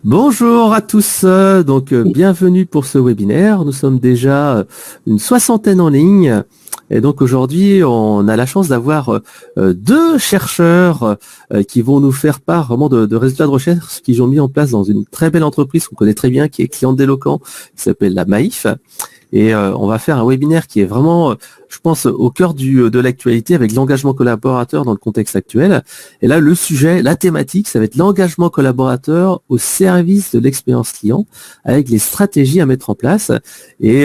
Bonjour à tous, bienvenue pour ce webinaire. Nous sommes déjà une soixantaine en ligne et donc aujourd'hui on a la chance d'avoir deux chercheurs qui vont nous faire part vraiment de résultats de recherche qu'ils ont mis en place dans une très belle entreprise qu'on connaît très bien qui est Cliente d'Eloquent, qui s'appelle la Maïf. Et on va faire un webinaire qui est vraiment, je pense, au cœur de l'actualité avec l'engagement collaborateur dans le contexte actuel. Et là, le sujet, la thématique, ça va être l'engagement collaborateur au service de l'expérience client avec les stratégies à mettre en place. Et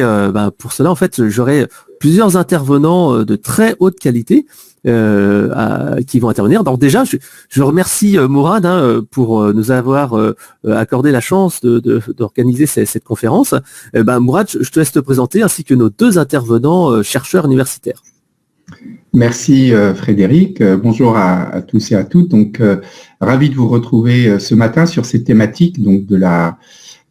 pour cela, en fait, j'aurai plusieurs intervenants de très haute qualité qui vont intervenir. Donc déjà, je remercie Mourad pour nous avoir accordé la chance d'organiser cette conférence. Mourad, je te laisse te présenter ainsi que nos deux intervenants chercheurs universitaires. Merci Frédéric. Bonjour à tous et à toutes. Donc, ravi de vous retrouver ce matin sur cette thématique donc de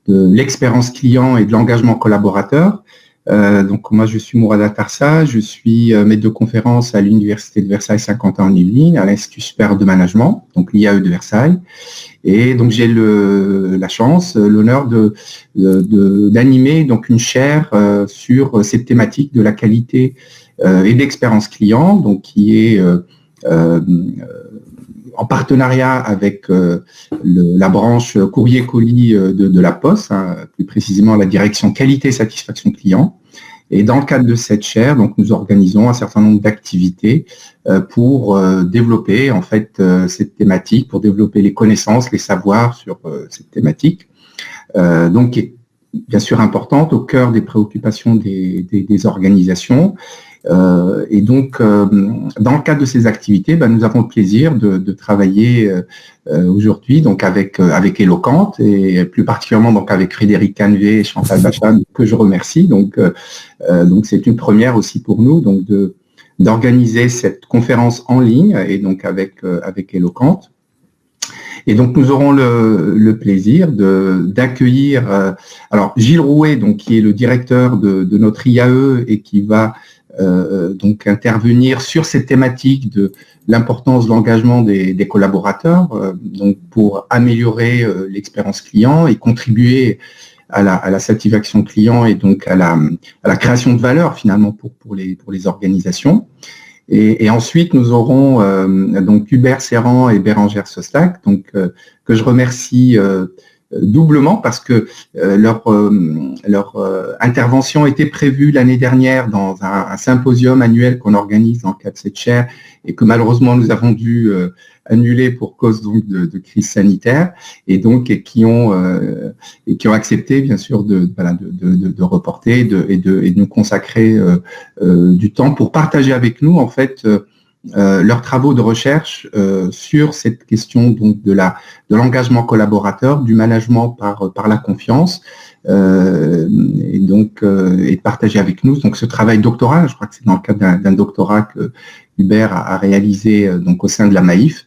l'expérience client et de l'engagement collaborateur. Donc moi je suis Mourad Atarsa, je suis maître de conférence à l'Université de Versailles Saint-Quentin-en-Yvelines, à l'Institut supérieur de management, donc l'IAE de Versailles. Et donc j'ai la chance, l'honneur d'animer donc une chaire sur cette thématique de la qualité et de l'expérience client, donc qui est en partenariat avec la branche courrier-colis de la Poste, plus précisément la direction qualité et satisfaction client. Et dans le cadre de cette chaire, donc nous organisons un certain nombre d'activités pour développer en fait cette thématique, pour développer les connaissances, les savoirs sur cette thématique, donc qui est bien sûr importante, au cœur des préoccupations des organisations. Et donc, dans le cadre de ces activités, nous avons le plaisir de travailler aujourd'hui donc avec Eloquent et plus particulièrement donc avec Frédéric Canvet et Chantal Bachan, que je remercie. Donc c'est une première aussi pour nous donc d'organiser cette conférence en ligne et donc avec Eloquent. Et donc nous aurons le plaisir d'accueillir alors Gilles Rouet, donc qui est le directeur de notre IAE et qui va donc intervenir sur cette thématique de l'importance de l'engagement des collaborateurs, donc pour améliorer l'expérience client et contribuer à la satisfaction client et donc à la création de valeur finalement pour les organisations. Et ensuite, nous aurons donc Hubert Serrand et Bérangère Sostac, donc que je remercie doublement parce que leur intervention était prévue l'année dernière dans un symposium annuel qu'on organise dans le cadre de cette chaire et que malheureusement nous avons dû annuler pour cause donc de crise sanitaire et donc qui ont accepté bien sûr de reporter et de nous consacrer du temps pour partager avec nous en fait leurs travaux de recherche sur cette question donc de l'engagement collaborateur, du management par la confiance, et donc et de partager avec nous donc ce travail doctoral. Je crois que c'est dans le cadre d'un doctorat que Hubert a réalisé donc au sein de la Maïf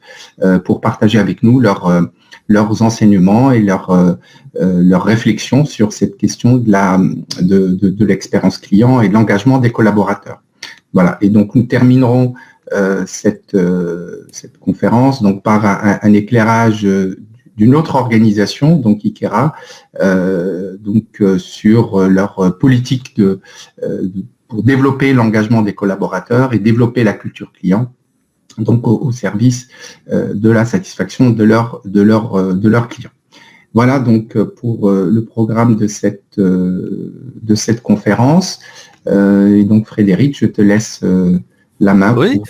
pour partager avec nous leurs enseignements et leurs réflexions sur cette question de l'expérience client et de l'engagement des collaborateurs. Voilà. Et donc nous terminerons cette conférence donc par un éclairage d'une autre organisation, donc Ikera, sur leur politique pour développer l'engagement des collaborateurs et développer la culture client, donc au service de la satisfaction de leurs clients. Voilà donc pour le programme de cette conférence. Et donc Frédéric, je te laisse la main. Oui.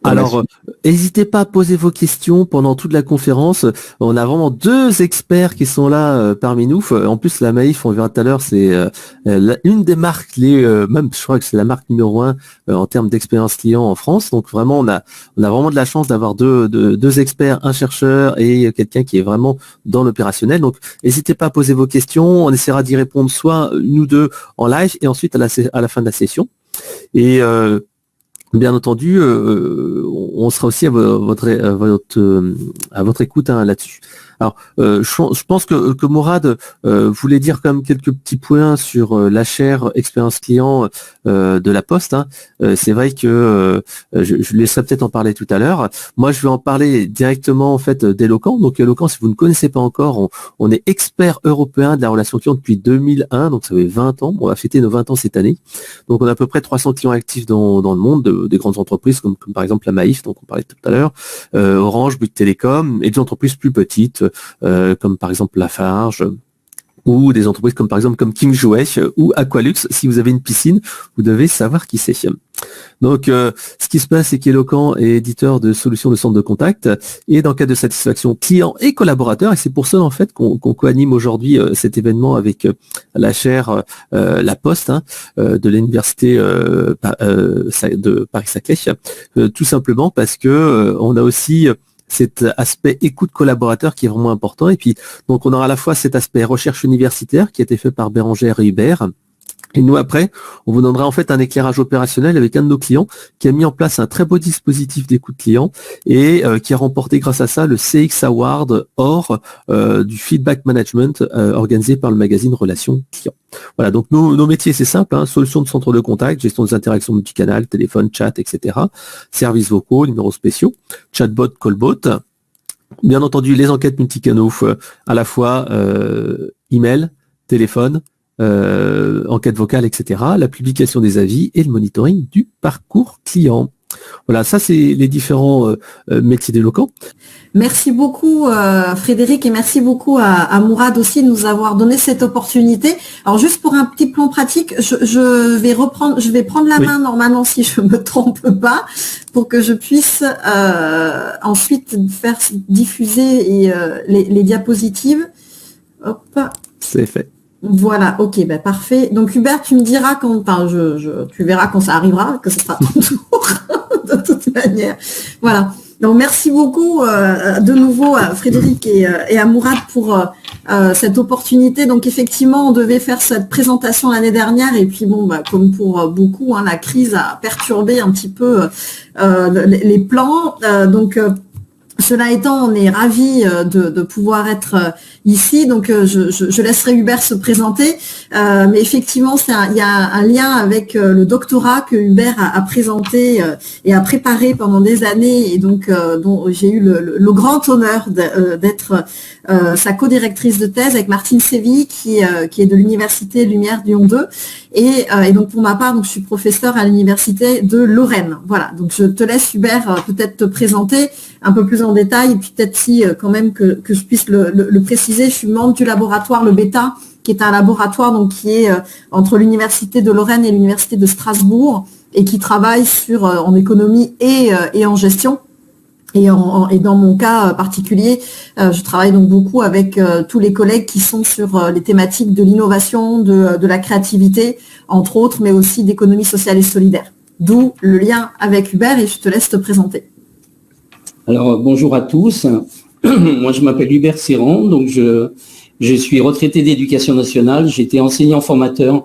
Alors, n'hésitez pas à poser vos questions pendant toute la conférence. On a vraiment deux experts qui sont là parmi nous. En plus, la Maïf, on verra tout à l'heure, c'est une des marques, même je crois que c'est la marque numéro 1 en termes d'expérience client en France. Donc vraiment, on a vraiment de la chance d'avoir deux experts, un chercheur et quelqu'un qui est vraiment dans l'opérationnel. Donc, n'hésitez pas à poser vos questions. On essaiera d'y répondre soit une ou deux en live et ensuite à la fin de la session. Et bien entendu, on sera aussi à votre écoute là-dessus. Alors, je pense que Mourad voulait dire quand même quelques petits points sur la chaire expérience client de la Poste. Hein. C'est vrai que je laisserai peut-être en parler tout à l'heure. Moi, je vais en parler directement en fait d'Eloquent. Donc, Eloquent, si vous ne connaissez pas encore, on est expert européen de la relation client depuis 2001, donc ça fait 20 ans. On va fêter nos 20 ans cette année. Donc, on a à peu près 300 clients actifs dans le monde, des grandes entreprises comme par exemple la Maïf, dont on parlait tout à l'heure, Orange, Bouygues Télécom, et des entreprises plus petites, comme par exemple Lafarge, ou des entreprises comme par exemple comme King Jouet ou Aqualux. Si vous avez une piscine, vous devez savoir qui c'est. Donc, ce qui se passe, c'est qu'Eloquent est éditeur de solutions de centre de contact et dans le cadre de satisfaction client et collaborateur. Et c'est pour ça, en fait, qu'on co-anime aujourd'hui cet événement avec la chaire La Poste de l'université de Paris-Saclay. Tout simplement parce que on a aussi cet aspect écoute collaborateur qui est vraiment important. Et puis, donc, on aura à la fois cet aspect recherche universitaire qui a été fait par Bérangère et Hubert. Et nous, après, on vous donnera en fait un éclairage opérationnel avec un de nos clients qui a mis en place un très beau dispositif d'écoute client et qui a remporté grâce à ça le CX Award Or du Feedback Management organisé par le magazine Relations Clients. Voilà, donc nos métiers, c'est simple, solution de centre de contact, gestion des interactions multicanales, téléphone, chat, etc. Services vocaux, numéros spéciaux, chatbot, callbot. Bien entendu, les enquêtes multicanaux, à la fois email, téléphone, enquête vocale, etc., la publication des avis et le monitoring du parcours client. Voilà, ça c'est les différents métiers d'Eloquent. Merci beaucoup Frédéric et merci beaucoup à Mourad aussi de nous avoir donné cette opportunité. Alors juste pour un petit plan pratique, je vais prendre la main normalement si je me trompe pas pour que je puisse ensuite faire diffuser les diapositives. Hop. C'est fait. Voilà, ok, parfait. Donc Hubert, tu me diras tu verras quand ça arrivera, que ce sera ton tour, de toute manière. Voilà. Donc merci beaucoup de nouveau à Frédéric et à Mourad pour cette opportunité. Donc effectivement, on devait faire cette présentation l'année dernière et puis comme pour beaucoup, la crise a perturbé un petit peu les plans. Cela étant, on est ravis de pouvoir être ici, donc je laisserai Hubert se présenter. Mais effectivement, il y a un lien avec le doctorat que Hubert a présenté et a préparé pendant des années, et donc dont j'ai eu le grand honneur d'être sa co-directrice de thèse avec Martine Séville, qui est de l'Université Lumière Lyon 2. Et donc pour ma part, donc je suis professeure à l'Université de Lorraine. Voilà, donc je te laisse Hubert peut-être te présenter un peu plus en détail, et puis peut-être si quand même que je puisse le préciser, je suis membre du laboratoire Le Beta, qui est un laboratoire donc qui est entre l'Université de Lorraine et l'Université de Strasbourg, et qui travaille en économie et en gestion. Et dans mon cas particulier, je travaille donc beaucoup avec tous les collègues qui sont sur les thématiques de l'innovation, de la créativité, entre autres, mais aussi d'économie sociale et solidaire. D'où le lien avec Hubert, et je te laisse te présenter. Alors, bonjour à tous. Moi, je m'appelle Hubert Serran, donc je suis retraité d'éducation nationale. J'étais enseignant-formateur,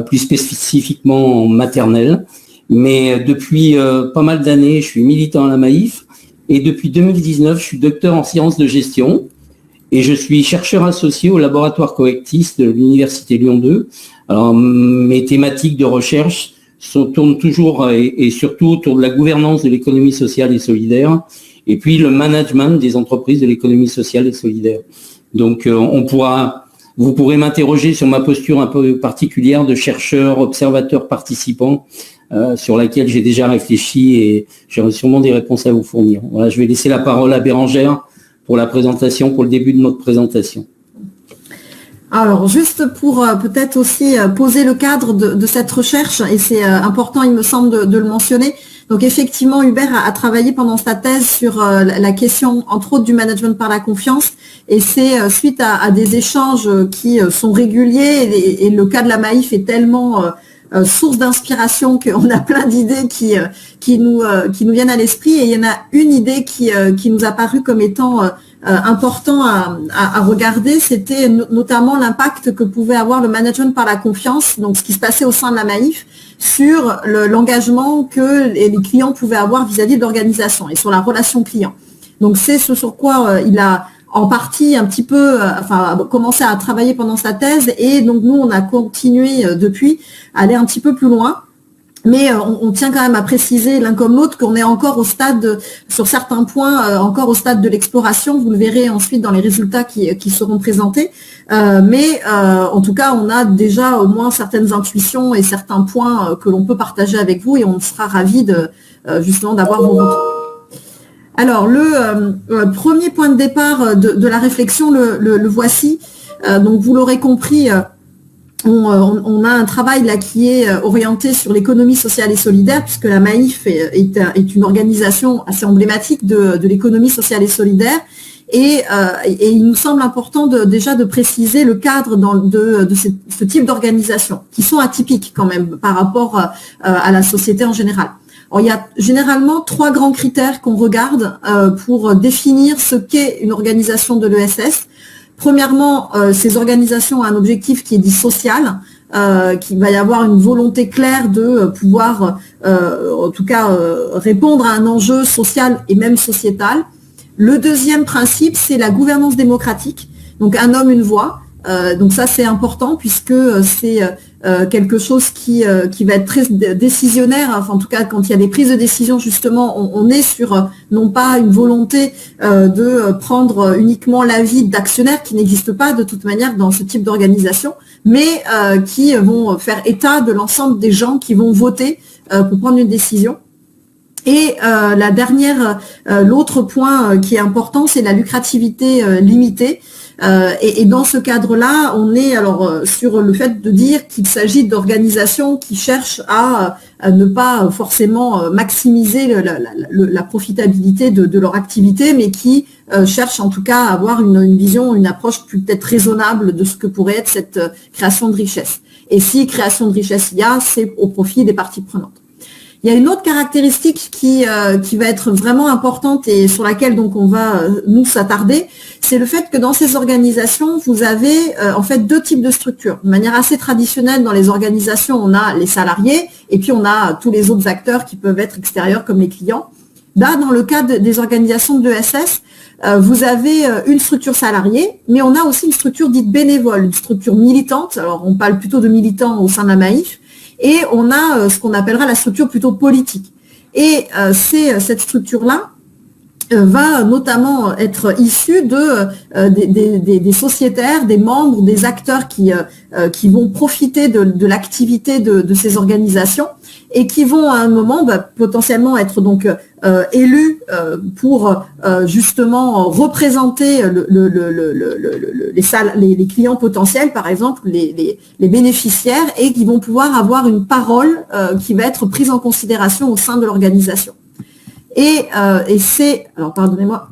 plus spécifiquement en maternelle. Mais depuis pas mal d'années, je suis militant à la Maïf. Et depuis 2019, je suis docteur en sciences de gestion et je suis chercheur associé au laboratoire Coectis de l'Université Lyon 2. Alors, mes thématiques de recherche tournent toujours et surtout autour de la gouvernance de l'économie sociale et solidaire, et puis le management des entreprises de l'économie sociale et solidaire. Donc, vous pourrez m'interroger sur ma posture un peu particulière de chercheur, observateur, participant, sur laquelle j'ai déjà réfléchi et j'aurai sûrement des réponses à vous fournir. Voilà, je vais laisser la parole à Bérangère pour le début de notre présentation. Alors, juste pour peut-être aussi poser le cadre de cette recherche, et c'est important, il me semble, de le mentionner. Donc, effectivement, Hubert a travaillé pendant sa thèse sur la question, entre autres, du management par la confiance, et c'est suite à des échanges qui sont réguliers, et le cas de la Maïf est tellement source d'inspiration qu'on a plein d'idées qui nous viennent à l'esprit, et il y en a une idée qui nous a paru comme étant important à regarder, c'était notamment l'impact que pouvait avoir le management par la confiance, donc ce qui se passait au sein de la Maïf, sur l'engagement que les clients pouvaient avoir vis-à-vis de l'organisation et sur la relation client. Donc c'est ce sur quoi il a en partie un petit peu, commencé à travailler pendant sa thèse, et donc nous on a continué depuis à aller un petit peu plus loin. Mais on tient quand même à préciser l'un comme l'autre qu'on est encore au stade, sur certains points, encore au stade de l'exploration. Vous le verrez ensuite dans les résultats qui seront présentés. Mais en tout cas, on a déjà au moins certaines intuitions et certains points que l'on peut partager avec vous, et on sera ravis justement d'avoir vos retours. Alors, le premier point de départ de la réflexion, le voici. Donc, vous l'aurez compris, on a un travail là qui est orienté sur l'économie sociale et solidaire, puisque la MAIF est une organisation assez emblématique de l'économie sociale et solidaire. Et il nous semble important déjà de préciser le cadre de ce type d'organisation, qui sont atypiques quand même par rapport à la société en général. Alors, il y a généralement 3 grands critères qu'on regarde pour définir ce qu'est une organisation de l'ESS. Premièrement, ces organisations ont un objectif qui est dit social, qu'il va y avoir une volonté claire de pouvoir, en tout cas, répondre à un enjeu social et même sociétal. Le deuxième principe, c'est la gouvernance démocratique. Donc, un homme, une voix. Donc ça, c'est important puisque c'est quelque chose qui va être très décisionnaire. Enfin, en tout cas, quand il y a des prises de décision, justement, on est sur non pas une volonté de prendre uniquement l'avis d'actionnaires qui n'existent pas de toute manière dans ce type d'organisation, mais qui vont faire état de l'ensemble des gens qui vont voter pour prendre une décision. Et l'autre point qui est important, c'est la lucrativité limitée. Et dans ce cadre-là, on est alors sur le fait de dire qu'il s'agit d'organisations qui cherchent à ne pas forcément maximiser la profitabilité de leur activité, mais qui cherchent en tout cas à avoir une vision, une approche peut-être raisonnable de ce que pourrait être cette création de richesse. Et si création de richesse il y a, c'est au profit des parties prenantes. Il y a une autre caractéristique qui va être vraiment importante et sur laquelle donc on va nous s'attarder, c'est le fait que dans ces organisations, vous avez en fait 2 types de structures. De manière assez traditionnelle, dans les organisations, on a les salariés et puis on a tous les autres acteurs qui peuvent être extérieurs comme les clients. Là, dans le cas des organisations de l'ESS, vous avez une structure salariée, mais on a aussi une structure dite bénévole, une structure militante. Alors, on parle plutôt de militants au sein de la MAIF. Et on a ce qu'on appellera la structure plutôt politique. Et cette structure-là va notamment être issue des sociétaires, des membres, des acteurs qui vont profiter de l'activité de ces organisations et qui vont à un moment potentiellement être donc élus pour justement représenter les clients potentiels, par exemple les bénéficiaires, et qui vont pouvoir avoir une parole qui va être prise en considération au sein de l'organisation. Et c'est, alors pardonnez-moi,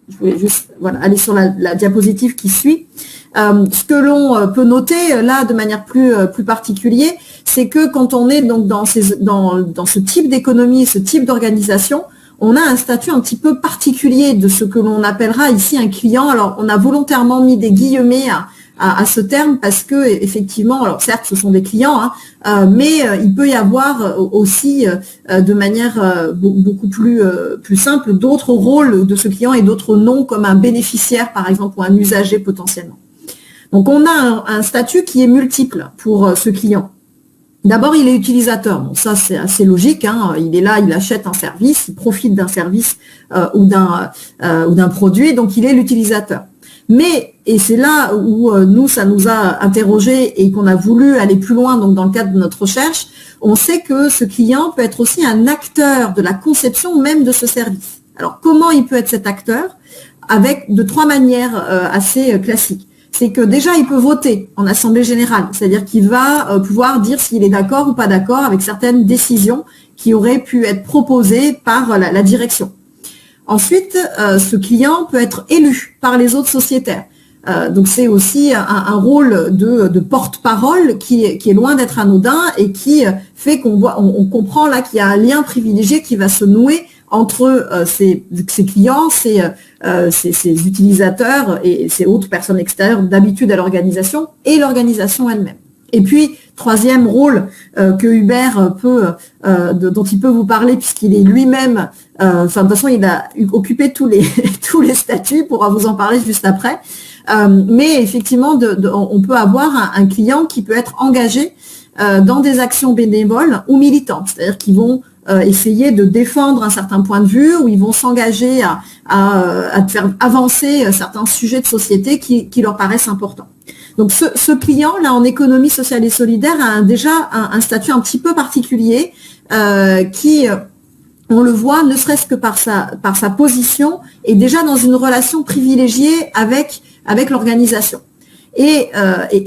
je voulais juste aller sur la diapositive qui suit. Ce que l'on peut noter là de manière plus particulière, c'est que quand on est donc dans ce type d'économie, ce type d'organisation, on a un statut un petit peu particulier de ce que l'on appellera ici un client. Alors on a volontairement mis des guillemets à ce terme parce que effectivement, alors certes ce sont des clients, mais il peut y avoir aussi de manière beaucoup plus simple d'autres rôles de ce client et d'autres noms comme un bénéficiaire par exemple ou un usager potentiellement. Donc on a un statut qui est multiple pour ce client. D'abord, il est utilisateur. Bon, ça c'est assez logique. Il est là, il achète un service, il profite d'un service ou d'un produit, donc il est l'utilisateur. Mais, et c'est là où nous, ça nous a interrogés et qu'on a voulu aller plus loin donc dans le cadre de notre recherche, on sait que ce client peut être aussi un acteur de la conception même de ce service. Alors, comment il peut être cet acteur? De 3 manières assez classiques. C'est que déjà, il peut voter en assemblée générale, c'est-à-dire qu'il va pouvoir dire s'il est d'accord ou pas d'accord avec certaines décisions qui auraient pu être proposées par la direction. Ensuite, ce client peut être élu par les autres sociétaires. Donc c'est aussi un rôle de porte-parole qui est loin d'être anodin et qui fait on comprend là qu'il y a un lien privilégié qui va se nouer entre ces clients, ces utilisateurs et ces autres personnes extérieures d'habitude à l'organisation et l'organisation elle-même. Et puis, troisième rôle que Hubert dont il peut vous parler, puisqu'il est lui-même, de toute façon, il a occupé tous les statuts, pourra vous en parler juste après. Mais effectivement, on peut avoir un client qui peut être engagé dans des actions bénévoles ou militantes, c'est-à-dire qu'ils vont essayer de défendre un certain point de vue, ou ils vont s'engager à faire avancer certains sujets de société qui leur paraissent importants. Donc ce client-là, en économie sociale et solidaire, a déjà un statut un petit peu particulier qui, on le voit, ne serait-ce que par sa position, est déjà dans une relation privilégiée avec l'organisation. Et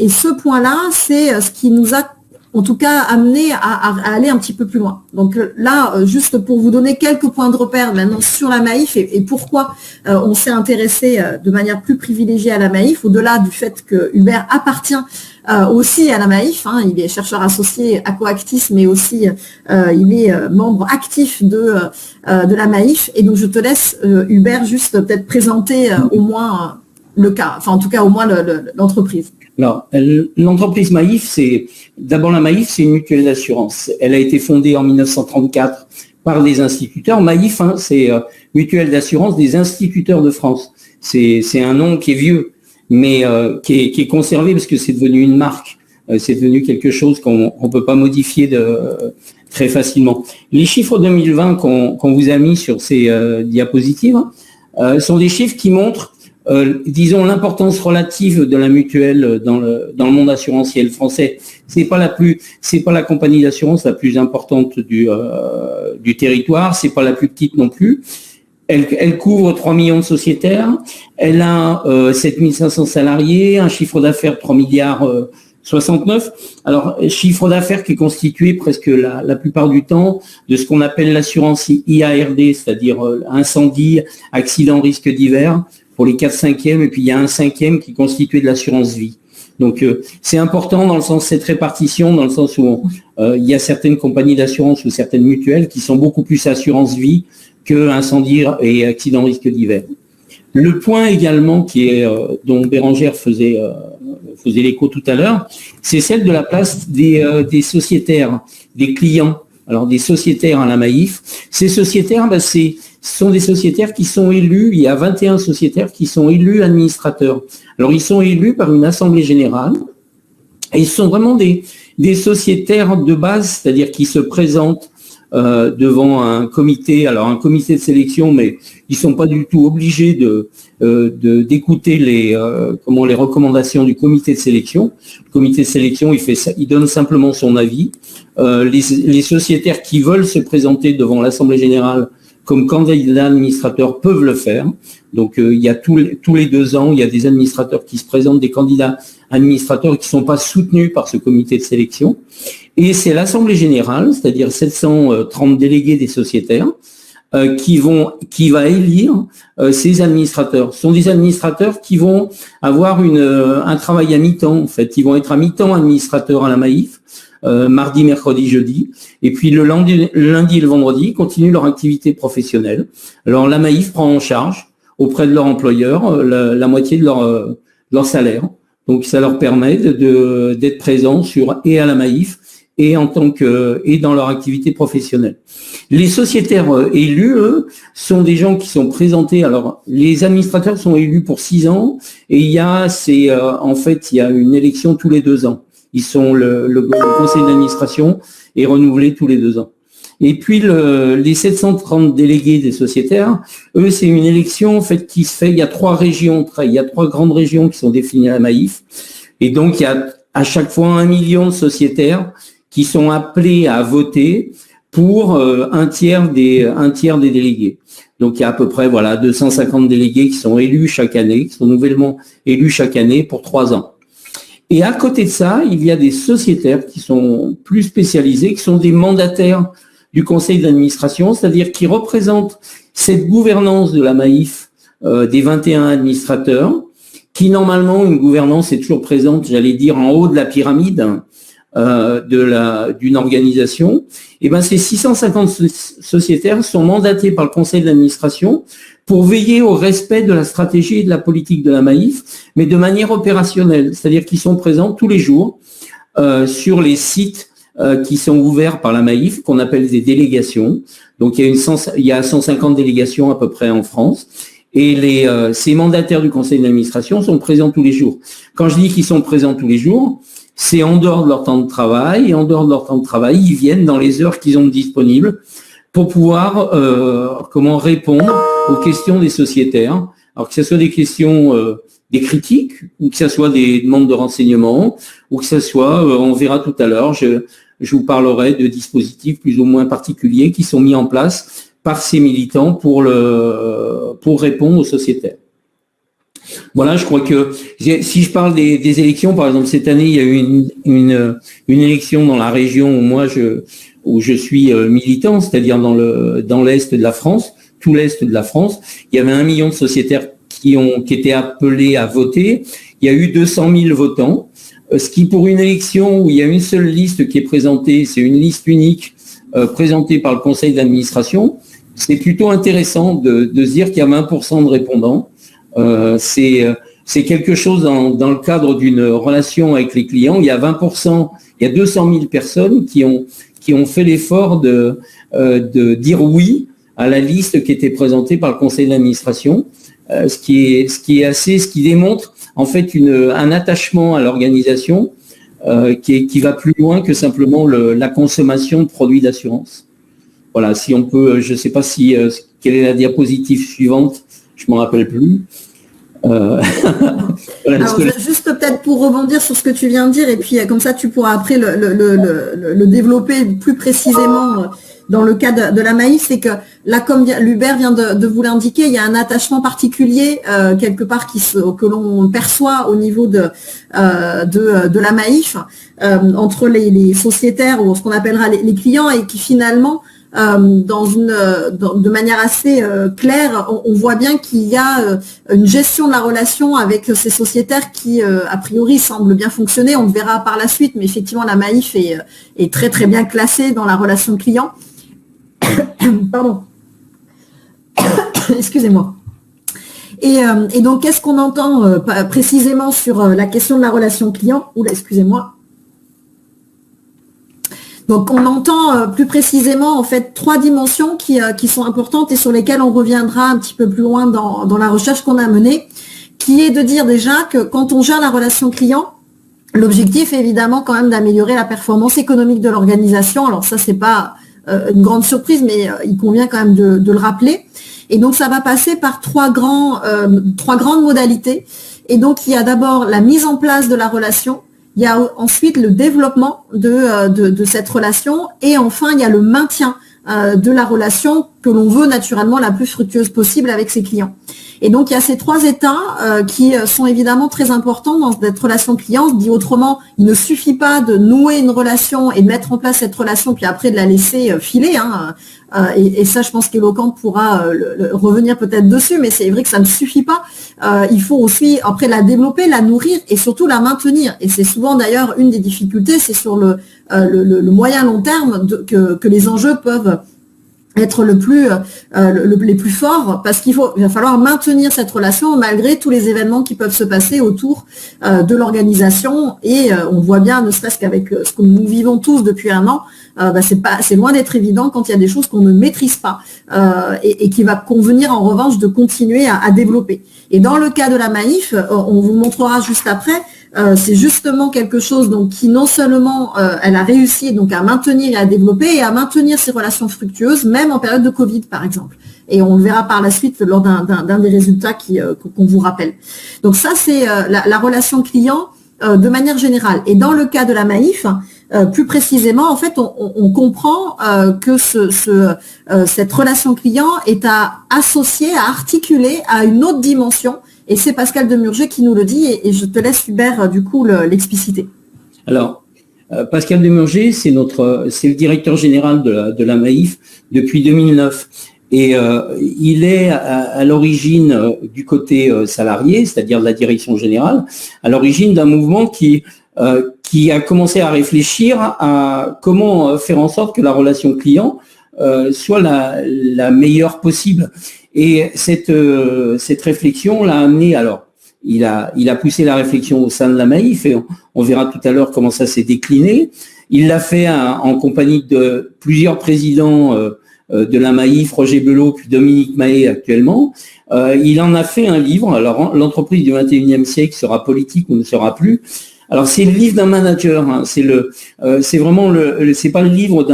ce point-là, c'est ce qui nous a en tout cas amené à aller un petit peu plus loin. Donc là, juste pour vous donner quelques points de repère maintenant sur la Maïf et pourquoi on s'est intéressé de manière plus privilégiée à la Maïf, au-delà du fait que Hubert appartient aussi à la Maïf, hein, il est chercheur associé à Coactis, mais aussi il est membre actif de la Maïf. Et donc je te laisse, Hubert, juste peut-être présenter au moins le cas, enfin en tout cas au moins l'entreprise. Alors, l'entreprise Maïf, c'est une mutuelle d'assurance. Elle a été fondée en 1934 par des instituteurs. Maïf, hein, c'est mutuelle d'assurance des instituteurs de France. C'est un nom qui est vieux, mais qui est conservé parce que c'est devenu une marque. C'est devenu quelque chose qu'on peut pas modifier très facilement. Les chiffres 2020 qu'on vous a mis sur ces diapositives sont des chiffres qui montrent disons l'importance relative de la mutuelle dans le monde assurantiel français. C'est pas la compagnie d'assurance la plus importante du territoire, c'est pas la plus petite non plus. Elle couvre 3 millions de sociétaires, elle a 7500 salariés, un chiffre d'affaires 3 milliards 69. Alors, chiffre d'affaires qui est constitué presque la plupart du temps de ce qu'on appelle l'assurance IARD, c'est-à-dire incendie, accident, risque divers, pour les 4/5e, et puis il y a un 5e qui est constitué de l'assurance vie. Donc c'est important dans le sens cette répartition, dans le sens où il y a certaines compagnies d'assurance ou certaines mutuelles qui sont beaucoup plus assurance vie que incendie et accident risque divers. Le point également qui est dont Bérangère faisait l'écho tout à l'heure, c'est celle de la place des sociétaires, des clients. Alors des sociétaires à la Maïf, ces sociétaires, ce sont des sociétaires qui sont élus, il y a 21 sociétaires qui sont élus administrateurs. Alors ils sont élus par une assemblée générale et ils sont vraiment des sociétaires de base, c'est-à-dire qui se présentent devant un comité, alors un comité de sélection, mais ils sont pas du tout obligés d'écouter les recommandations du comité de sélection. Le comité de sélection, il donne simplement son avis. Les sociétaires qui veulent se présenter devant l'Assemblée générale comme candidats administrateurs peuvent le faire. Donc il y a tous les 2 ans, il y a des administrateurs qui se présentent, des candidats administrateurs qui ne sont pas soutenus par ce comité de sélection. Et c'est l'Assemblée générale, c'est-à-dire 730 délégués des sociétaires, qui va élire ces administrateurs. Ce sont des administrateurs qui vont avoir un travail à mi-temps, en fait. Ils vont être à mi-temps administrateurs à la Maïf, mardi, mercredi, jeudi. Et puis le lundi et le vendredi, ils continuent leur activité professionnelle. Alors la Maïf prend en charge auprès de leur employeur la moitié de leur salaire. Donc ça leur permet d'être présents et à la Maïf et dans leur activité professionnelle. Les sociétaires élus, eux, sont des gens qui sont présentés. Alors, les administrateurs sont élus pour 6 ans et il y a une élection tous les 2 ans. Ils sont le conseil d'administration est renouvelé tous les 2 ans. Et puis les 730 délégués des sociétaires, eux, c'est une élection en fait qui se fait. Il y a 3 grandes régions qui sont définies à la Maïf, et donc il y a à chaque fois 1 million de sociétaires qui sont appelés à voter pour un tiers des délégués. Donc il y a à peu près 250 délégués qui sont élus chaque année, qui sont nouvellement élus chaque année pour 3 ans. Et à côté de ça, il y a des sociétaires qui sont plus spécialisés, qui sont des mandataires du conseil d'administration, c'est-à-dire qui représentent cette gouvernance de la Maïf des 21 administrateurs, qui normalement, une gouvernance est toujours présente, j'allais dire, en haut de la pyramide d'une organisation. Et ben ces 650 sociétaires sont mandatés par le conseil d'administration pour veiller au respect de la stratégie et de la politique de la Maïf, mais de manière opérationnelle, c'est-à-dire qu'ils sont présents tous les jours sur les sites qui sont ouverts par la Maïf, qu'on appelle des délégations. Donc il y a 150 délégations à peu près en France. Et ces mandataires du conseil d'administration sont présents tous les jours. Quand je dis qu'ils sont présents tous les jours, c'est en dehors de leur temps de travail. Et en dehors de leur temps de travail, ils viennent dans les heures qu'ils ont disponibles pour pouvoir répondre aux questions des sociétaires. Alors que ce soit des questions, des critiques, ou que ce soit des demandes de renseignements, ou que ce soit, on verra tout à l'heure, je vous parlerai de dispositifs plus ou moins particuliers qui sont mis en place par ces militants pour répondre aux sociétaires. Voilà, je crois que si je parle des élections, par exemple, cette année, il y a eu une élection dans la région où je suis militant, c'est-à-dire dans l'Est de la France, tout l'Est de la France. Il y avait 1 million de sociétaires qui étaient appelés à voter. Il y a eu 200 000 votants, ce qui, pour une élection où il y a une seule liste qui est présentée, c'est une liste unique présentée par le conseil d'administration, c'est plutôt intéressant de se dire qu'il y a 20% de répondants. C'est quelque chose dans le cadre d'une relation avec les clients. Il y a 20%, il y a 200 000 personnes qui ont fait l'effort de dire oui à la liste qui était présentée par le conseil d'administration, ce qui démontre en fait un attachement à l'organisation qui va plus loin que simplement la consommation de produits d'assurance. Voilà, si on peut, je ne sais pas quelle est la diapositive suivante, je ne m'en rappelle plus. Alors, juste peut-être pour rebondir sur ce que tu viens de dire, et puis comme ça tu pourras après le développer plus précisément dans le cas de la Maïf, c'est que là, comme Hubert vient de vous l'indiquer, il y a un attachement particulier quelque part que l'on perçoit au niveau de la Maïf entre les sociétaires ou ce qu'on appellera les clients, et qui finalement de manière assez claire, on voit bien qu'il y a une gestion de la relation avec ces sociétaires qui, a priori, semble bien fonctionner. On le verra par la suite, mais effectivement, la Maïf est très très bien classée dans la relation client. Pardon. Excusez-moi. Et donc, qu'est-ce qu'on entend précisément sur la question de la relation client? Oula, excusez-moi. Donc, on entend plus précisément en fait 3 dimensions qui sont importantes et sur lesquelles on reviendra un petit peu plus loin dans la recherche qu'on a menée, qui est de dire déjà que quand on gère la relation client, l'objectif est évidemment quand même d'améliorer la performance économique de l'organisation. Alors ça, c'est pas une grande surprise, mais il convient quand même de le rappeler. Et donc, ça va passer par 3 grandes modalités. Et donc, il y a d'abord la mise en place de la relation. Il y a ensuite le développement de cette relation, et enfin il y a le maintien de la relation que l'on veut naturellement la plus fructueuse possible avec ses clients. Et donc il y a ces 3 états qui sont évidemment très importants dans cette relation client. Dit autrement, il ne suffit pas de nouer une relation et de mettre en place cette relation puis après de la laisser filer. Et ça, je pense qu'Eloquent pourra revenir peut-être dessus, mais c'est vrai que ça ne suffit pas. Il faut aussi après la développer, la nourrir et surtout la maintenir. Et c'est souvent d'ailleurs une des difficultés, c'est sur le moyen long terme que les enjeux peuvent être les plus forts, parce il va falloir maintenir cette relation malgré tous les événements qui peuvent se passer autour de l'organisation. Et on voit bien, ne serait-ce qu'avec ce que nous vivons tous depuis 1 an, c'est loin d'être évident quand il y a des choses qu'on ne maîtrise pas et qui va convenir en revanche de continuer à développer. Et dans le cas de la Maïf, on vous montrera juste après, c'est justement quelque chose donc qui non seulement elle a réussi donc à maintenir et à développer et à maintenir ses relations fructueuses même en période de Covid par exemple. Et on le verra par la suite lors d'un des résultats qu'on vous rappelle. Donc ça c'est la relation client de manière générale. Et dans le cas de la Maïf, plus précisément, en fait, on comprend que cette relation client est à associer, à articuler à une autre dimension. Et c'est Pascal Demurger qui nous le dit, et je te laisse, Hubert, du coup, l'expliciter. Alors, Pascal Demurger, c'est le directeur général de la Maïf depuis 2009. Et il est à l'origine du côté salarié, c'est-à-dire de la direction générale, à l'origine d'un mouvement qui a commencé à réfléchir à comment faire en sorte que la relation client soit la meilleure possible. Et cette réflexion l'a amené, alors, il a poussé la réflexion au sein de la Maïf et on verra tout à l'heure comment ça s'est décliné. Il l'a fait en compagnie de plusieurs présidents de la Maïf, Roger Belot puis Dominique Mahé actuellement. Il en a fait un livre. Alors l'entreprise du 21e siècle sera politique ou ne sera plus. Alors c'est le livre d'un manager. Hein. C'est vraiment c'est pas le livre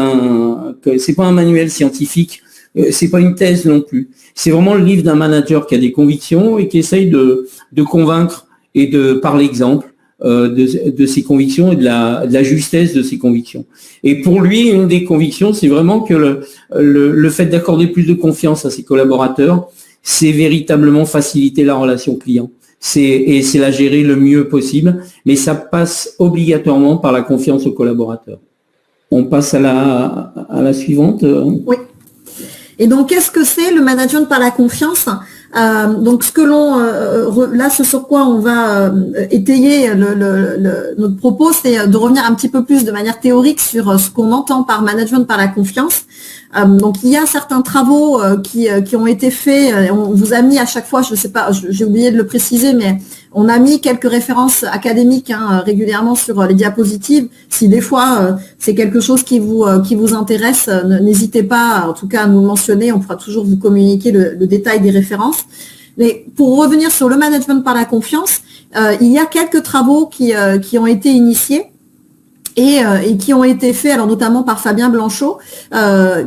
c'est pas un manuel scientifique. C'est pas une thèse non plus. C'est vraiment le livre d'un manager qui a des convictions et qui essaye de convaincre et de par l'exemple de ses convictions et de la justesse de ses convictions. Et pour lui, une des convictions, c'est vraiment que le fait d'accorder plus de confiance à ses collaborateurs, c'est véritablement faciliter la relation client. C'est la gérer le mieux possible, mais ça passe obligatoirement par la confiance aux collaborateurs. On passe à la suivante. Oui. Et donc, qu'est-ce que c'est le management par la confiance ? Donc, ce sur quoi on va étayer notre propos, c'est de revenir un petit peu plus de manière théorique sur ce qu'on entend par management par la confiance. Donc, il y a certains travaux qui ont été faits. On vous a mis à chaque fois, je sais pas, j'ai oublié de le préciser, mais on a mis quelques références académiques régulièrement sur les diapositives. Si des fois c'est quelque chose qui vous intéresse, n'hésitez pas, en tout cas, à nous le mentionner. On pourra toujours vous communiquer le détail des références. Mais pour revenir sur le management par la confiance, il y a quelques travaux qui ont été initiés et qui ont été faits, alors notamment par Fabien Blanchot,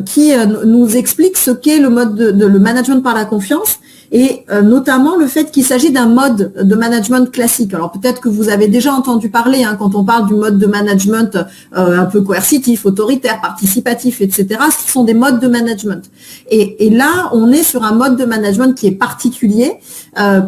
qui nous explique ce qu'est le mode le management par la confiance. Et notamment le fait qu'il s'agit d'un mode de management classique. Alors peut-être que vous avez déjà entendu parler quand on parle du mode de management un peu coercitif, autoritaire, participatif, etc. Ce sont des modes de management. Et là, on est sur un mode de management qui est particulier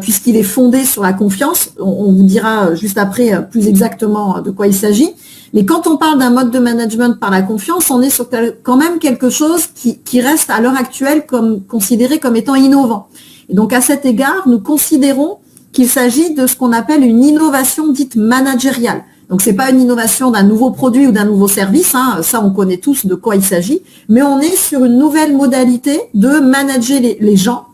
puisqu'il est fondé sur la confiance. On vous dira juste après plus exactement de quoi il s'agit. Mais quand on parle d'un mode de management par la confiance, on est sur quand même quelque chose qui reste à l'heure actuelle considéré comme étant innovant. Et donc, à cet égard, nous considérons qu'il s'agit de ce qu'on appelle une innovation dite managériale. Donc, c'est pas une innovation d'un nouveau produit ou d'un nouveau service, ça, on connaît tous de quoi il s'agit, mais on est sur une nouvelle modalité de manager les gens.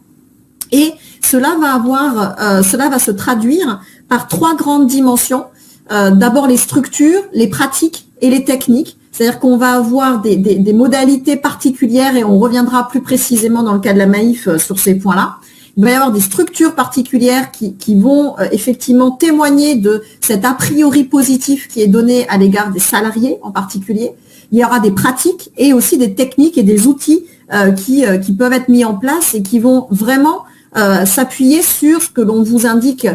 Et cela va se traduire par 3 grandes dimensions. D'abord, les structures, les pratiques et les techniques. C'est-à-dire qu'on va avoir des modalités particulières et on reviendra plus précisément dans le cas de la Maïf sur ces points-là. Il va y avoir des structures particulières qui vont effectivement témoigner de cet a priori positif qui est donné à l'égard des salariés en particulier. Il y aura des pratiques et aussi des techniques et des outils qui peuvent être mis en place et qui vont vraiment s'appuyer sur ce que l'on vous indique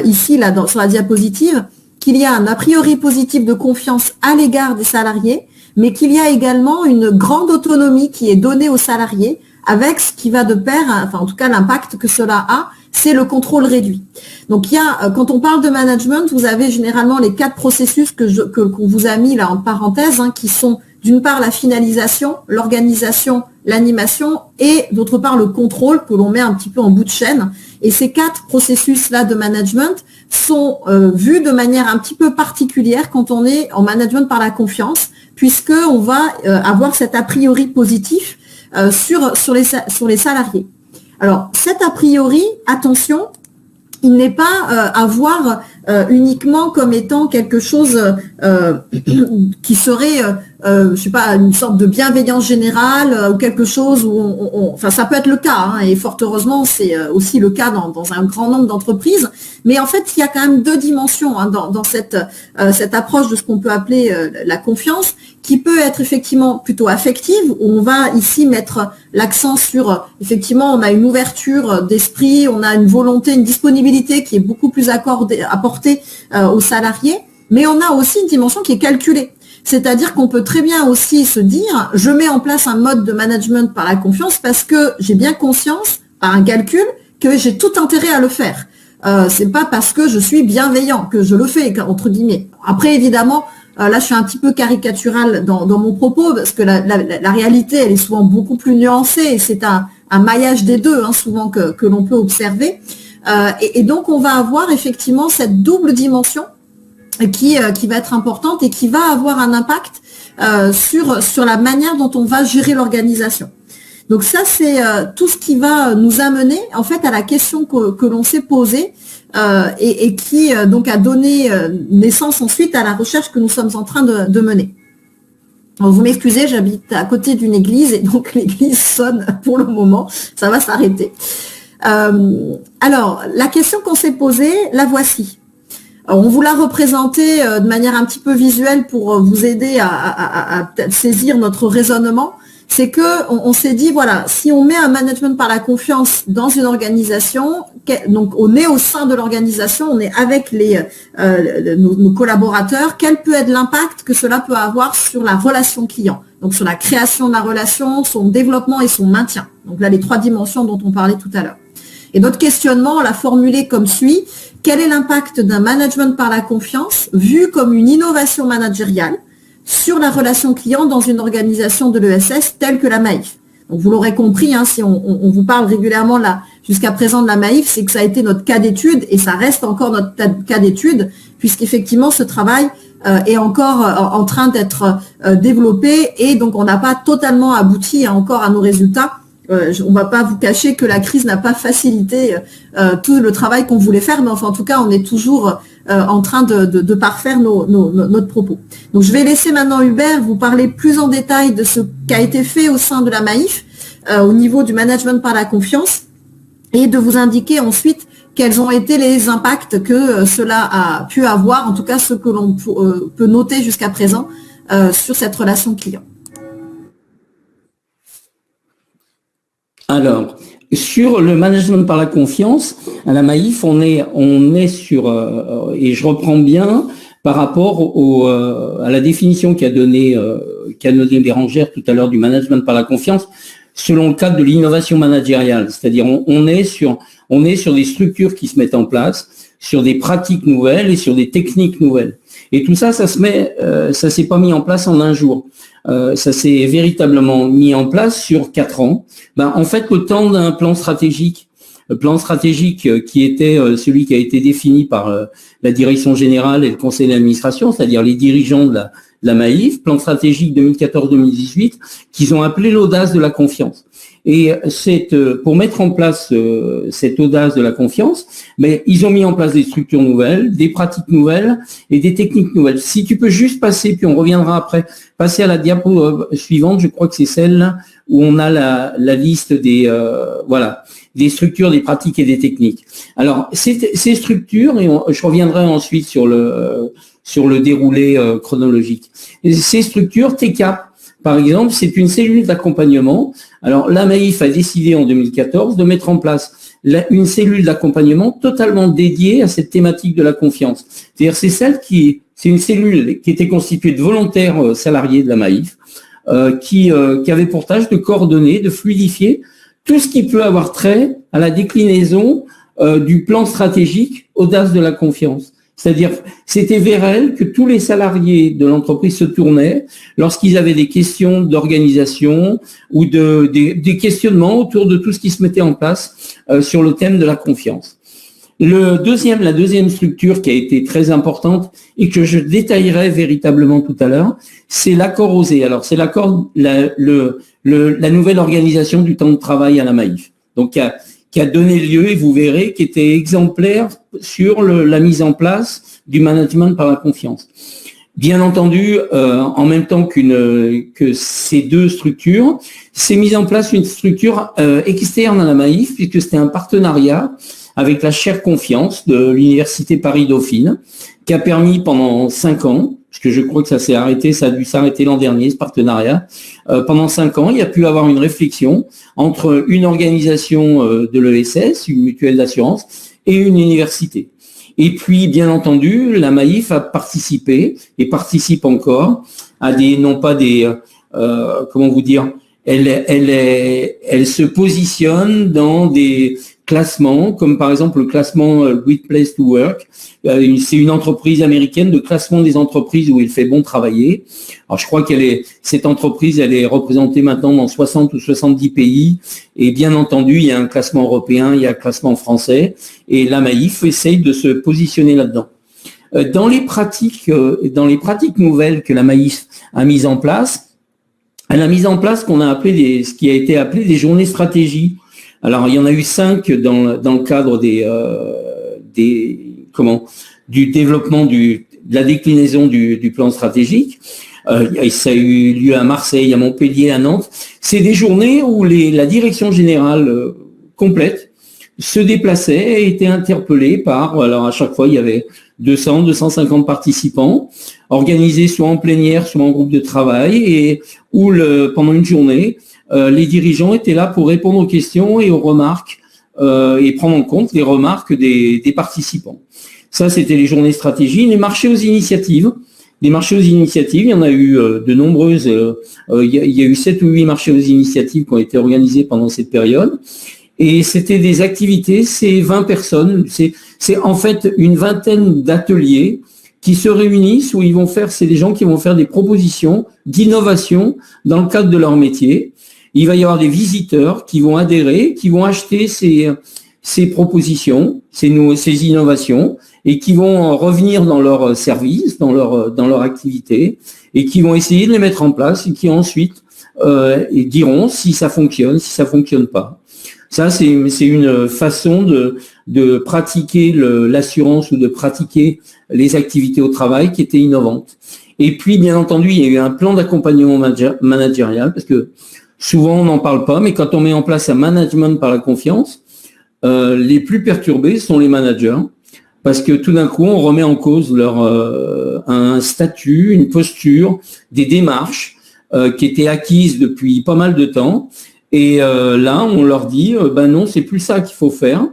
ici sur la diapositive, qu'il y a un a priori positif de confiance à l'égard des salariés, mais qu'il y a également une grande autonomie qui est donnée aux salariés avec ce qui va de pair, enfin en tout cas l'impact que cela a, c'est le contrôle réduit. Donc quand on parle de management, vous avez généralement les 4 processus qu'on vous a mis là en parenthèse, qui sont d'une part la finalisation, l'organisation, l'animation et d'autre part le contrôle que l'on met un petit peu en bout de chaîne. Et ces 4 processus-là de management sont vus de manière un petit peu particulière quand on est en management par la confiance, puisqu'on va avoir cet a priori positif sur les salariés. Alors, cet a priori, attention, il n'est pas à voir uniquement comme étant quelque chose qui serait, je sais pas, une sorte de bienveillance générale ou quelque chose où enfin ça peut être le cas, et fort heureusement c'est aussi le cas dans un grand nombre d'entreprises. Mais en fait, il y a quand même 2 dimensions dans cette approche de ce qu'on peut appeler la confiance, qui peut être effectivement plutôt affective, où on va ici mettre l'accent sur, effectivement, on a une ouverture d'esprit, on a une volonté, une disponibilité qui est beaucoup plus apportée aux salariés, mais on a aussi une dimension qui est calculée. C'est-à-dire qu'on peut très bien aussi se dire, je mets en place un mode de management par la confiance parce que j'ai bien conscience, par un calcul, que j'ai tout intérêt à le faire. C'est pas parce que je suis bienveillant que je le fais, entre guillemets. Après, évidemment, là, je suis un petit peu caricatural dans mon propos parce que la réalité, elle est souvent beaucoup plus nuancée et c'est un maillage des deux, souvent que l'on peut observer. Et donc, on va avoir effectivement cette double dimension qui va être importante et qui va avoir un impact sur la manière dont on va gérer l'organisation. Donc ça, c'est tout ce qui va nous amener en fait à la question que l'on s'est posée et qui donc a donné naissance ensuite à la recherche que nous sommes en train de mener. Alors, vous m'excusez, j'habite à côté d'une église et donc l'église sonne pour le moment, ça va s'arrêter. Alors, la question qu'on s'est posée, la voici. Alors, on vous l'a représentée de manière un petit peu visuelle pour vous aider à saisir notre raisonnement. C'est que on s'est dit, voilà, si on met un management par la confiance dans une organisation, donc on est au sein de l'organisation, on est avec nos collaborateurs, quel peut être l'impact que cela peut avoir sur la relation client, donc sur la création de la relation, son développement et son maintien. Donc là, les 3 dimensions dont on parlait tout à l'heure. Et notre questionnement, on l'a formulé comme suit. Quel est l'impact d'un management par la confiance vu comme une innovation managériale sur la relation client dans une organisation de l'ESS telle que la Maïf? Donc vous l'aurez compris, hein, si on vous parle régulièrement là jusqu'à présent de la Maïf, c'est que ça a été notre cas d'étude et ça reste encore notre cas d'étude puisqu'effectivement ce travail est encore en train d'être développé et donc on n'a pas totalement abouti encore à nos résultats. On ne va pas vous cacher que la crise n'a pas facilité tout le travail qu'on voulait faire, mais enfin en tout cas on est toujours en train de parfaire notre propos. Donc je vais laisser maintenant Hubert vous parler plus en détail de ce qui a été fait au sein de la Maïf au niveau du management par la confiance et de vous indiquer ensuite quels ont été les impacts que cela a pu avoir, en tout cas ce que l'on peut noter jusqu'à présent sur cette relation client. Alors, sur le management par la confiance, à la Maïf, on est sur, et je reprends bien par rapport à la définition qu'a donné Bérangère tout à l'heure du management par la confiance, selon le cadre de l'innovation managériale. C'est-à-dire, on est sur des structures qui se mettent en place, sur des pratiques nouvelles et sur des techniques nouvelles. Et tout ça, ça s'est pas mis en place en un jour. Ça s'est véritablement mis en place sur 4 ans. En fait, le temps d'un plan stratégique qui était celui qui a été défini par la direction générale et le conseil d'administration, c'est-à-dire les dirigeants de la Maïf, plan stratégique 2014-2018, qu'ils ont appelé l'audace de la confiance. Et pour mettre en place cette audace de la confiance, ils ont mis en place des structures nouvelles, des pratiques nouvelles et des techniques nouvelles. Si tu peux juste passer, puis on reviendra après, passer à la diapo suivante, je crois que c'est celle où on a la liste des structures, des pratiques et des techniques. Alors, ces structures, et je reviendrai ensuite sur le déroulé chronologique. Et ces structures, TCAP, par exemple, c'est une cellule d'accompagnement. Alors, la Maïf a décidé en 2014 de mettre en place une cellule d'accompagnement totalement dédiée à cette thématique de la confiance. C'est-à-dire, c'est une cellule qui était constituée de volontaires salariés de la Maïf, qui avait pour tâche de coordonner, de fluidifier tout ce qui peut avoir trait à la déclinaison du plan stratégique audace de la confiance. C'est-à-dire, c'était vers elle que tous les salariés de l'entreprise se tournaient lorsqu'ils avaient des questions d'organisation ou des questionnements autour de tout ce qui se mettait en place sur le thème de la confiance. La deuxième structure qui a été très importante et que je détaillerai véritablement tout à l'heure, c'est l'accord OSE. Alors, c'est l'accord, la nouvelle organisation du temps de travail à la Maïf. Donc, qui a donné lieu, et vous verrez, qui était exemplaire sur la mise en place du management par la confiance. Bien entendu, en même temps que ces deux structures, s'est mise en place une structure externe à la Maïf, puisque c'était un partenariat avec la chaire confiance de l'Université Paris-Dauphine, qui a permis pendant 5 ans, parce que je crois que ça a dû s'arrêter l'an dernier, ce partenariat, pendant 5 ans, il y a pu avoir une réflexion entre une organisation de l'ESS, une mutuelle d'assurance, et une université. Et puis, bien entendu, la Maïf a participé, et participe encore, à elle se positionne dans des classements, comme par exemple le classement Great Place to Work. C'est une entreprise américaine de classement des entreprises où il fait bon travailler. Alors je crois cette entreprise, elle est représentée maintenant dans 60 ou 70 pays. Et bien entendu, il y a un classement européen, il y a un classement français. Et la Maïf essaye de se positionner là-dedans. Dans les pratiques nouvelles que la Maïf a mises en place, elle a mis en place ce qui a été appelé des journées stratégie. Alors, il y en a eu 5 dans le cadre du développement de la déclinaison du plan stratégique. Ça a eu lieu à Marseille, à Montpellier, à Nantes. C'est des journées où la direction générale complète se déplaçait et était interpellée alors à chaque fois, il y avait 200, 250 participants, organisés soit en plénière, soit en groupe de travail, et où pendant une journée, les dirigeants étaient là pour répondre aux questions et aux remarques et prendre en compte les remarques des participants. Ça, c'était les journées stratégie. Les marchés aux initiatives. Les marchés aux initiatives, il y en a eu de nombreuses. Il y a eu 7 ou 8 marchés aux initiatives qui ont été organisés pendant cette période. Et c'était des activités, c'est 20 personnes. C'est en fait une vingtaine d'ateliers qui se réunissent où c'est des gens qui vont faire des propositions d'innovation dans le cadre de leur métier. Il va y avoir des visiteurs qui vont adhérer, qui vont acheter ces propositions, ces innovations, et qui vont revenir dans leur service, dans leur activité, et qui vont essayer de les mettre en place, et qui ensuite diront si ça fonctionne pas. Ça, c'est une façon de pratiquer l'assurance ou de pratiquer les activités au travail qui était innovante. Et puis, bien entendu, il y a eu un plan d'accompagnement managérial, parce que souvent, on n'en parle pas, mais quand on met en place un management par la confiance, les plus perturbés sont les managers, parce que tout d'un coup, on remet en cause un statut, une posture, des démarches qui étaient acquises depuis pas mal de temps. Et là, on leur dit, non, c'est plus ça qu'il faut faire.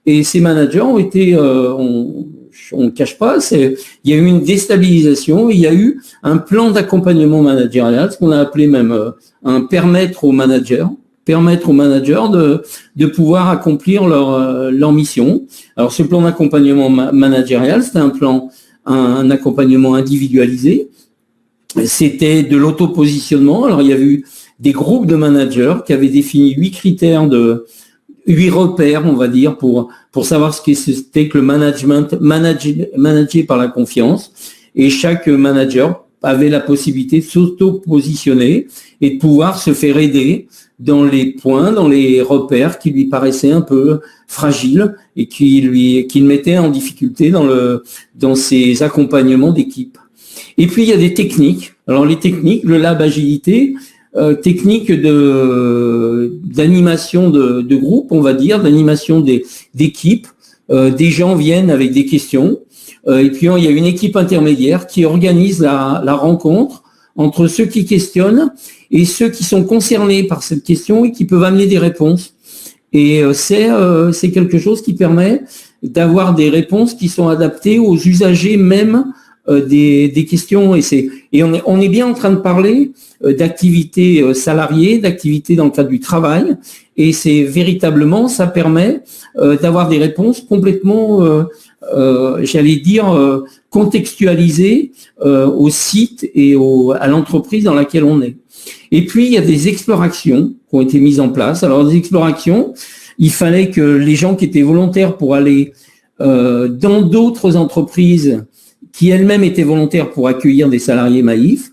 Et ces managers ont été, on ne cache pas, il y a eu une déstabilisation, il y a eu un plan d'accompagnement managérial, ce qu'on a appelé même permettre aux managers de pouvoir accomplir leur mission. Alors, ce plan d'accompagnement managérial, c'était un accompagnement individualisé. C'était de l'auto-positionnement. Alors, il y a eu des groupes de managers qui avaient défini 8 repères, on va dire, pour savoir ce que c'était que le management, manager par la confiance. Et chaque manager avait la possibilité de s'auto-positionner et de pouvoir se faire aider dans les points, dans les repères qui lui paraissaient un peu fragiles et qui le mettaient en difficulté dans ses accompagnements d'équipe. Et puis, il y a des techniques. Alors, les techniques, le lab agilité, technique d'animation de groupe, on va dire, d'animation d'équipe. Des gens viennent avec des questions. Et puis, il y a une équipe intermédiaire qui organise la rencontre entre ceux qui questionnent et ceux qui sont concernés par cette question et qui peuvent amener des réponses. Et c'est quelque chose qui permet d'avoir des réponses qui sont adaptées aux usagers même des questions. Et on est bien en train de parler d'activités salariées, d'activités dans le cadre du travail. Et c'est véritablement, ça permet d'avoir des réponses complètement, j'allais dire, contextualisées au site et à l'entreprise dans laquelle on est. Et puis, il y a des explorations qui ont été mises en place. Alors, des explorations, il fallait que les gens qui étaient volontaires pour aller dans d'autres entreprises qui elles-mêmes étaient volontaires pour accueillir des salariés Maïf,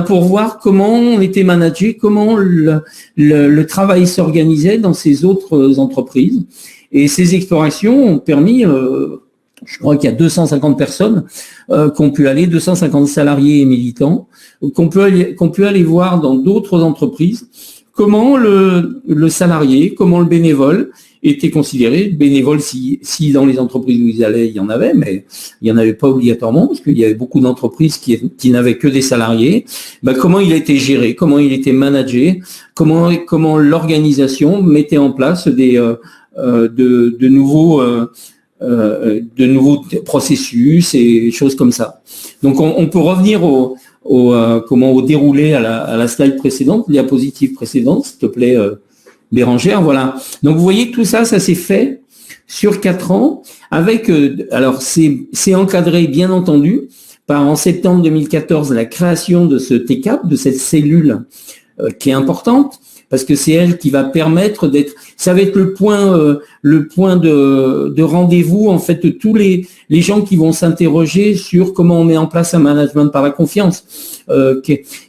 pour voir comment on était managé, comment le travail s'organisait dans ces autres entreprises. Et ces explorations ont permis, je crois qu'il y a 250 personnes qui ont pu aller, 250 salariés et militants, qu'on peut aller voir dans d'autres entreprises, comment le salarié, comment le bénévole était considéré. Bénévole, si dans les entreprises où ils allaient, il y en avait, mais il n'y en avait pas obligatoirement, parce qu'il y avait beaucoup d'entreprises qui n'avaient que des salariés. Comment il était géré, comment il était managé, comment l'organisation mettait en place de nouveaux processus et choses comme ça. Donc, on peut revenir au déroulé à la slide précédente, diapositive précédente, s'il te plaît, Bérangère, voilà. Donc, vous voyez que tout ça s'est fait sur 4 ans avec, alors, c'est encadré, bien entendu, par, en septembre 2014, la création de ce TCAP, de cette cellule qui est importante, parce que c'est elle qui va permettre ça va être le point de rendez-vous, en fait, de tous les gens qui vont s'interroger sur comment on met en place un management par la confiance.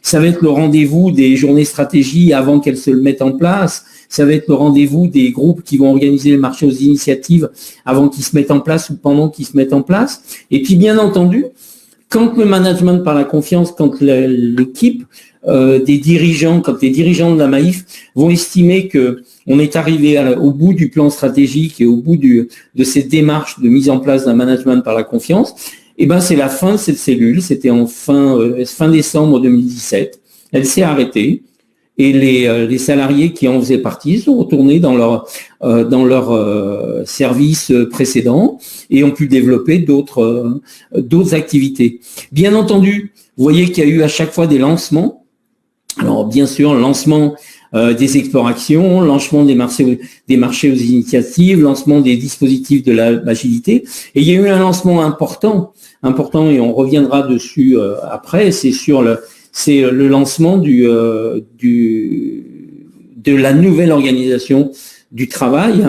Ça va être le rendez-vous des journées stratégie avant qu'elles se le mettent en place. Ça va être le rendez-vous des groupes qui vont organiser le marché aux initiatives avant qu'ils se mettent en place ou pendant qu'ils se mettent en place. Et puis, bien entendu, quand le management par la confiance, quand l'équipe des dirigeants, quand les dirigeants de la Maïf vont estimer que on est arrivé au bout du plan stratégique et au bout de cette démarche de mise en place d'un management par la confiance, eh ben c'est la fin de cette cellule. C'était en fin décembre 2017. Elle s'est arrêtée. Et les salariés qui en faisaient partie sont retournés dans leur service précédent et ont pu développer d'autres activités. Bien entendu, vous voyez qu'il y a eu à chaque fois des lancements. Alors bien sûr, lancement des explorations, lancement des marchés aux initiatives, lancement des dispositifs de l'agilité. Et il y a eu un lancement important et on reviendra dessus après. C'est le lancement de la nouvelle organisation du travail,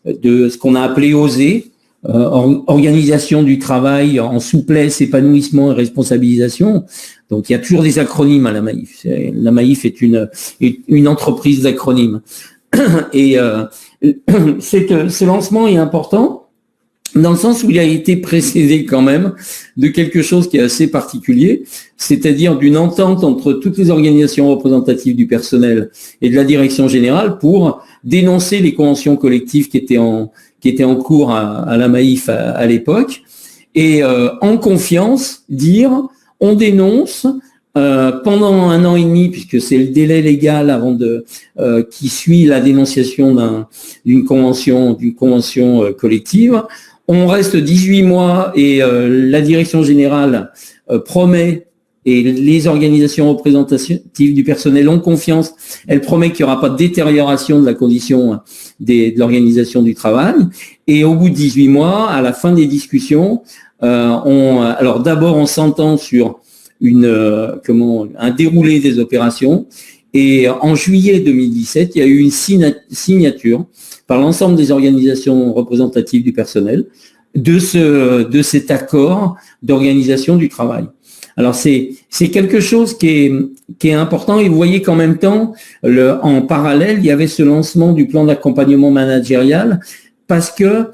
de ce qu'on a appelé OSER, organisation du travail en souplesse, épanouissement et responsabilisation. Donc il y a toujours des acronymes à la Maïf. La Maïf est une entreprise d'acronymes. Et ce lancement est important dans le sens où il a été précédé quand même de quelque chose qui est assez particulier, c'est-à-dire d'une entente entre toutes les organisations représentatives du personnel et de la direction générale pour dénoncer les conventions collectives qui étaient en cours à la Maïf à l'époque, et en confiance dire on dénonce pendant 1 an et demi, puisque c'est le délai légal avant qui suit la dénonciation d'une convention collective. On reste 18 mois et la direction générale promet, et les organisations représentatives du personnel ont confiance, elle promet qu'il n'y aura pas de détérioration de la condition de l'organisation du travail. Et au bout de 18 mois, à la fin des discussions, alors d'abord on s'entend sur un déroulé des opérations. Et en juillet 2017, il y a eu une signature par l'ensemble des organisations représentatives du personnel de cet accord d'organisation du travail. Alors c'est quelque chose qui est important, et vous voyez qu'en même temps, en parallèle, il y avait ce lancement du plan d'accompagnement managérial, parce que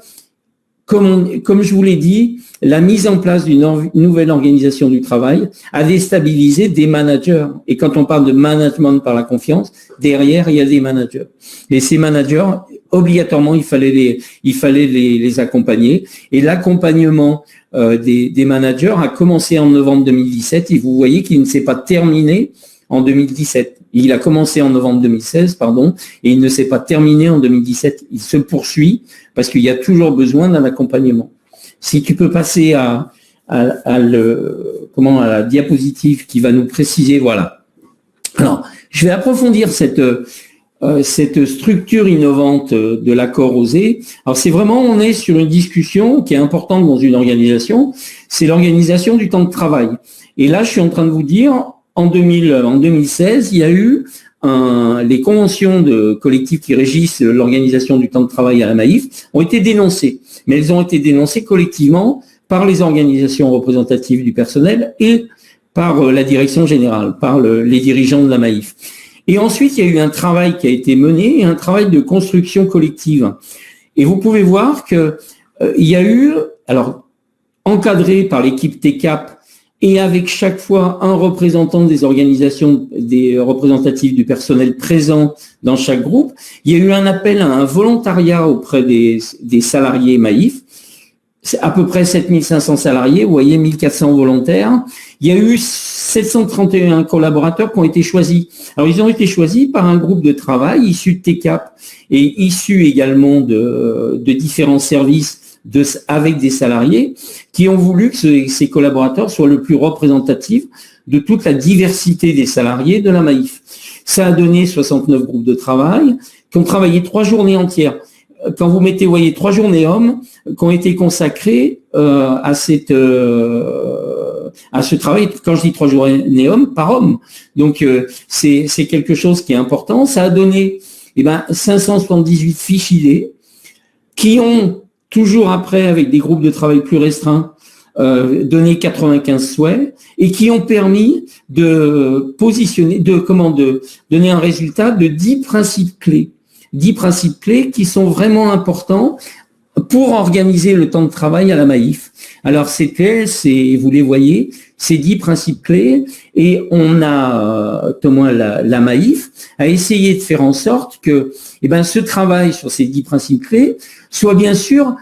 comme je vous l'ai dit, la mise en place d'une nouvelle organisation du travail a déstabilisé des managers. Et quand on parle de management par la confiance, derrière, il y a des managers. Et ces managers, obligatoirement, il fallait les accompagner. Et l'accompagnement des managers a commencé en novembre 2017. Et vous voyez qu'il ne s'est pas terminé en 2017. Il a commencé en novembre 2016, et il ne s'est pas terminé en 2017. Il se poursuit parce qu'il y a toujours besoin d'un accompagnement. Si tu peux passer à la diapositive qui va nous préciser, voilà. Alors, je vais approfondir cette structure innovante de l'accord OSER. Alors, c'est vraiment, on est sur une discussion qui est importante dans une organisation, c'est l'organisation du temps de travail. Et là, je suis en train de vous dire, en 2016, il y a eu les conventions de collectifs qui régissent l'organisation du temps de travail à la Maïf ont été dénoncées. Mais elles ont été dénoncées collectivement par les organisations représentatives du personnel et par la direction générale, par les dirigeants de la Maïf. Et ensuite, il y a eu un travail qui a été mené, un travail de construction collective. Et vous pouvez voir que il y a eu, alors encadré par l'équipe TCAP, et avec chaque fois un représentant des organisations représentatives du personnel présent dans chaque groupe, il y a eu un appel à un volontariat auprès des salariés Maïf. C'est à peu près 7500 salariés, vous voyez, 1400 volontaires. Il y a eu 731 collaborateurs qui ont été choisis. Alors, ils ont été choisis par un groupe de travail issu de TCAP et issu également de différents services avec des salariés qui ont voulu que ces collaborateurs soient le plus représentatifs de toute la diversité des salariés de la Maïf. Ça a donné 69 groupes de travail qui ont travaillé 3 journées entières. quand vous mettez, vous voyez, 3 journées hommes qui ont été consacrées à ce travail. Quand je dis 3 journées hommes, par homme. Donc c'est quelque chose qui est important. Ça a donné 578 fiches idées qui ont toujours après, avec des groupes de travail plus restreints, donné 95 souhaits et qui ont permis de positionner, de donner un résultat de 10 principes clés. 10 principes clés qui sont vraiment importants pour organiser le temps de travail à la Maïf. Alors vous les voyez, ces 10 principes clés, et on a, au moins la Maïf, a essayé de faire en sorte que ce travail sur ces 10 principes clés soit bien sûr,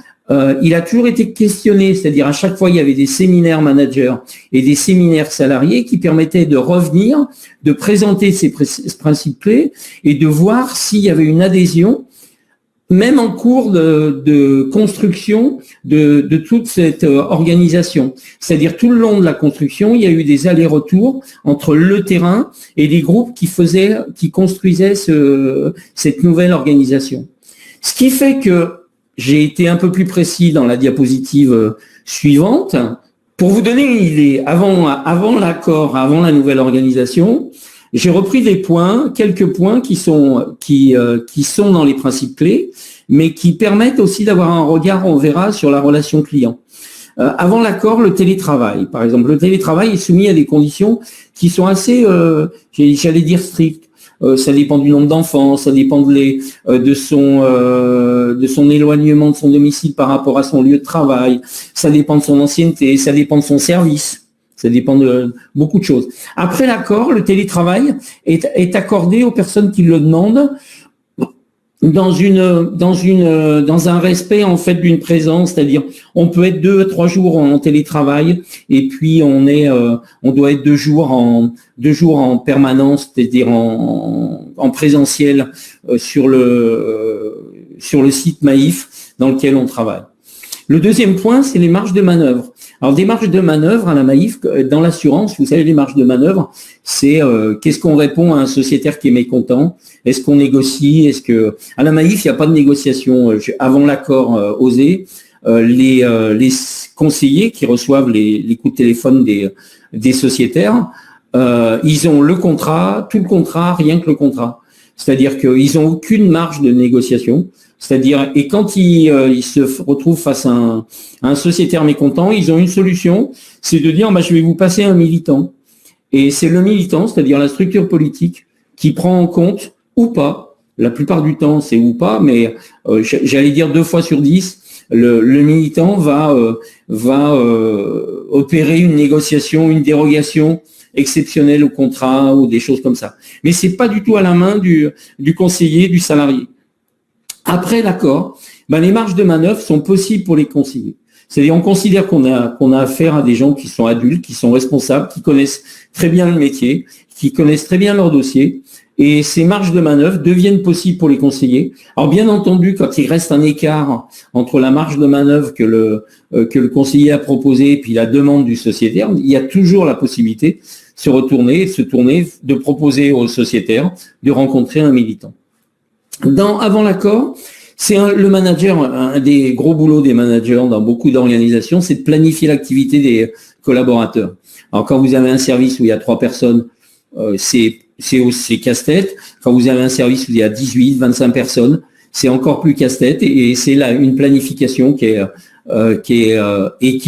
il a toujours été questionné, c'est-à-dire à chaque fois il y avait des séminaires managers et des séminaires salariés qui permettaient de revenir, de présenter ces principes clés et de voir s'il y avait une adhésion, même en cours de construction de toute cette organisation. C'est-à-dire tout le long de la construction, il y a eu des allers-retours entre le terrain et les groupes qui construisaient cette nouvelle organisation. Ce qui fait que j'ai été un peu plus précis dans la diapositive suivante. Pour vous donner une idée, avant l'accord, avant la nouvelle organisation, j'ai repris quelques points qui sont dans les principes clés, mais qui permettent aussi d'avoir un regard, on verra, sur la relation client. Avant l'accord, le télétravail, par exemple. Le télétravail est soumis à des conditions qui sont assez, j'allais dire, strictes. Ça dépend du nombre d'enfants, ça dépend de son éloignement de son domicile par rapport à son lieu de travail, ça dépend de son ancienneté, ça dépend de son service, ça dépend de beaucoup de choses. Après l'accord, le télétravail est accordé aux personnes qui le demandent dans un respect en fait d'une présence, c'est-à-dire on peut être 2 à 3 jours en télétravail et puis on doit être 2 jours en permanence, c'est-à-dire en présentiel sur le site Maïf dans lequel on travaille. Le deuxième point, c'est les marges de manœuvre. Alors, des marges de manœuvre à la Maïf, dans l'assurance, vous savez, les marges de manœuvre, c'est qu'est-ce qu'on répond à un sociétaire qui est mécontent? Est-ce qu'on négocie? À la Maïf, il n'y a pas de négociation. Avant l'accord osé, les conseillers qui reçoivent les coups de téléphone des sociétaires, ils ont le contrat, tout le contrat, rien que le contrat. C'est-à-dire qu'ils n'ont aucune marge de négociation. C'est-à-dire, et quand ils se retrouvent face à un sociétaire mécontent, ils ont une solution, c'est de dire, je vais vous passer un militant. Et c'est le militant, c'est-à-dire la structure politique, qui prend en compte, ou pas, la plupart du temps c'est ou pas, mais j'allais dire 2 fois sur 10, le militant va opérer une négociation, une dérogation exceptionnelle au contrat ou des choses comme ça. Mais c'est pas du tout à la main du conseiller, du salarié. Après l'accord, les marges de manœuvre sont possibles pour les conseillers. C'est-à-dire, on considère qu'on a affaire à des gens qui sont adultes, qui sont responsables, qui connaissent très bien le métier, qui connaissent très bien leur dossier, et ces marges de manœuvre deviennent possibles pour les conseillers. Alors, bien entendu, quand il reste un écart entre la marge de manœuvre que le conseiller a proposée et puis la demande du sociétaire, il y a toujours la possibilité de se tourner, de proposer au sociétaire de rencontrer un militant. Avant l'accord, c'est le manager, un des gros boulots des managers dans beaucoup d'organisations, c'est de planifier l'activité des collaborateurs. Alors quand vous avez un service où il y a 3 personnes, c'est casse-tête. Quand vous avez un service où il y a 18, 25 personnes, c'est encore plus casse-tête et c'est là une planification qui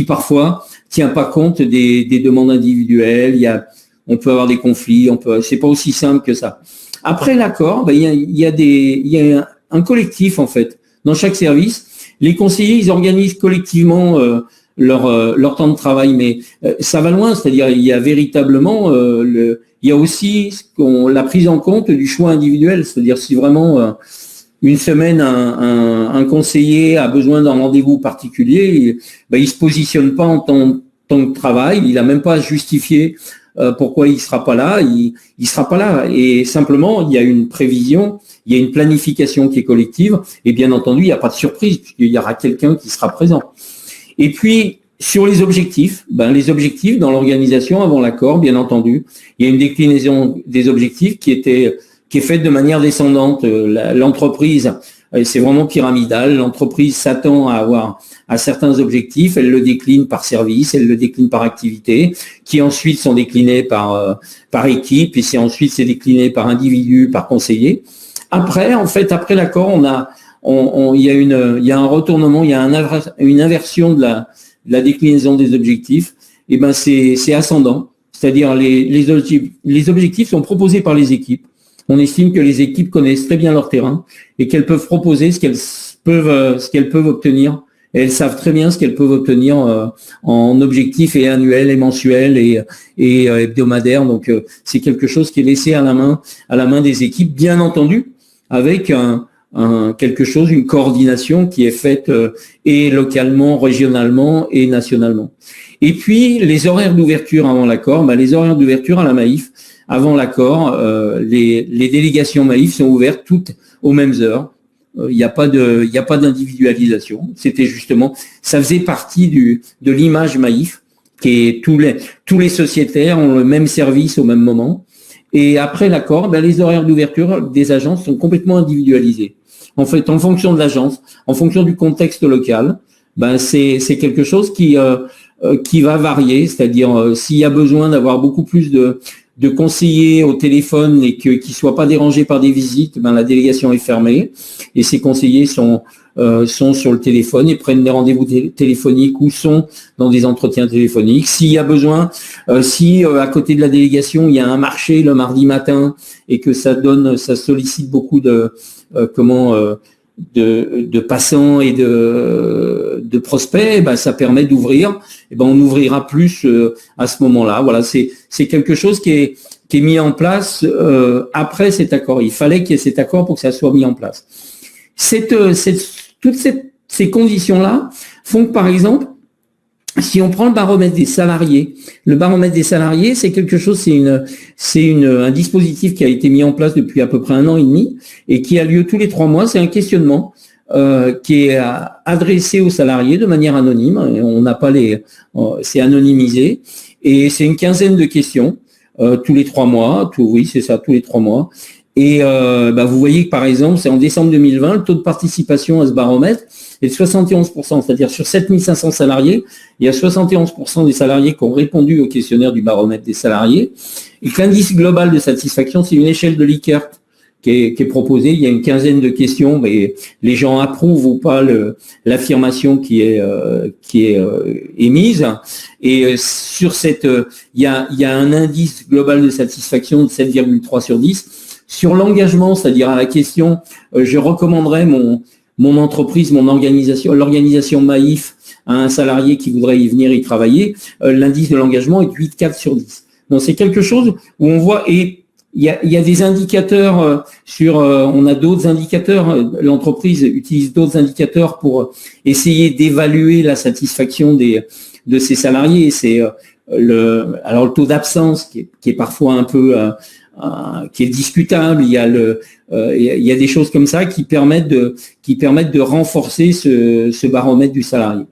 parfois tient pas compte des demandes individuelles. On peut avoir des conflits, c'est pas aussi simple que ça. Après l'accord, il y a un collectif en fait. Dans chaque service, les conseillers, ils organisent collectivement leur temps de travail, mais ça va loin. C'est-à-dire, il y a véritablement, il y a aussi la prise en compte du choix individuel. C'est-à-dire, si vraiment une semaine un conseiller a besoin d'un rendez-vous particulier, il se positionne pas en tant que travail. Il a même pas à justifier pourquoi il sera pas là, il sera pas là. Et simplement, il y a une prévision, il y a une planification qui est collective, et bien entendu, il n'y a pas de surprise, puisqu'il y aura quelqu'un qui sera présent. Et puis, sur les objectifs, les objectifs dans l'organisation avant l'accord, bien entendu, il y a une déclinaison des objectifs qui est faite de manière descendante. L'entreprise c'est vraiment pyramidal. L'entreprise s'attend à certains objectifs, elle le décline par service, elle le décline par activité, qui ensuite sont déclinés par équipe, et c'est décliné par individu, par conseiller. Après, après l'accord, il y a un retournement, il y a une inversion de la déclinaison des objectifs. Et ben c'est ascendant, c'est-à-dire les objectifs sont proposés par les équipes. On estime que les équipes connaissent très bien leur terrain et qu'elles peuvent proposer ce qu'elles peuvent obtenir. Et elles savent très bien ce qu'elles peuvent obtenir en objectifs et annuels et mensuels et hebdomadaires. Donc c'est quelque chose qui est laissé à la main des équipes, bien entendu, avec une coordination qui est faite et localement, régionalement et nationalement. Et puis les horaires d'ouverture avant l'accord, les horaires d'ouverture à la Maïf, avant l'accord, les délégations Maïf sont ouvertes toutes aux mêmes heures. Il n'y a pas d'individualisation. C'était justement, ça faisait partie de l'image Maïf, qui est tous les sociétaires ont le même service au même moment. Et après l'accord, les horaires d'ouverture des agences sont complètement individualisés. En fait, en fonction de l'agence, en fonction du contexte local, c'est quelque chose qui va varier. C'est-à-dire, s'il y a besoin d'avoir beaucoup plus de conseillers au téléphone et qu'ils ne soient pas dérangés par des visites, la délégation est fermée et ces conseillers sont sur le téléphone et prennent des rendez-vous téléphoniques ou sont dans des entretiens téléphoniques. S'il y a besoin, à côté de la délégation, il y a un marché le mardi matin et que ça sollicite beaucoup de passants et de prospects, ça permet d'ouvrir. On ouvrira plus à ce moment-là. Voilà, c'est quelque chose qui est mis en place après cet accord. Il fallait qu'il y ait cet accord pour que ça soit mis en place. Toutes ces conditions-là font que, par exemple, si on prend le baromètre des salariés, c'est quelque chose, c'est un dispositif qui a été mis en place depuis à peu près 1 an et demi et qui a lieu tous les 3 mois. C'est un questionnement qui est adressé aux salariés de manière anonyme. On n'a pas c'est anonymisé et c'est une quinzaine de questions tous les 3 mois. Tous les 3 mois. Et vous voyez que par exemple, c'est en décembre 2020, le taux de participation à ce baromètre est de 71%, c'est-à-dire sur 7500 salariés, il y a 71% des salariés qui ont répondu au questionnaire du baromètre des salariés. Et que l'indice global de satisfaction, c'est une échelle de Likert qui est proposée. Il y a une quinzaine de questions, mais les gens approuvent ou pas l'affirmation qui est émise. Et sur il y a un indice global de satisfaction de 7,3 sur 10. Sur l'engagement, c'est-à-dire à la question, je recommanderais mon entreprise, mon organisation, l'organisation Maïf à un salarié qui voudrait y venir y travailler, l'indice de l'engagement est 8,4 sur 10. Donc c'est quelque chose où on voit, et il y a des indicateurs on a d'autres indicateurs, l'entreprise utilise d'autres indicateurs pour essayer d'évaluer la satisfaction de ses salariés. C'est le taux d'absence qui est parfois un peu qui est discutable. Il y a des choses comme ça qui permettent de renforcer ce baromètre du salarié.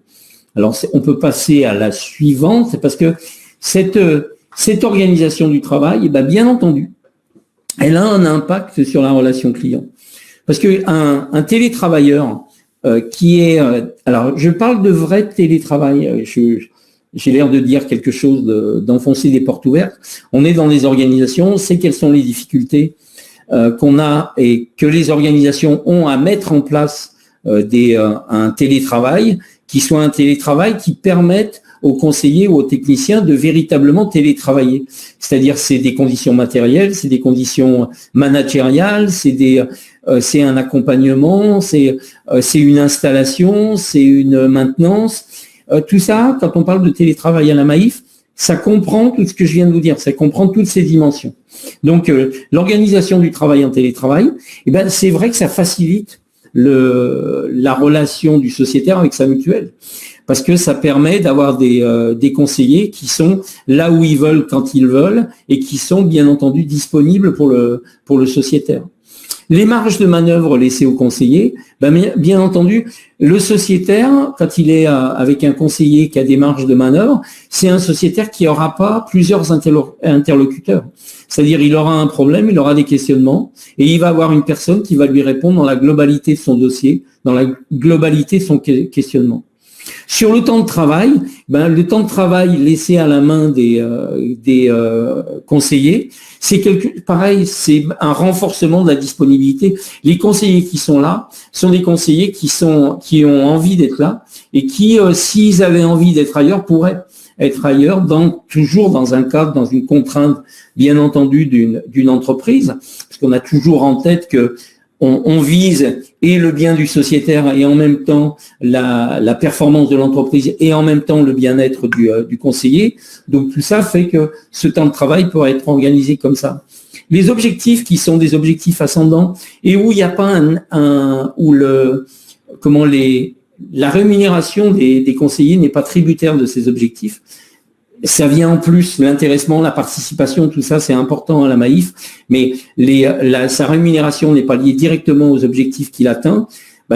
Alors on peut passer à la suivante, c'est parce que cette organisation du travail, bien entendu, elle a un impact sur la relation client. Parce que un télétravailleur qui est alors je parle de vrai télétravail, j'ai l'air de dire quelque chose, d'enfoncer des portes ouvertes. On est dans les organisations, on sait quelles sont les difficultés qu'on a et que les organisations ont à mettre en place un télétravail qui soit un télétravail qui permette aux conseillers ou aux techniciens de véritablement télétravailler. C'est-à-dire, c'est des conditions matérielles, c'est des conditions managériales, c'est un accompagnement, c'est une installation, c'est une maintenance. Tout ça, quand on parle de télétravail à la Maïf, ça comprend tout ce que je viens de vous dire, ça comprend toutes ces dimensions. Donc, l'organisation du travail en télétravail, c'est vrai que ça facilite la relation du sociétaire avec sa mutuelle, parce que ça permet d'avoir des conseillers qui sont là où ils veulent, quand ils veulent, et qui sont bien entendu disponibles pour le sociétaire. Les marges de manœuvre laissées aux conseillers, bien entendu, le sociétaire, quand il est avec un conseiller qui a des marges de manœuvre, c'est un sociétaire qui n'aura pas plusieurs interlocuteurs. C'est-à-dire, il aura un problème, il aura des questionnements, et il va avoir une personne qui va lui répondre dans la globalité de son dossier, dans la globalité de son questionnement. Sur le temps de travail, le temps de travail laissé à la main des conseillers, pareil, c'est un renforcement de la disponibilité. Les conseillers qui sont là sont des conseillers qui ont envie d'être là et qui, s'ils avaient envie d'être ailleurs, pourraient être ailleurs, toujours dans un cadre, dans une contrainte, bien entendu, d'une entreprise, parce qu'on a toujours en tête que on vise et le bien du sociétaire et en même temps la performance de l'entreprise et en même temps le bien-être du conseiller. Donc tout ça fait que ce temps de travail pourrait être organisé comme ça. Les objectifs qui sont des objectifs ascendants et où il n'y a pas la rémunération des conseillers n'est pas tributaire de ces objectifs. Ça vient en plus, l'intéressement, la participation, tout ça, c'est important à la Maïf, mais sa rémunération n'est pas liée directement aux objectifs qu'il atteint.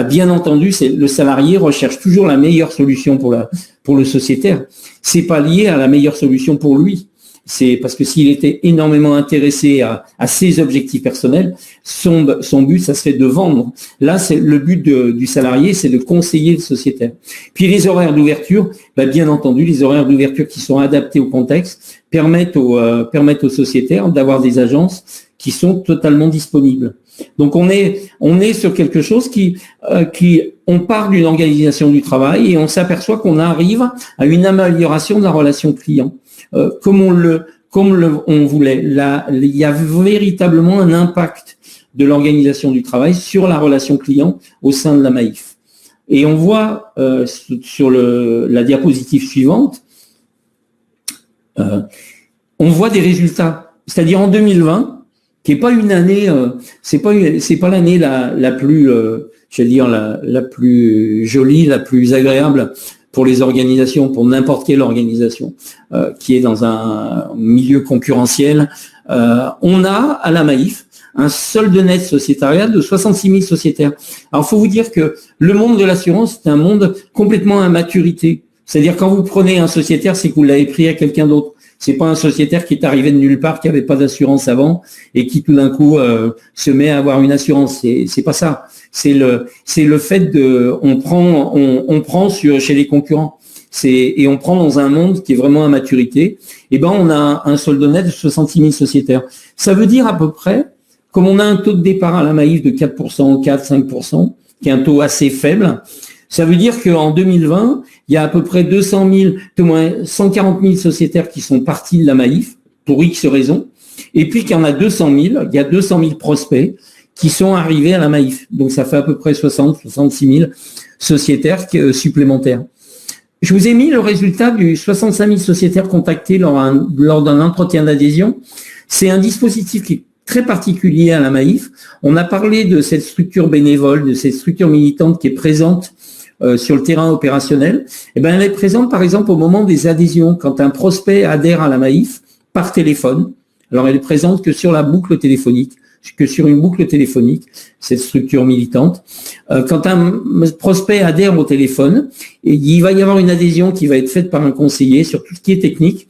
Bien entendu, le salarié recherche toujours la meilleure solution pour le sociétaire. C'est pas lié à la meilleure solution pour lui. C'est parce que s'il était énormément intéressé à ses objectifs personnels, son but, ça serait de vendre. Là, c'est le but du salarié, c'est de conseiller le sociétaire. Puis les horaires d'ouverture, bien entendu, les horaires d'ouverture qui sont adaptés au contexte permettent aux sociétaires d'avoir des agences qui sont totalement disponibles. Donc on est sur quelque chose on part d'une organisation du travail et on s'aperçoit qu'on arrive à une amélioration de la relation client. Comme on voulait. Il y a véritablement un impact de l'organisation du travail sur la relation client au sein de la Maïf. Et on voit sur la diapositive suivante, on voit des résultats. C'est-à-dire en 2020, qui n'est pas une année, c'est pas l'année la plus, la plus jolie, la plus agréable pour les organisations, pour n'importe quelle organisation qui est dans un milieu concurrentiel. On a à la Maïf un solde net sociétarial de 66 000 sociétaires. Alors, il faut vous dire que le monde de l'assurance, c'est un monde complètement à maturité. C'est-à-dire, quand vous prenez un sociétaire, c'est que vous l'avez pris à quelqu'un d'autre. C'est pas un sociétaire qui est arrivé de nulle part, qui n'avait pas d'assurance avant et qui tout d'un coup se met à avoir une assurance. C'est pas ça. C'est le fait on prend chez les concurrents. Et on prend dans un monde qui est vraiment à maturité. On a un solde net de 66 000 sociétaires. Ça veut dire à peu près, comme on a un taux de départ à la Maïf de 4%, 4-5%, qui est un taux assez faible, ça veut dire qu'en 2020, il y a à peu près 140 000 sociétaires qui sont partis de la Maïf, pour X raisons, et puis qu'il y en a 200 000, il y a 200 000 prospects qui sont arrivés à la Maïf. Donc ça fait à peu près 66 000 sociétaires supplémentaires. Je vous ai mis le résultat du 65 000 sociétaires contactés lors d'un entretien d'adhésion. C'est un dispositif qui est très particulier à la Maïf. On a parlé de cette structure bénévole, de cette structure militante qui est présente sur le terrain opérationnel. Elle est présente par exemple au moment des adhésions, quand un prospect adhère à la Maïf par téléphone. Alors elle est présente que sur la boucle téléphonique, cette structure militante. Quand un prospect adhère au téléphone, il va y avoir une adhésion qui va être faite par un conseiller sur tout ce qui est technique.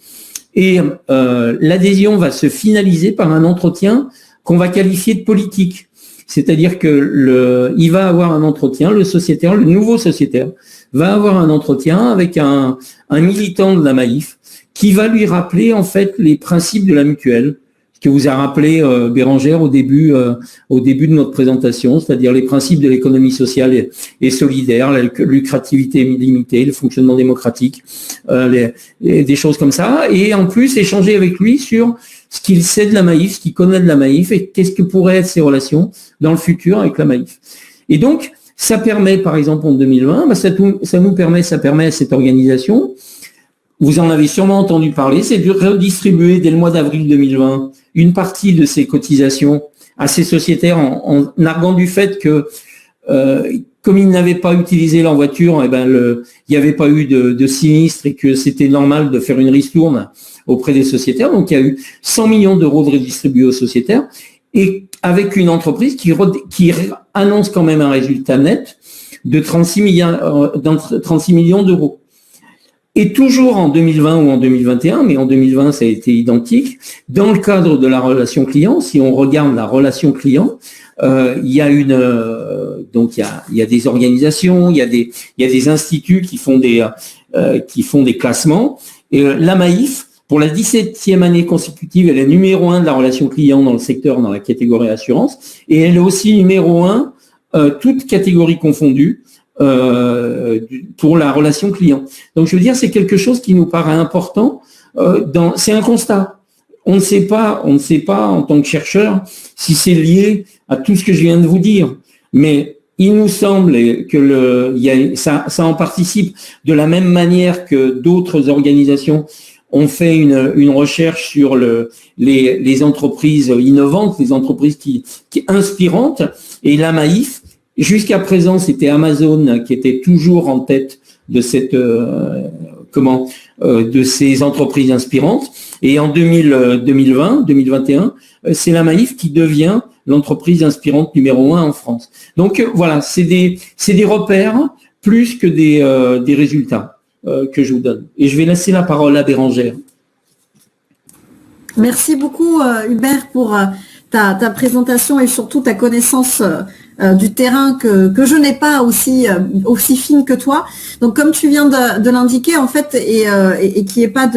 Et l'adhésion va se finaliser par un entretien qu'on va qualifier de politique. C'est-à-dire que il va avoir un entretien, le sociétaire, le nouveau sociétaire, va avoir un entretien avec un militant de la Maïf qui va lui rappeler en fait les principes de la mutuelle, ce que vous a rappelé Bérangère au début de notre présentation, c'est-à-dire les principes de l'économie sociale et solidaire, la lucrativité limitée, le fonctionnement démocratique, des choses comme ça, et en plus échanger avec lui sur ce qu'il sait de la Maïf, ce qu'il connaît de la Maïf et qu'est-ce que pourraient être ses relations dans le futur avec la Maïf. Et donc, ça permet, par exemple, en 2020, ça permet à cette organisation, vous en avez sûrement entendu parler, c'est de redistribuer dès le mois d'avril 2020 une partie de ces cotisations à ces sociétaires en arguant du fait que comme ils n'avaient pas utilisé leur voiture, il n'y avait pas eu de sinistre et que c'était normal de faire une ristourne auprès des sociétaires. Donc, il y a eu 100 millions d'euros de redistribués aux sociétaires. et avec une entreprise qui annonce quand même un résultat net de 36 millions d'euros. Et toujours en 2020 ou en 2021, mais en 2020 ça a été identique, dans le cadre de la relation client, si on regarde la relation client, il y a des organisations, il y a des instituts qui font des classements. Et la Maïf, pour la 17e année consécutive, elle est numéro 1 de la relation client dans le secteur, dans la catégorie assurance, et elle est aussi numéro 1, toutes catégories confondues, pour la relation client. Donc je veux dire, c'est quelque chose qui nous paraît important. C'est un constat. On ne sait pas en tant que chercheur si c'est lié à tout ce que je viens de vous dire, mais il nous semble que ça en participe de la même manière que d'autres organisations ont fait une recherche sur les entreprises innovantes, les entreprises qui inspirantes, et la Maïf, jusqu'à présent, c'était Amazon qui était toujours en tête de de ces entreprises inspirantes. Et en 2021, c'est la Maïf qui devient l'entreprise inspirante numéro 1 en France. Donc voilà, c'est des repères plus que des résultats que je vous donne. Et je vais laisser la parole à Bérangère. Merci beaucoup Hubert pour ta présentation et surtout ta connaissance du terrain que je n'ai pas aussi fine que toi. Donc comme tu viens de l'indiquer en fait et qu'il n'y ait pas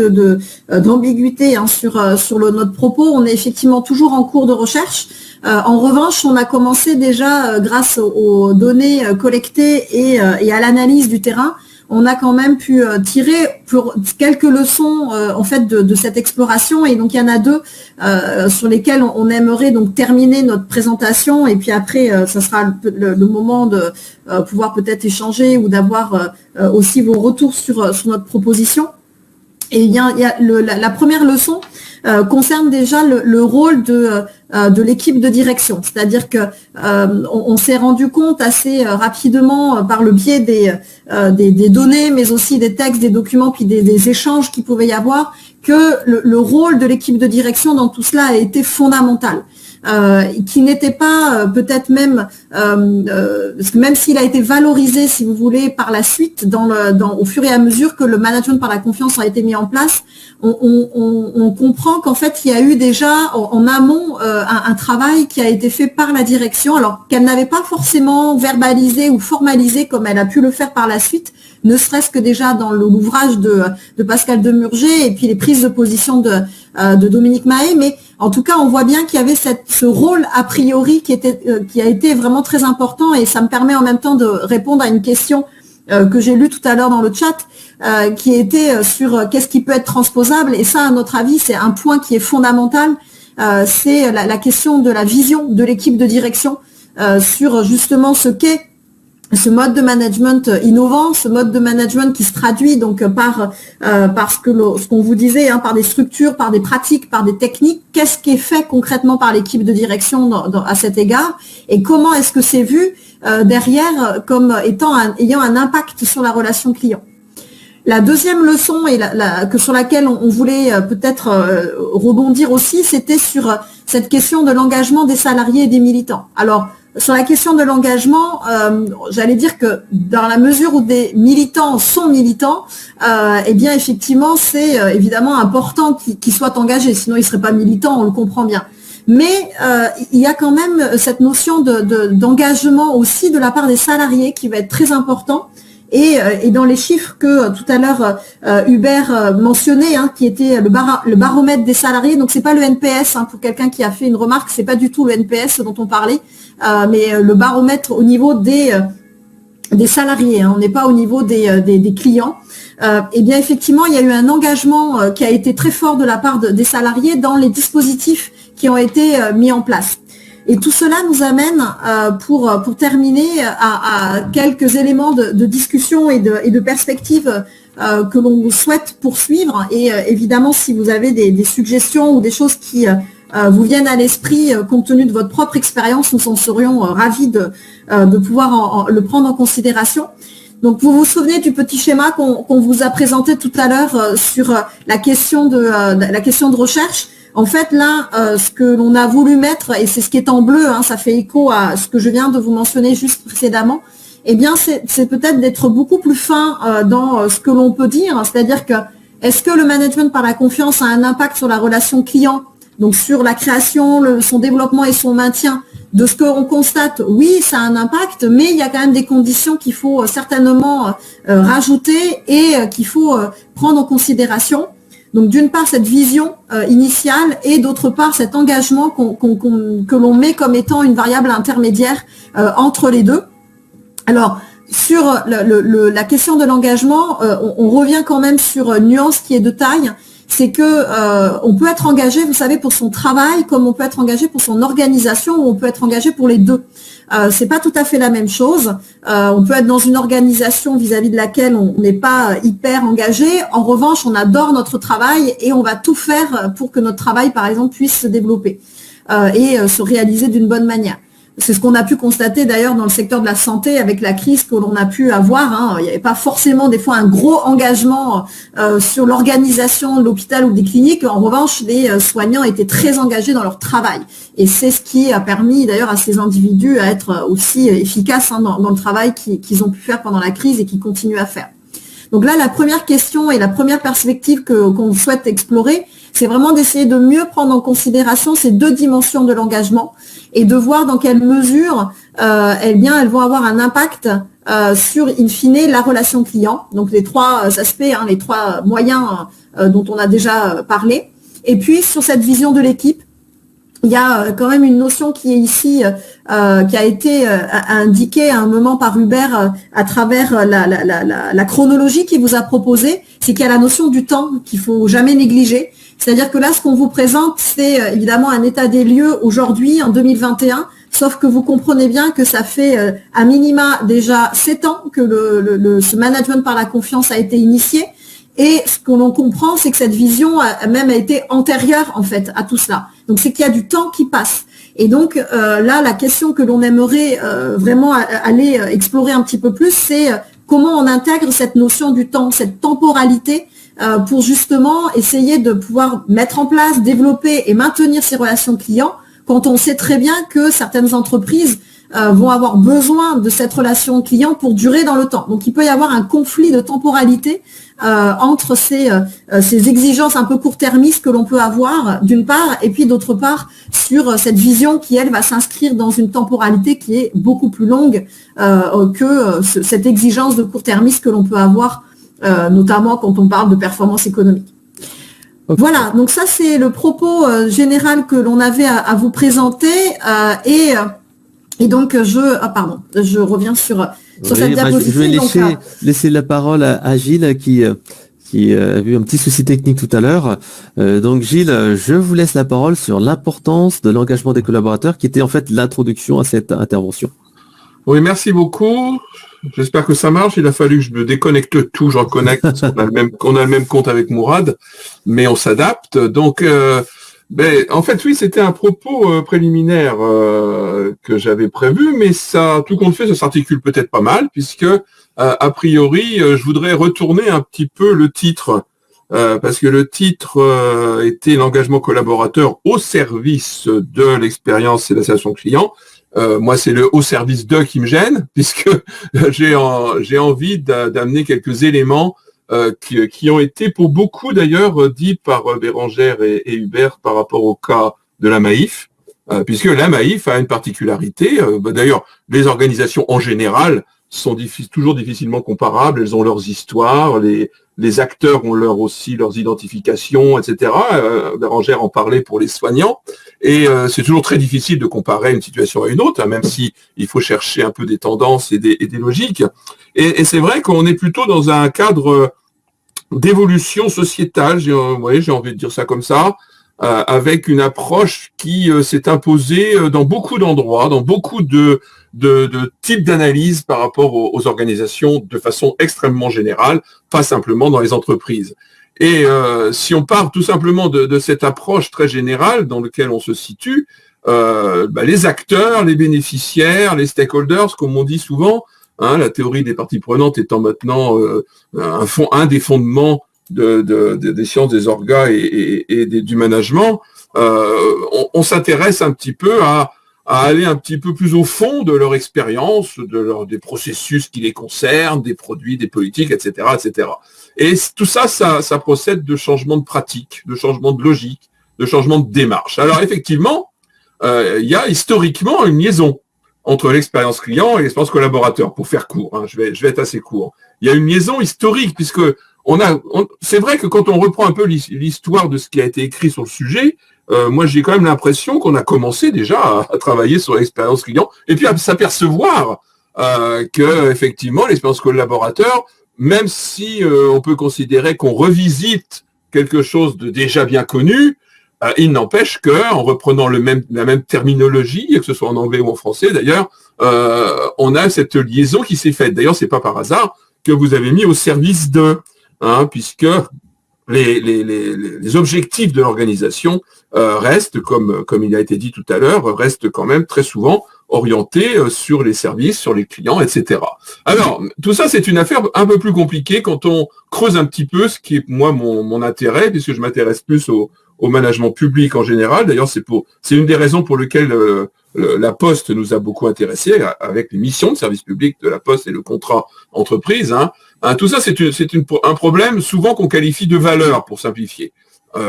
d'ambiguïté sur notre propos, on est effectivement toujours en cours de recherche. En revanche, on a commencé déjà grâce aux données collectées et à l'analyse du terrain. On a quand même pu tirer quelques leçons en fait de cette exploration, et donc il y en a deux sur lesquelles on aimerait donc terminer notre présentation, et puis après ça sera le moment de pouvoir peut-être échanger ou d'avoir aussi vos retours sur notre proposition. Et il y a la première leçon concerne déjà le rôle de l'équipe de direction. C'est-à-dire que on s'est rendu compte assez rapidement par le biais des données, mais aussi des textes, des documents, puis des échanges qu'il pouvait y avoir, que le rôle de l'équipe de direction dans tout cela a été fondamental. Qui n'était pas peut-être même, parce que même s'il a été valorisé, si vous voulez, par la suite, au fur et à mesure que le management par la confiance a été mis en place, on comprend qu'en fait, il y a eu déjà en amont un travail qui a été fait par la direction, alors qu'elle n'avait pas forcément verbalisé ou formalisé comme elle a pu le faire par la suite, ne serait-ce que déjà dans l'ouvrage de Pascal Demurger et puis les prises de position de Dominique Mahé, mais en tout cas, on voit bien qu'il y avait ce rôle a priori qui a été vraiment très important, et ça me permet en même temps de répondre à une question que j'ai lue tout à l'heure dans le chat, qui était sur qu'est-ce qui peut être transposable, et ça, à notre avis, c'est un point qui est fondamental, c'est la question de la vision de l'équipe de direction sur justement ce qu'est ce mode de management innovant, ce mode de management qui se traduit donc par ce qu'on vous disait, par des structures, par des pratiques, par des techniques. Qu'est-ce qui est fait concrètement par l'équipe de direction à cet égard, et comment est-ce que c'est vu derrière comme ayant un impact sur la relation client. La deuxième leçon sur laquelle on voulait peut-être rebondir aussi, c'était sur cette question de l'engagement des salariés et des militants. Alors, sur la question de l'engagement, j'allais dire que dans la mesure où des militants sont militants, eh bien effectivement c'est évidemment important qu'ils soient engagés, sinon ils ne seraient pas militants, on le comprend bien. Mais il y a quand même cette notion d'engagement aussi de la part des salariés qui va être très important. Et dans les chiffres que tout à l'heure Hubert mentionnait, qui était le baromètre des salariés, donc c'est pas le NPS, pour quelqu'un qui a fait une remarque, c'est pas du tout le NPS dont on parlait, mais le baromètre au niveau des salariés, on n'est pas au niveau des clients. Et bien effectivement, il y a eu un engagement qui a été très fort de la part des salariés dans les dispositifs qui ont été mis en place. Et tout cela nous amène, pour terminer, à quelques éléments de discussion et de perspective que l'on souhaite poursuivre. Et évidemment, si vous avez des suggestions ou des choses qui vous viennent à l'esprit compte tenu de votre propre expérience, nous en serions ravis de pouvoir le prendre en considération. Donc, vous vous souvenez du petit schéma qu'on vous a présenté tout à l'heure sur la question de recherche. En fait, là, ce que l'on a voulu mettre, et c'est ce qui est en bleu, hein, ça fait écho à ce que je viens de vous mentionner juste précédemment, eh bien, c'est peut-être d'être beaucoup plus fin dans ce que l'on peut dire. C'est-à-dire que est-ce que le management par la confiance a un impact sur la relation client, donc sur la création, son développement et son maintien? De ce qu'on constate, oui, ça a un impact, mais il y a quand même des conditions qu'il faut certainement rajouter et qu'il faut prendre en considération. Donc d'une part cette vision initiale et d'autre part cet engagement que l'on met comme étant une variable intermédiaire entre les deux. Alors sur la question de l'engagement, on revient quand même sur une nuance qui est de taille. C'est que on peut être engagé, vous savez, pour son travail, comme on peut être engagé pour son organisation, ou on peut être engagé pour les deux. C'est pas tout à fait la même chose. On peut être dans une organisation vis-à-vis de laquelle on n'est pas hyper engagé. En revanche, on adore notre travail et on va tout faire pour que notre travail, par exemple, puisse se développer et se réaliser d'une bonne manière. C'est ce qu'on a pu constater d'ailleurs dans le secteur de la santé avec la crise que l'on a pu avoir. Hein. Il n'y avait pas forcément des fois un gros engagement sur l'organisation de l'hôpital ou des cliniques. En revanche, les soignants étaient très engagés dans leur travail. Et c'est ce qui a permis d'ailleurs à ces individus à être aussi efficaces dans le travail qu'ils ont pu faire pendant la crise et qu'ils continuent à faire. Donc là, la première question et la première perspective qu'on souhaite explorer, c'est vraiment d'essayer de mieux prendre en considération ces deux dimensions de l'engagement et de voir dans quelle mesure elles vont avoir un impact sur, in fine, la relation client. Donc les trois aspects, hein, les trois moyens dont on a déjà parlé. Et puis sur cette vision de l'équipe, il y a quand même une notion qui est ici, qui a été indiquée à un moment par Hubert à travers la chronologie qu'il vous a proposée, c'est qu'il y a la notion du temps qu'il faut jamais négliger. C'est-à-dire que là, ce qu'on vous présente, c'est évidemment un état des lieux aujourd'hui, en 2021, sauf que vous comprenez bien que ça fait à minima déjà 7 ans que ce management par la confiance a été initié. Et ce que l'on comprend, c'est que cette vision a été antérieure en fait à tout cela. Donc c'est qu'il y a du temps qui passe. Et donc là, la question que l'on aimerait vraiment aller explorer un petit peu plus, c'est comment on intègre cette notion du temps, cette temporalité, pour justement essayer de pouvoir mettre en place, développer et maintenir ces relations clients quand on sait très bien que certaines entreprises vont avoir besoin de cette relation client pour durer dans le temps. Donc il peut y avoir un conflit de temporalité entre ces exigences un peu court-termistes que l'on peut avoir d'une part, et puis d'autre part sur cette vision qui, elle, va s'inscrire dans une temporalité qui est beaucoup plus longue que cette exigence de court-termisme que l'on peut avoir notamment quand on parle de performance économique. Okay. Voilà, donc ça c'est le propos général que l'on avait à vous présenter et donc je reviens sur cette diapositive. Je vais laisser la parole à Gilles qui a eu un petit souci technique tout à l'heure. Donc Gilles, je vous laisse la parole sur l'importance de l'engagement des collaborateurs qui était en fait l'introduction à cette intervention. Oui, merci beaucoup. J'espère que ça marche. Il a fallu que je me déconnecte tout, je reconnecte, parce qu'on a le même compte avec Mourad, mais on s'adapte. Donc, en fait, oui, c'était un propos préliminaire que j'avais prévu, mais ça, tout compte fait, ça s'articule peut-être pas mal, puisque, a priori, je voudrais retourner un petit peu le titre, parce que le titre était l'engagement collaborateur au service de l'expérience et de la relation client. Moi, c'est le au service de qui me gêne, puisque j'ai envie d'amener quelques éléments qui ont été pour beaucoup d'ailleurs dits par Bérangère et Hubert par rapport au cas de la Maïf, puisque la Maïf a une particularité. D'ailleurs, les organisations en général sont toujours difficilement comparables. Elles ont leurs histoires, les acteurs ont aussi leurs identifications, etc. Bérangère en parlait pour les soignants. Et c'est toujours très difficile de comparer une situation à une autre, hein, même si il faut chercher un peu des tendances et des logiques. Et c'est vrai qu'on est plutôt dans un cadre d'évolution sociétale, j'ai envie de dire ça comme ça, avec une approche qui s'est imposée dans beaucoup d'endroits, dans beaucoup de types d'analyse par rapport aux organisations de façon extrêmement générale, pas simplement dans les entreprises. Et si on part tout simplement de cette approche très générale dans laquelle on se situe, les acteurs, les bénéficiaires, les stakeholders, comme on dit souvent, hein, la théorie des parties prenantes étant maintenant un des fondements des sciences des orgas et du management, on s'intéresse un petit peu à aller un petit peu plus au fond de leur expérience, des processus qui les concernent, des produits, des politiques, etc., etc. Et tout ça, ça procède de changements de pratique, de changements de logique, de changements de démarche. Alors effectivement, il y a historiquement une liaison entre l'expérience client et l'expérience collaborateur, pour faire court. Hein, je vais être assez court. Il y a une liaison historique, puisque c'est vrai que quand on reprend un peu l'histoire de ce qui a été écrit sur le sujet, moi j'ai quand même l'impression qu'on a commencé déjà à travailler sur l'expérience client, et puis à s'apercevoir que effectivement l'expérience collaborateur, même si on peut considérer qu'on revisite quelque chose de déjà bien connu, il n'empêche qu'en reprenant la même terminologie, que ce soit en anglais ou en français d'ailleurs, on a cette liaison qui s'est faite. D'ailleurs, c'est pas par hasard que vous avez mis au service de, puisque les objectifs de l'organisation restent, comme il a été dit tout à l'heure, restent quand même très souvent orientés sur les services, sur les clients, etc. Alors, tout ça, c'est une affaire un peu plus compliquée quand on creuse un petit peu, ce qui est, moi, mon intérêt, puisque je m'intéresse plus au management public en général. D'ailleurs, c'est une des raisons pour lesquelles la Poste nous a beaucoup intéressés, avec les missions de service public de la Poste et le contrat entreprise. Tout ça, c'est un problème souvent qu'on qualifie de valeur, pour simplifier.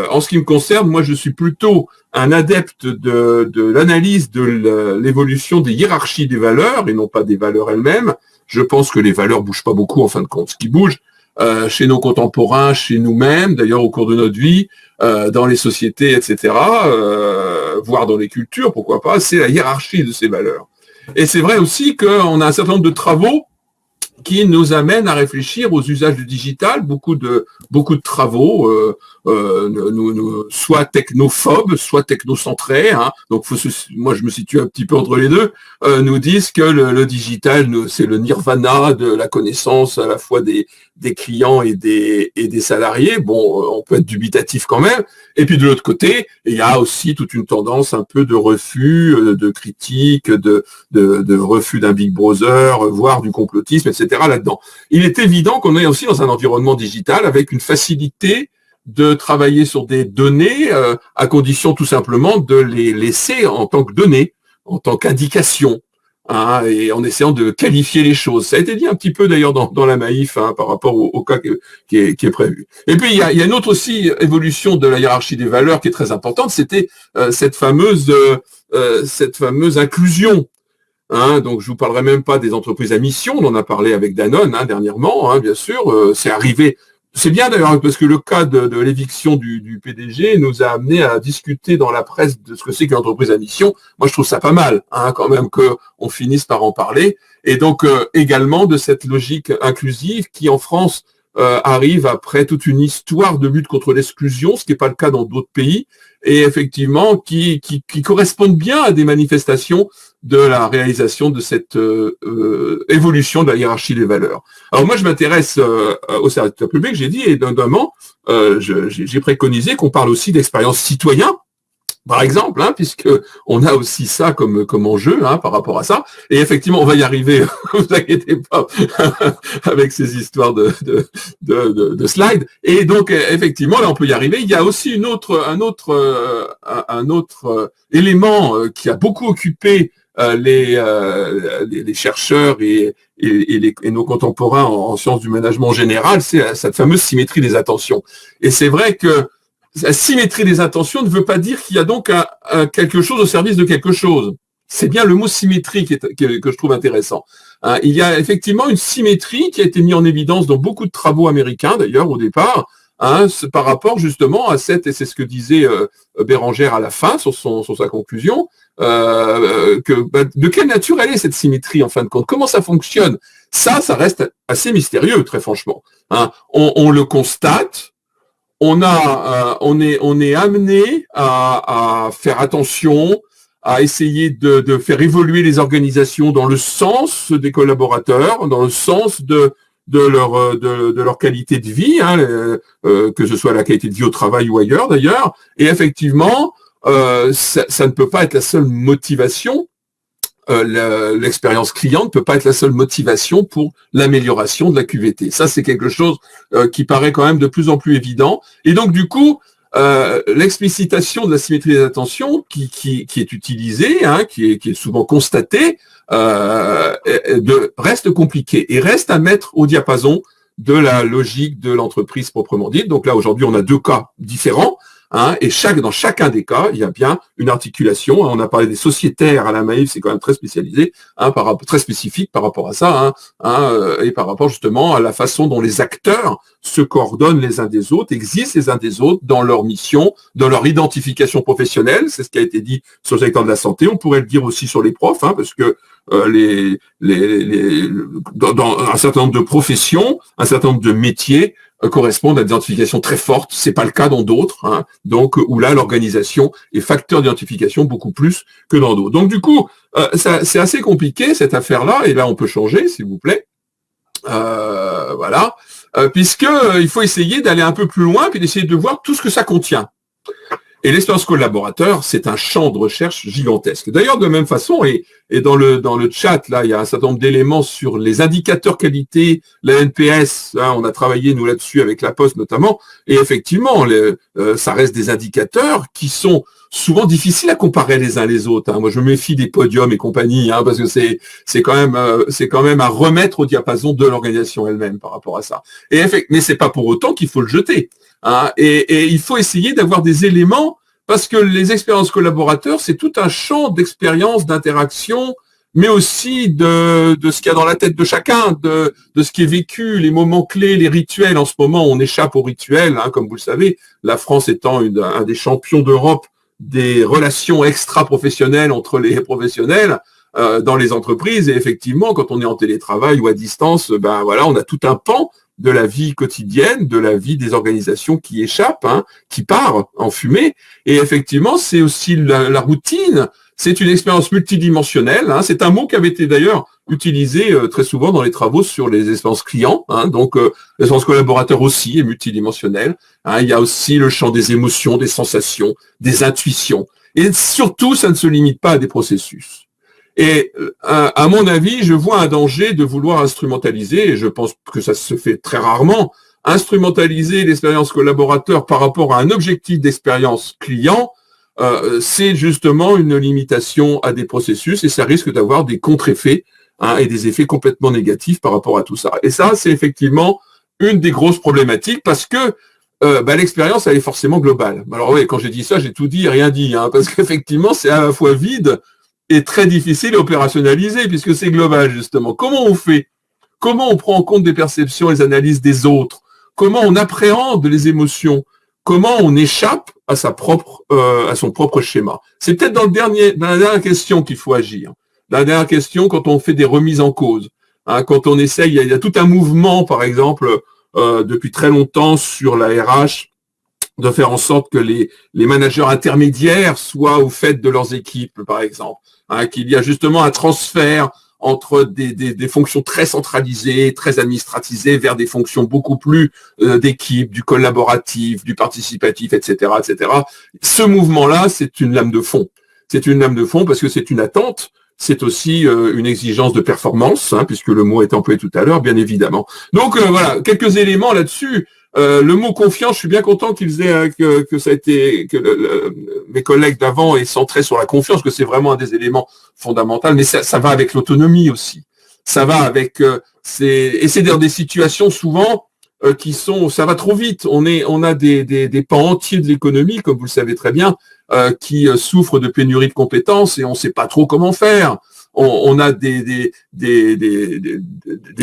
En ce qui me concerne, moi, je suis plutôt un adepte de l'analyse de l'évolution des hiérarchies des valeurs, et non pas des valeurs elles-mêmes. Je pense que les valeurs bougent pas beaucoup, en fin de compte. Ce qui bouge chez nos contemporains, chez nous-mêmes, d'ailleurs au cours de notre vie, dans les sociétés, etc., voire dans les cultures, pourquoi pas, c'est la hiérarchie de ces valeurs. Et c'est vrai aussi qu'on a un certain nombre de travaux qui nous amènent à réfléchir aux usages du digital, beaucoup de travaux, soit technophobes, soit technocentrés, donc moi je me situe un petit peu entre les deux, nous disent que le digital, c'est le nirvana de la connaissance à la fois des clients et des salariés. Bon, on peut être dubitatif quand même. Et puis de l'autre côté, il y a aussi toute une tendance un peu de refus, de critique, de refus d'un Big Brother, voire du complotisme, etc. là-dedans. Il est évident qu'on est aussi dans un environnement digital avec une facilité de travailler sur des données, à condition tout simplement de les laisser en tant que données, en tant qu'indication. Et en essayant de qualifier les choses. Ça a été dit un petit peu d'ailleurs dans la Maïf par rapport au cas qui est prévu. Et puis il y a une autre aussi évolution de la hiérarchie des valeurs qui est très importante, c'était cette fameuse inclusion. Donc je vous parlerai même pas des entreprises à mission, on en a parlé avec Danone dernièrement, bien sûr, c'est arrivé. C'est bien d'ailleurs parce que le cas de l'éviction du PDG nous a amené à discuter dans la presse de ce que c'est qu'une entreprise à mission. Moi, je trouve ça pas mal, quand même, qu'on finisse par en parler. Et donc, également de cette logique inclusive qui, en France, arrive après toute une histoire de lutte contre l'exclusion, ce qui n'est pas le cas dans d'autres pays, et effectivement, qui correspondent bien à des manifestations de la réalisation de cette évolution de la hiérarchie des valeurs. Alors moi, je m'intéresse au service public, j'ai dit, et notamment, j'ai préconisé qu'on parle aussi d'expérience citoyen, par exemple, puisque on a aussi ça comme enjeu par rapport à ça. Et effectivement, on va y arriver, vous inquiétez pas, avec ces histoires de slides. Et donc, effectivement, là, on peut y arriver. Il y a aussi un autre élément qui a beaucoup occupé les chercheurs et nos contemporains en sciences du management en général, c'est cette fameuse symétrie des attentions. Et c'est vrai que la symétrie des attentions ne veut pas dire qu'il y a donc quelque chose au service de quelque chose. C'est bien le mot symétrie que je trouve intéressant. Il y a effectivement une symétrie qui a été mise en évidence dans beaucoup de travaux américains, d'ailleurs, au départ, par rapport justement à et c'est ce que disait Bérangère à la fin sur sa conclusion, de quelle nature elle est cette symétrie en fin de compte, comment ça fonctionne. Ça reste assez mystérieux, très franchement. On le constate. On est amené à faire attention, à essayer de faire évoluer les organisations dans le sens des collaborateurs, dans le sens de leur qualité de vie, que ce soit la qualité de vie au travail ou ailleurs d'ailleurs. Et effectivement, ça ne peut pas être la seule motivation l'expérience client ne peut pas être la seule motivation pour l'amélioration de la QVT. Ça, c'est quelque chose qui paraît quand même de plus en plus évident. Et donc, du coup, l'explicitation de la symétrie des attentions qui est utilisée, qui est souvent constatée, reste compliquée et reste à mettre au diapason de la logique de l'entreprise proprement dite. Donc là, aujourd'hui, on a deux cas différents. Et dans chacun des cas, il y a bien une articulation. On a parlé des sociétaires à la Maïf, c'est quand même très spécialisé, très spécifique par rapport à ça, et par rapport justement à la façon dont les acteurs se coordonnent les uns des autres, existent les uns des autres dans leur mission, dans leur identification professionnelle. C'est ce qui a été dit sur le secteur de la santé. On pourrait le dire aussi sur les profs, parce que dans un certain nombre de professions, un certain nombre de métiers correspondent à des identifications très fortes. C'est pas le cas dans d'autres, donc où là l'organisation est facteur d'identification beaucoup plus que dans d'autres. Donc du coup, c'est assez compliqué cette affaire-là. Et là, on peut changer, s'il vous plaît. Voilà, puisque il faut essayer d'aller un peu plus loin puis d'essayer de voir tout ce que ça contient. Et l'expérience collaborateur, c'est un champ de recherche gigantesque. D'ailleurs, de la même façon, et dans le chat, là, il y a un certain nombre d'éléments sur les indicateurs qualité, la NPS, on a travaillé, nous, là-dessus, avec la Poste notamment, et effectivement, ça reste des indicateurs qui sont souvent difficiles à comparer les uns les autres. Moi, je me méfie des podiums et compagnie, parce que c'est quand même à remettre au diapason de l'organisation elle-même par rapport à ça. Mais c'est pas pour autant qu'il faut le jeter. Et il faut essayer d'avoir des éléments, parce que les expériences collaborateurs, c'est tout un champ d'expérience, d'interaction, mais aussi de ce qu'il y a dans la tête de chacun, de ce qui est vécu, les moments clés, les rituels. En ce moment, on échappe aux rituels, comme vous le savez, la France étant un des champions d'Europe des relations extra-professionnelles entre les professionnels dans les entreprises. Et effectivement, quand on est en télétravail ou à distance, on a tout un pan de la vie quotidienne, de la vie des organisations qui échappe, qui part en fumée. Et effectivement, c'est aussi la routine. C'est une expérience multidimensionnelle. C'est un mot qui avait été d'ailleurs utilisé très souvent dans les travaux sur les expériences clients. Donc, l'expérience collaborateur aussi est multidimensionnelle. Il y a aussi le champ des émotions, des sensations, des intuitions. Et surtout, ça ne se limite pas à des processus. Et à mon avis, je vois un danger de vouloir instrumentaliser, et je pense que ça se fait très rarement, instrumentaliser l'expérience collaborateur par rapport à un objectif d'expérience client, c'est justement une limitation à des processus, et ça risque d'avoir des contre-effets et des effets complètement négatifs par rapport à tout ça. Et ça, c'est effectivement une des grosses problématiques, parce que l'expérience, elle est forcément globale. Alors oui, quand j'ai dit ça, j'ai tout dit et rien dit, parce qu'effectivement, c'est à la fois vide et très difficile à opérationnaliser, puisque c'est global, justement. Comment on fait? Comment on prend en compte des perceptions et des analyses des autres? Comment on appréhende les émotions? Comment on échappe à son propre schéma? C'est peut-être dans la dernière question qu'il faut agir. Dans la dernière question, quand on fait des remises en cause. Quand on essaye, il y a tout un mouvement, par exemple, depuis très longtemps sur la RH, de faire en sorte que les managers intermédiaires soient au fait de leurs équipes, par exemple. Qu'il y a justement un transfert entre des fonctions très centralisées, très administratisées, vers des fonctions beaucoup plus d'équipe, du collaboratif, du participatif, etc., etc. Ce mouvement-là, c'est une lame de fond. C'est une lame de fond parce que c'est une attente. C'est aussi une exigence de performance, puisque le mot est employé tout à l'heure, bien évidemment. Donc voilà, quelques éléments là-dessus. Le mot confiance, je suis bien content que ça a été, mes collègues d'avant aient centré sur la confiance, que c'est vraiment un des éléments fondamentaux, mais ça va avec l'autonomie aussi. Ça va avec, c'est dans des situations souvent ça va trop vite. On a des pans entiers de l'économie, comme vous le savez très bien, qui souffrent de pénurie de compétences et on ne sait pas trop comment faire. On a des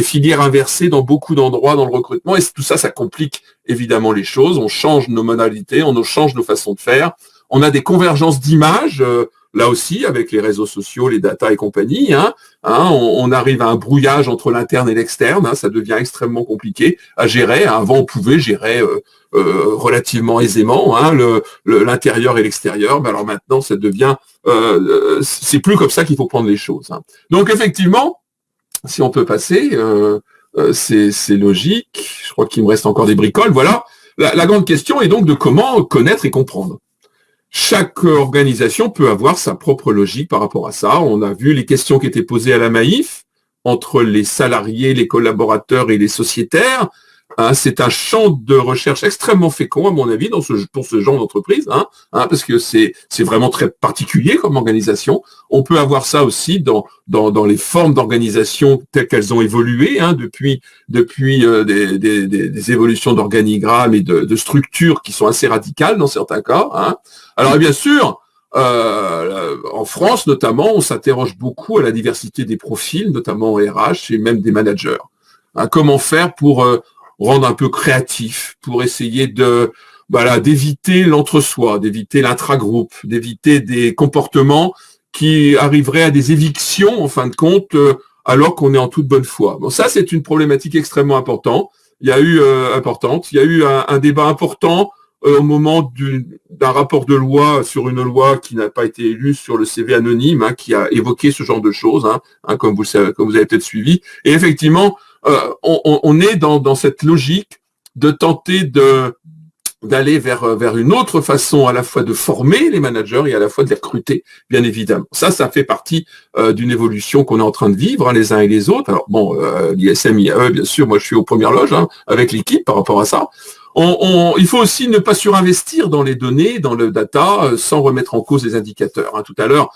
filières inversées dans beaucoup d'endroits dans le recrutement, et tout ça, ça complique évidemment les choses. On change nos modalités, on change nos façons de faire. On a des convergences d'images, là aussi, avec les réseaux sociaux, les data et compagnie. On arrive à un brouillage entre l'interne et l'externe. Ça devient extrêmement compliqué à gérer. Avant, on pouvait gérer relativement aisément l'intérieur et l'extérieur. Mais alors maintenant, ça devient c'est plus comme ça qu'il faut prendre les choses. Donc effectivement, si on peut passer, c'est logique. Je crois qu'il me reste encore des bricoles. Voilà. La grande question est donc de comment connaître et comprendre. chaque organisation peut avoir sa propre logique par rapport à ça. On a vu les questions qui étaient posées à la Maïf entre les salariés, les collaborateurs et les sociétaires. C'est un champ de recherche extrêmement fécond, à mon avis, pour ce genre d'entreprise, parce que c'est vraiment très particulier comme organisation. On peut avoir ça aussi dans les formes d'organisation telles qu'elles ont évolué depuis des évolutions d'organigrammes et de structures qui sont assez radicales dans certains cas. Alors bien sûr, en France notamment, on s'interroge beaucoup à la diversité des profils, notamment en RH et même des managers. Comment faire pour rendre un peu créatif, pour essayer d'éviter l'entre-soi, d'éviter l'intragroupe, d'éviter des comportements qui arriveraient à des évictions, en fin de compte, alors qu'on est en toute bonne foi. Bon, ça, c'est une problématique extrêmement importante. Il y a eu un débat important au moment d'un rapport de loi sur une loi qui n'a pas été élue sur le CV anonyme, qui a évoqué ce genre de choses, comme vous avez peut-être suivi. Et effectivement, on est dans cette logique de tenter d'aller vers une autre façon à la fois de former les managers et à la fois de les recruter, bien évidemment. Ça fait partie d'une évolution qu'on est en train de vivre, les uns et les autres. Alors bon, l'ISM, IAE, bien sûr, moi je suis aux premières loges avec l'équipe par rapport à ça. Il faut aussi ne pas surinvestir dans les données, dans le data, sans remettre en cause les indicateurs. Tout à l'heure,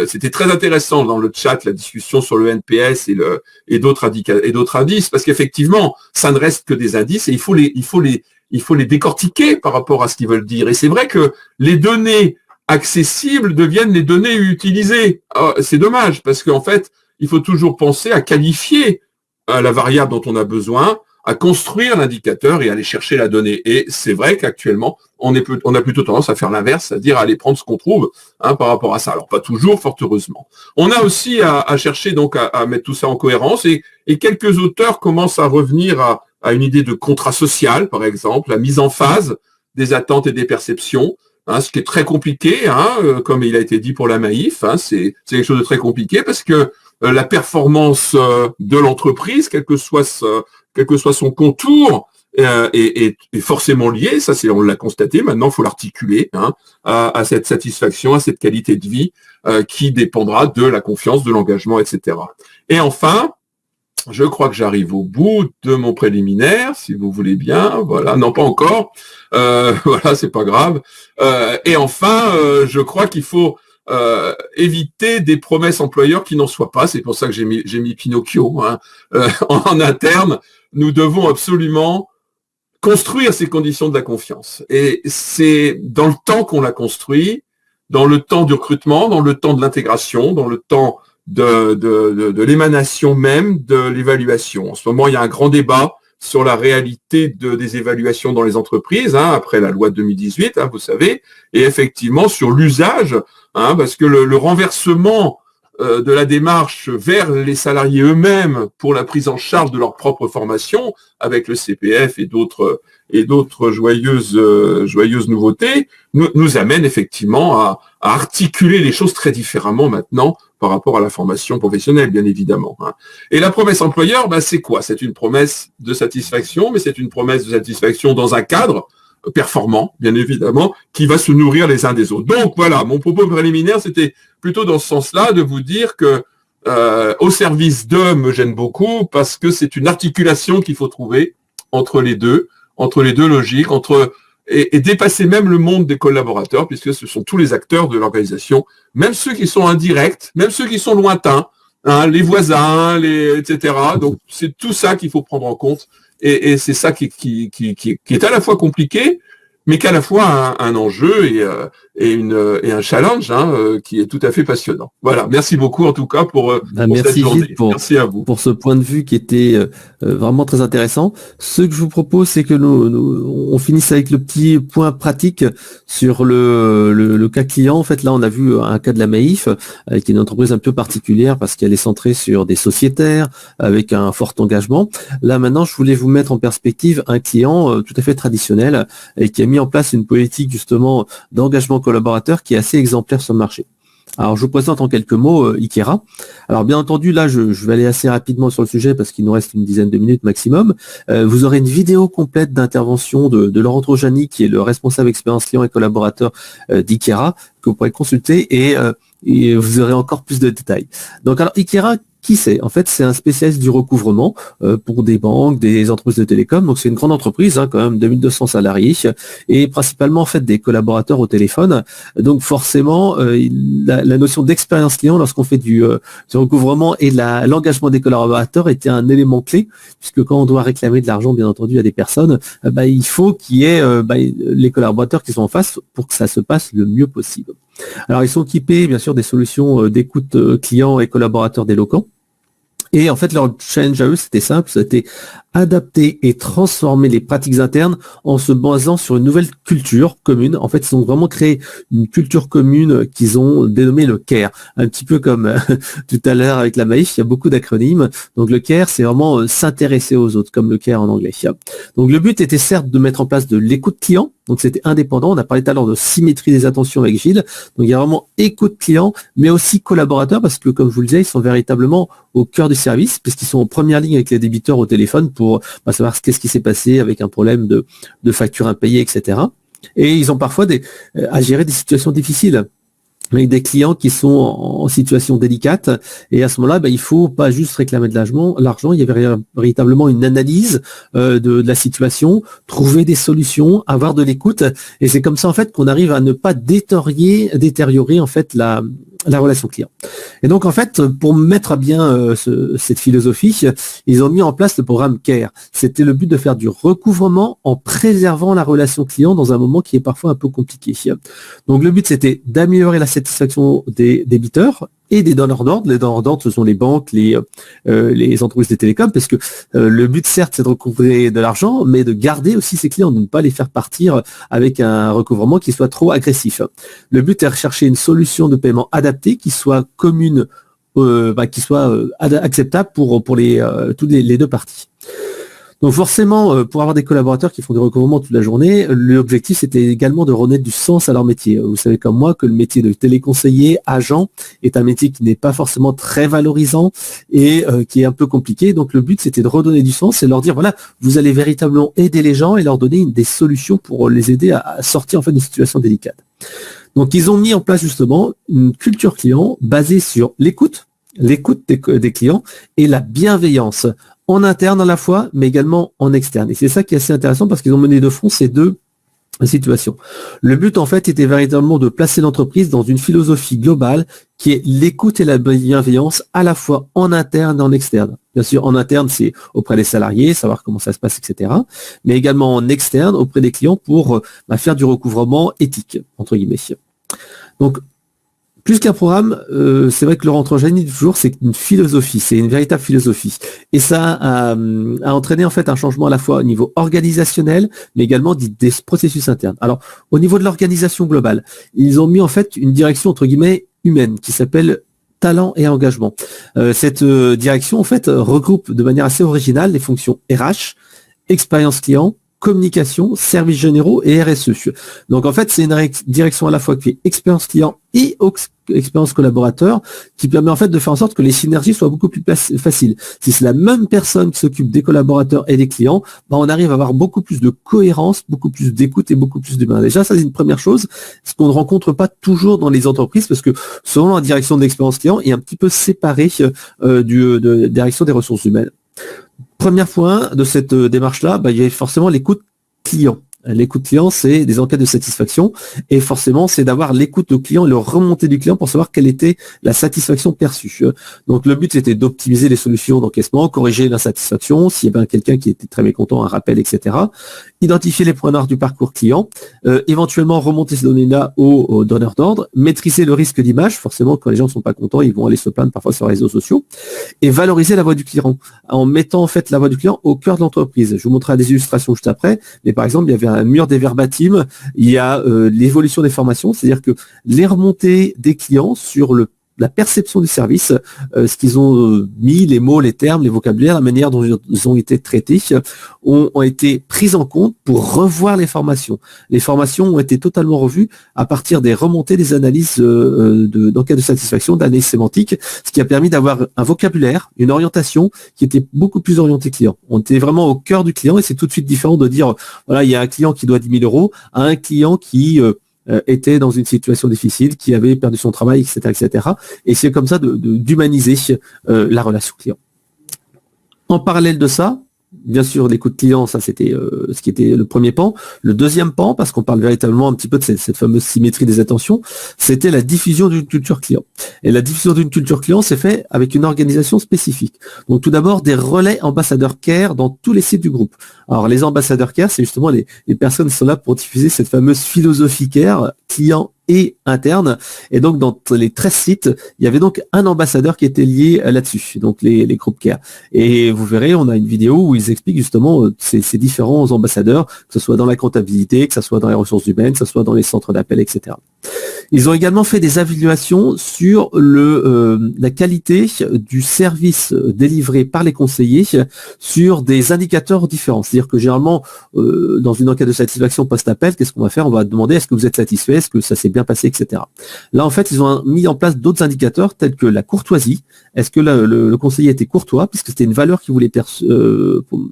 c'était très intéressant dans le chat, la discussion sur le NPS et d'autres indices, parce qu'effectivement, ça ne reste que des indices et il faut les décortiquer par rapport à ce qu'ils veulent dire. Et c'est vrai que les données accessibles deviennent les données utilisées. C'est dommage, parce qu'en fait, il faut toujours penser à qualifier la variable dont on a besoin, à construire l'indicateur et aller chercher la donnée. Et c'est vrai qu'actuellement, on a plutôt tendance à faire l'inverse, c'est-à-dire à aller prendre ce qu'on trouve par rapport à ça. Alors pas toujours, fort heureusement. On a aussi à chercher donc à mettre tout ça en cohérence et quelques auteurs commencent à revenir à une idée de contrat social, par exemple, la mise en phase des attentes et des perceptions, ce qui est très compliqué, comme il a été dit pour la Maïf, c'est quelque chose de très compliqué parce que la performance de l'entreprise, quel que soit son contour, est forcément liée, ça on l'a constaté, maintenant il faut l'articuler à cette satisfaction, à cette qualité de vie qui dépendra de la confiance, de l'engagement, etc. Et enfin, je crois que j'arrive au bout de mon préliminaire, si vous voulez bien, voilà, non pas encore, voilà, c'est pas grave. Et enfin, je crois qu'il faut éviter des promesses employeurs qui n'en soient pas. C'est pour ça que j'ai mis Pinocchio en interne. Nous devons absolument construire ces conditions de la confiance. Et c'est dans le temps qu'on la construit, dans le temps du recrutement, dans le temps de l'intégration, dans le temps de l'émanation même de l'évaluation. En ce moment, il y a un grand débat sur la réalité des évaluations dans les entreprises, après la loi de 2018, vous savez, et effectivement sur l'usage, parce que le renversement de la démarche vers les salariés eux-mêmes pour la prise en charge de leur propre formation, avec le CPF et d'autres joyeuses nouveautés, nous amène effectivement à articuler les choses très différemment maintenant par rapport à la formation professionnelle, bien évidemment. Et la promesse employeur, c'est quoi? C'est une promesse de satisfaction, mais c'est une promesse de satisfaction dans un cadre performant, bien évidemment, qui va se nourrir les uns des autres. Donc voilà, mon propos préliminaire, c'était plutôt dans ce sens-là, de vous dire que au service d'eux me gêne beaucoup, parce que c'est une articulation qu'il faut trouver entre les deux logiques, et dépasser même le monde des collaborateurs, puisque ce sont tous les acteurs de l'organisation, même ceux qui sont indirects, même ceux qui sont lointains, les voisins, etc. Donc c'est tout ça qu'il faut prendre en compte, et c'est ça qui est à la fois compliqué, mais qu'à la fois un enjeu et un challenge qui est tout à fait passionnant. Voilà, merci beaucoup en tout cas pour cette journée. Gilles, merci à vous. Pour ce point de vue qui était vraiment très intéressant. Ce que je vous propose, c'est que on finisse avec le petit point pratique sur le cas client. En fait, là, on a vu un cas de la Maïf, qui est une entreprise un peu particulière parce qu'elle est centrée sur des sociétaires avec un fort engagement. Là, maintenant, je voulais vous mettre en perspective un client tout à fait traditionnel et qui a mis en place une politique justement d'engagement collaborateur qui est assez exemplaire sur le marché. Alors, je vous présente en quelques mots Ikera. Alors, bien entendu, là, je vais aller assez rapidement sur le sujet parce qu'il nous reste une dizaine de minutes maximum. Vous aurez une vidéo complète d'intervention de Laurent Trojani, qui est le responsable expérience client et collaborateur d'Ikera, que vous pourrez consulter et vous aurez encore plus de détails. Donc, alors, Ikera, qui c'est? En fait, c'est un spécialiste du recouvrement pour des banques, des entreprises de télécom. Donc, c'est une grande entreprise, quand même 2200 salariés et principalement en fait des collaborateurs au téléphone. Donc, forcément, la notion d'expérience client lorsqu'on fait du recouvrement et l'engagement des collaborateurs était un élément clé, puisque quand on doit réclamer de l'argent, bien entendu, à des personnes, il faut qu'il y ait les collaborateurs qui sont en face pour que ça se passe le mieux possible. Alors, ils sont équipés, bien sûr, des solutions d'écoute clients et collaborateurs délocants. Et en fait, leur challenge à eux, c'était simple, c'était adapter et transformer les pratiques internes en se basant sur une nouvelle culture commune. En fait, ils ont vraiment créé une culture commune qu'ils ont dénommée le CARE. Un petit peu comme tout à l'heure avec la Maïf, il y a beaucoup d'acronymes. Donc le CARE, c'est vraiment s'intéresser aux autres, comme le CARE en anglais. Donc le but était certes de mettre en place de l'écoute client. Donc c'était indépendant. On a parlé tout à l'heure de symétrie des attentions avec Gilles. Donc il y a vraiment écoute client, mais aussi collaborateurs, parce que comme je vous le disais, ils sont véritablement au cœur du service, puisqu'ils sont en première ligne avec les débiteurs au téléphone pour savoir qu'est-ce qui s'est passé avec un problème de facture impayée, etc. Et ils ont parfois à gérer des situations difficiles, avec des clients qui sont en situation délicate. Et à ce moment-là, il faut pas juste réclamer de l'argent, il y avait véritablement une analyse de la situation, trouver des solutions, avoir de l'écoute. Et c'est comme ça, en fait, qu'on arrive à ne pas détériorer en fait, la relation client. Et donc, en fait, pour mettre à bien cette philosophie, ils ont mis en place le programme CARE. C'était le but de faire du recouvrement en préservant la relation client dans un moment qui est parfois un peu compliqué. Donc, le but, c'était d'améliorer la satisfaction des débiteurs et des donneurs d'ordre. Les donneurs d'ordre, ce sont les banques, les entreprises des télécoms, parce que le but, certes, c'est de recouvrer de l'argent, mais de garder aussi ses clients, de ne pas les faire partir avec un recouvrement qui soit trop agressif. Le but est de rechercher une solution de paiement adaptée qui soit commune, qui soit acceptable pour toutes les deux parties. Donc forcément, pour avoir des collaborateurs qui font des recouvrements toute la journée, l'objectif c'était également de remettre du sens à leur métier. Vous savez comme moi que le métier de téléconseiller, agent, est un métier qui n'est pas forcément très valorisant et qui est un peu compliqué. Donc le but c'était de redonner du sens et leur dire voilà, vous allez véritablement aider les gens et leur donner des solutions pour les aider à sortir en fait d'une situation délicate. Donc ils ont mis en place justement une culture client basée sur l'écoute des clients et la bienveillance en interne à la fois, mais également en externe. Et c'est ça qui est assez intéressant parce qu'ils ont mené de front ces deux situations. Le but, en fait, était véritablement de placer l'entreprise dans une philosophie globale qui est l'écoute et la bienveillance à la fois en interne et en externe. Bien sûr, en interne, c'est auprès des salariés, savoir comment ça se passe, etc. Mais également en externe, auprès des clients pour faire du recouvrement éthique, entre guillemets. Donc, plus qu'un programme, c'est vrai que Laurent Trojani dit toujours, c'est une philosophie, c'est une véritable philosophie. Et ça a entraîné en fait un changement à la fois au niveau organisationnel, mais également des processus internes. Alors, au niveau de l'organisation globale, ils ont mis en fait une direction entre guillemets humaine qui s'appelle talent et engagement. Cette direction en fait regroupe de manière assez originale les fonctions RH, expérience client, communication, services généraux et RSE. Donc en fait, c'est une direction à la fois qui est expérience client et expérience collaborateur qui permet en fait de faire en sorte que les synergies soient beaucoup plus faciles. Si c'est la même personne qui s'occupe des collaborateurs et des clients, on arrive à avoir beaucoup plus de cohérence, beaucoup plus d'écoute et beaucoup plus d'humain. Déjà, ça c'est une première chose, ce qu'on ne rencontre pas toujours dans les entreprises parce que selon la direction de l'expérience client est un petit peu séparée de direction des ressources humaines. Premier point de cette démarche-là, il y a forcément l'écoute client. L'écoute client, c'est des enquêtes de satisfaction et forcément, c'est d'avoir l'écoute du client et le remonter du client pour savoir quelle était la satisfaction perçue. Donc, le but, c'était d'optimiser les solutions d'encaissement, corriger l'insatisfaction, s'il y avait quelqu'un qui était très mécontent, un rappel, etc. Identifier les points noirs du parcours client, éventuellement remonter ces données-là aux donneurs d'ordre, maîtriser le risque d'image, forcément, quand les gens ne sont pas contents, ils vont aller se plaindre parfois sur les réseaux sociaux, et valoriser la voix du client, en mettant en fait la voix du client au cœur de l'entreprise. Je vous montrerai des illustrations juste après, mais par exemple, il y avait un mur des verbatim, il y a l'évolution des formations, c'est-à-dire que les remontées des clients sur le la perception du service, ce qu'ils ont mis, les mots, les termes, les vocabulaires, la manière dont ils ont été traités, ont été prises en compte pour revoir les formations. Les formations ont été totalement revues à partir des remontées des analyses d'enquête de satisfaction, d'analyse sémantique, ce qui a permis d'avoir un vocabulaire, une orientation qui était beaucoup plus orientée client. On était vraiment au cœur du client et c'est tout de suite différent de dire, voilà, il y a un client qui doit 10 000 euros à un client qui était dans une situation difficile, qui avait perdu son travail, etc., etc. Et c'est comme ça d'humaniser la relation client. En parallèle de ça, bien sûr, l'écoute client, ça c'était ce qui était le premier pan. Le deuxième pan, parce qu'on parle véritablement un petit peu de cette fameuse symétrie des attentions, c'était la diffusion d'une culture client. Et la diffusion d'une culture client, c'est fait avec une organisation spécifique. Donc tout d'abord, des relais ambassadeurs CARE dans tous les sites du groupe. Alors les ambassadeurs CARE, c'est justement les personnes qui sont là pour diffuser cette fameuse philosophie CARE, client et interne. Et donc, dans les 13 sites, il y avait donc un ambassadeur qui était lié là-dessus, donc les groupes CARE. Et vous verrez, on a une vidéo où ils expliquent justement ces différents ambassadeurs, que ce soit dans la comptabilité, que ce soit dans les ressources humaines, que ce soit dans les centres d'appel, etc. Ils ont également fait des évaluations sur la qualité du service délivré par les conseillers sur des indicateurs différents. C'est-à-dire que généralement, dans une enquête de satisfaction post-appel, qu'est-ce qu'on va faire? On va demander est-ce que vous êtes satisfait, est-ce que ça s'est bien passé, etc. Là, en fait, ils ont mis en place d'autres indicateurs tels que la courtoisie. Est-ce que le conseiller était courtois, puisque c'était une valeur qu'il voulait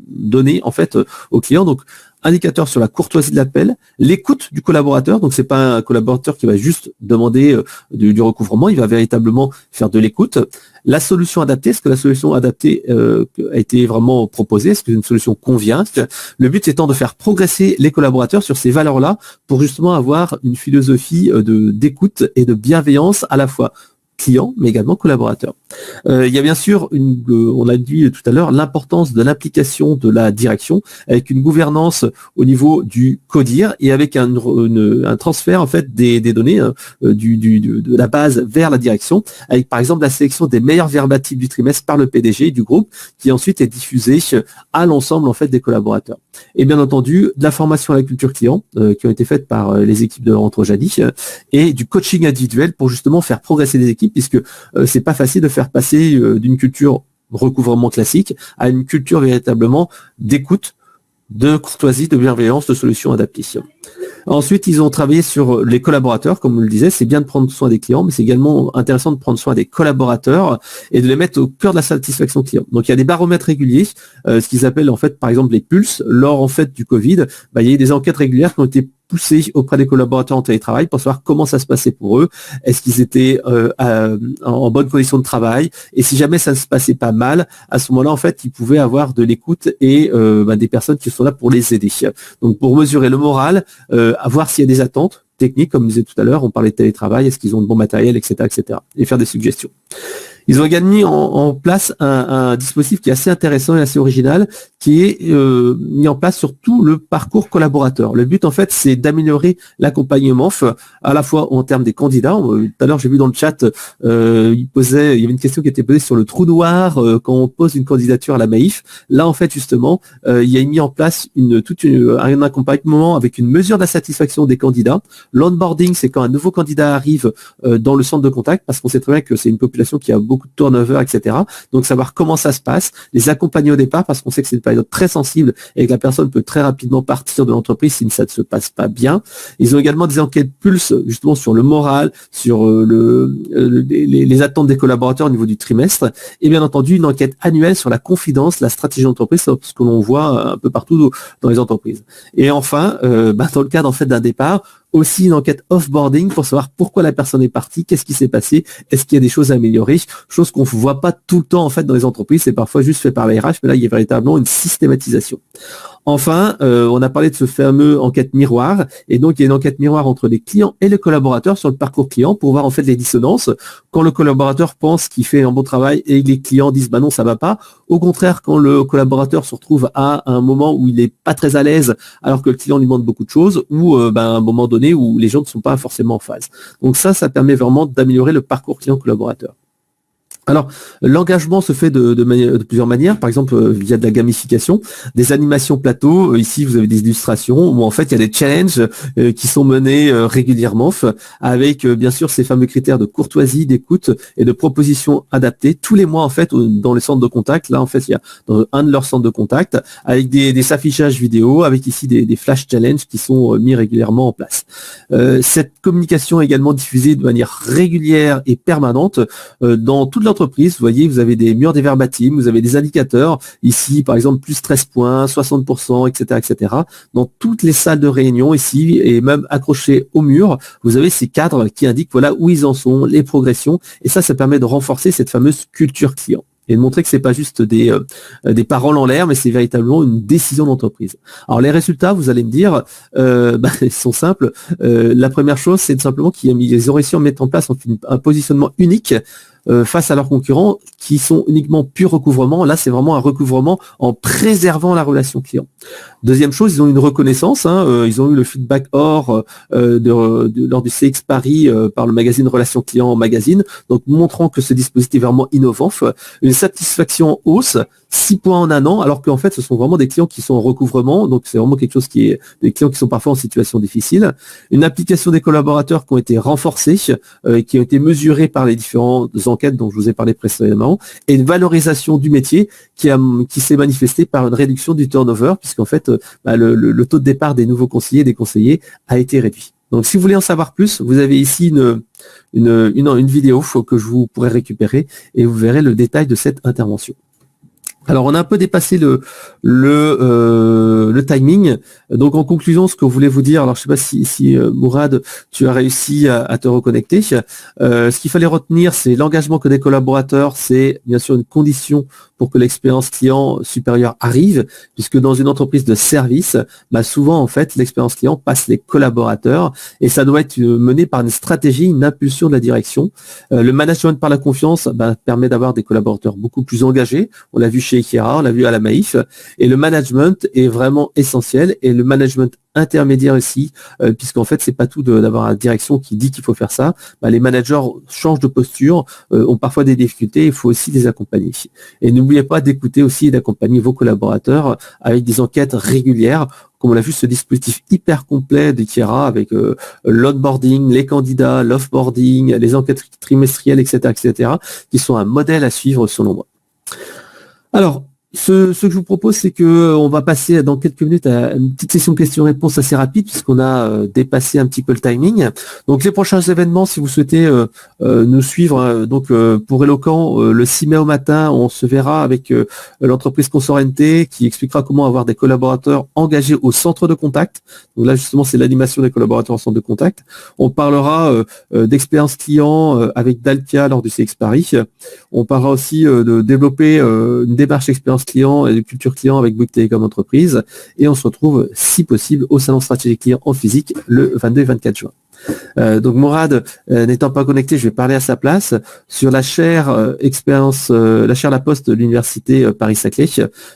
donner en fait aux clients. Donc, indicateur sur la courtoisie de l'appel, l'écoute du collaborateur, donc c'est pas un collaborateur qui va juste demander du recouvrement, il va véritablement faire de l'écoute. La solution adaptée, est-ce que la solution adaptée a été vraiment proposée, est-ce qu'une solution convient? Le but étant de faire progresser les collaborateurs sur ces valeurs-là pour justement avoir une philosophie d'écoute et de bienveillance à la fois client, mais également collaborateur. Il y a bien sûr, on a dit tout à l'heure, l'importance de l'implication de la direction avec une gouvernance au niveau du CODIR et avec un transfert en fait des données de la base vers la direction, avec par exemple la sélection des meilleurs verbatim du trimestre par le PDG du groupe, qui ensuite est diffusée à l'ensemble en fait des collaborateurs. Et bien entendu, de la formation à la culture client qui ont été faites par les équipes de Rentrojani et du coaching individuel pour justement faire progresser les équipes, puisque c'est pas facile de faire passer d'une culture recouvrement classique à une culture véritablement d'écoute, de courtoisie, de bienveillance, de solutions adaptées. Ensuite, ils ont travaillé sur les collaborateurs, comme on le disait, c'est bien de prendre soin des clients, mais c'est également intéressant de prendre soin des collaborateurs et de les mettre au cœur de la satisfaction client. Donc, il y a des baromètres réguliers, ce qu'ils appellent en fait, par exemple, les pulses. Lors en fait du Covid, il y a eu des enquêtes régulières qui ont été poussées auprès des collaborateurs en télétravail pour savoir comment ça se passait pour eux, est-ce qu'ils étaient en bonne condition de travail, et si jamais ça ne se passait pas mal, à ce moment-là, en fait, ils pouvaient avoir de l'écoute et des personnes qui sont là pour les aider. Donc, pour mesurer le moral, à voir s'il y a des attentes techniques, comme je disais tout à l'heure, on parlait de télétravail, est-ce qu'ils ont de bon matériel, etc., etc., et faire des suggestions. Ils ont également mis en place un dispositif qui est assez intéressant et assez original, qui est mis en place sur tout le parcours collaborateur. Le but, en fait, c'est d'améliorer l'accompagnement, à la fois en termes des candidats. Tout à l'heure, j'ai vu dans le chat, il y avait une question qui était posée sur le trou noir quand on pose une candidature à la Maïf. Là, en fait, justement, il y a mis en place un accompagnement avec une mesure de la satisfaction des candidats. L'onboarding, c'est quand un nouveau candidat arrive dans le centre de contact, parce qu'on sait très bien que c'est une population qui a beaucoup de turnover, etc. Donc, savoir comment ça se passe, les accompagner au départ, parce qu'on sait que c'est une période très sensible et que la personne peut très rapidement partir de l'entreprise si ça ne se passe pas bien. Ils ont également des enquêtes pulse, justement, sur le moral, sur les attentes des collaborateurs au niveau du trimestre, et bien entendu, une enquête annuelle sur la confidence, la stratégie d'entreprise, ce que l'on voit un peu partout dans les entreprises. Et enfin, dans le cadre, en fait, d'un départ, aussi une enquête off-boarding pour savoir pourquoi la personne est partie, qu'est-ce qui s'est passé, est-ce qu'il y a des choses à améliorer, chose qu'on ne voit pas tout le temps en fait dans les entreprises, c'est parfois juste fait par la RH, mais là il y a véritablement une systématisation. Enfin, on a parlé de ce fameux enquête miroir, et donc il y a une enquête miroir entre les clients et les collaborateurs sur le parcours client pour voir en fait les dissonances. Quand le collaborateur pense qu'il fait un bon travail et les clients disent bah non ça va pas. Au contraire, quand le collaborateur se retrouve à un moment où il n'est pas très à l'aise alors que le client lui demande beaucoup de choses, ou à un moment donné où les gens ne sont pas forcément en phase. Donc ça permet vraiment d'améliorer le parcours client-collaborateur. Alors, l'engagement se fait de plusieurs manières, par exemple via de la gamification, des animations plateau. Ici, vous avez des illustrations où en fait, il y a des challenges qui sont menés régulièrement avec bien sûr ces fameux critères de courtoisie, d'écoute et de propositions adaptées tous les mois en fait dans les centres de contact. Là, en fait, il y a dans un de leurs centres de contact avec des affichages vidéo, avec ici des flash challenges qui sont mis régulièrement en place. Cette communication est également diffusée de manière régulière et permanente dans toute l'entreprise. Vous voyez, vous avez des murs des verbatims, vous avez des indicateurs, ici par exemple plus 13 points, 60%, etc., etc. Dans toutes les salles de réunion ici, et même accrochés au mur, vous avez ces cadres qui indiquent voilà où ils en sont, les progressions, et ça permet de renforcer cette fameuse culture client et de montrer que c'est pas juste des paroles en l'air, mais c'est véritablement une décision d'entreprise. Alors les résultats, vous allez me dire, ils sont simples. La première chose, c'est simplement qu'ils ont réussi à mettre en place un positionnement unique face à leurs concurrents qui sont uniquement pur recouvrement. Là, c'est vraiment un recouvrement en préservant la relation client. Deuxième chose, ils ont une reconnaissance. Ils ont eu le feedback or lors du CX Paris par le magazine Relations Clients Magazine, donc montrant que ce dispositif est vraiment innovant. Une satisfaction en hausse, 6 points en un an, alors qu'en fait, ce sont vraiment des clients qui sont en recouvrement. Donc, c'est vraiment quelque chose qui est des clients qui sont parfois en situation difficile. Une application des collaborateurs qui ont été renforcées, qui ont été mesurées par les différentes enquêtes dont je vous ai parlé précédemment, et une valorisation du métier qui s'est manifestée par une réduction du turnover, puisqu'en fait, le taux de départ des nouveaux conseillers et des conseillers a été réduit. Donc, si vous voulez en savoir plus, vous avez ici une vidéo que je vous pourrai récupérer et vous verrez le détail de cette intervention. Alors, on a un peu dépassé le timing. Donc, en conclusion, ce que je voulais vous dire, alors je ne sais pas si Mourad, tu as réussi à te reconnecter. Ce qu'il fallait retenir, c'est l'engagement que des collaborateurs, c'est bien sûr une condition pour que l'expérience client supérieure arrive, puisque dans une entreprise de service, souvent, en fait, l'expérience client passe les collaborateurs et ça doit être mené par une stratégie, une impulsion de la direction. Le management par la confiance permet d'avoir des collaborateurs beaucoup plus engagés. On l'a vu chez Ikea, on l'a vu à la Maïf, et le management est vraiment essentiel, et le management intermédiaire aussi, puisqu'en fait, c'est pas tout d'avoir une direction qui dit qu'il faut faire ça. Les managers changent de posture, ont parfois des difficultés, il faut aussi les accompagner. Et n'oubliez pas d'écouter aussi et d'accompagner vos collaborateurs avec des enquêtes régulières, comme on l'a vu, ce dispositif hyper complet de Kiera avec l'onboarding, les candidats, l'offboarding, les enquêtes trimestrielles, etc., etc., qui sont un modèle à suivre selon moi. Alors, ce que je vous propose, c'est que on va passer dans quelques minutes à une petite session questions-réponses assez rapide, puisqu'on a dépassé un petit peu le timing. Donc, les prochains événements, si vous souhaitez nous suivre, pour Eloquent, le 6 mai au matin, on se verra avec l'entreprise Consorente qui expliquera comment avoir des collaborateurs engagés au centre de contact. Donc là, justement, c'est l'animation des collaborateurs au centre de contact. On parlera d'expérience client avec Dalkia lors du CX Paris. On parlera aussi de développer une démarche expérience client et de culture client avec Bouygues Télécom Entreprise, et on se retrouve si possible au salon stratégique client en physique le 22 et 24 juin. Donc Mourad n'étant pas connecté, je vais parler à sa place sur la chaire expérience, la chaire La Poste de l'université Paris-Saclay.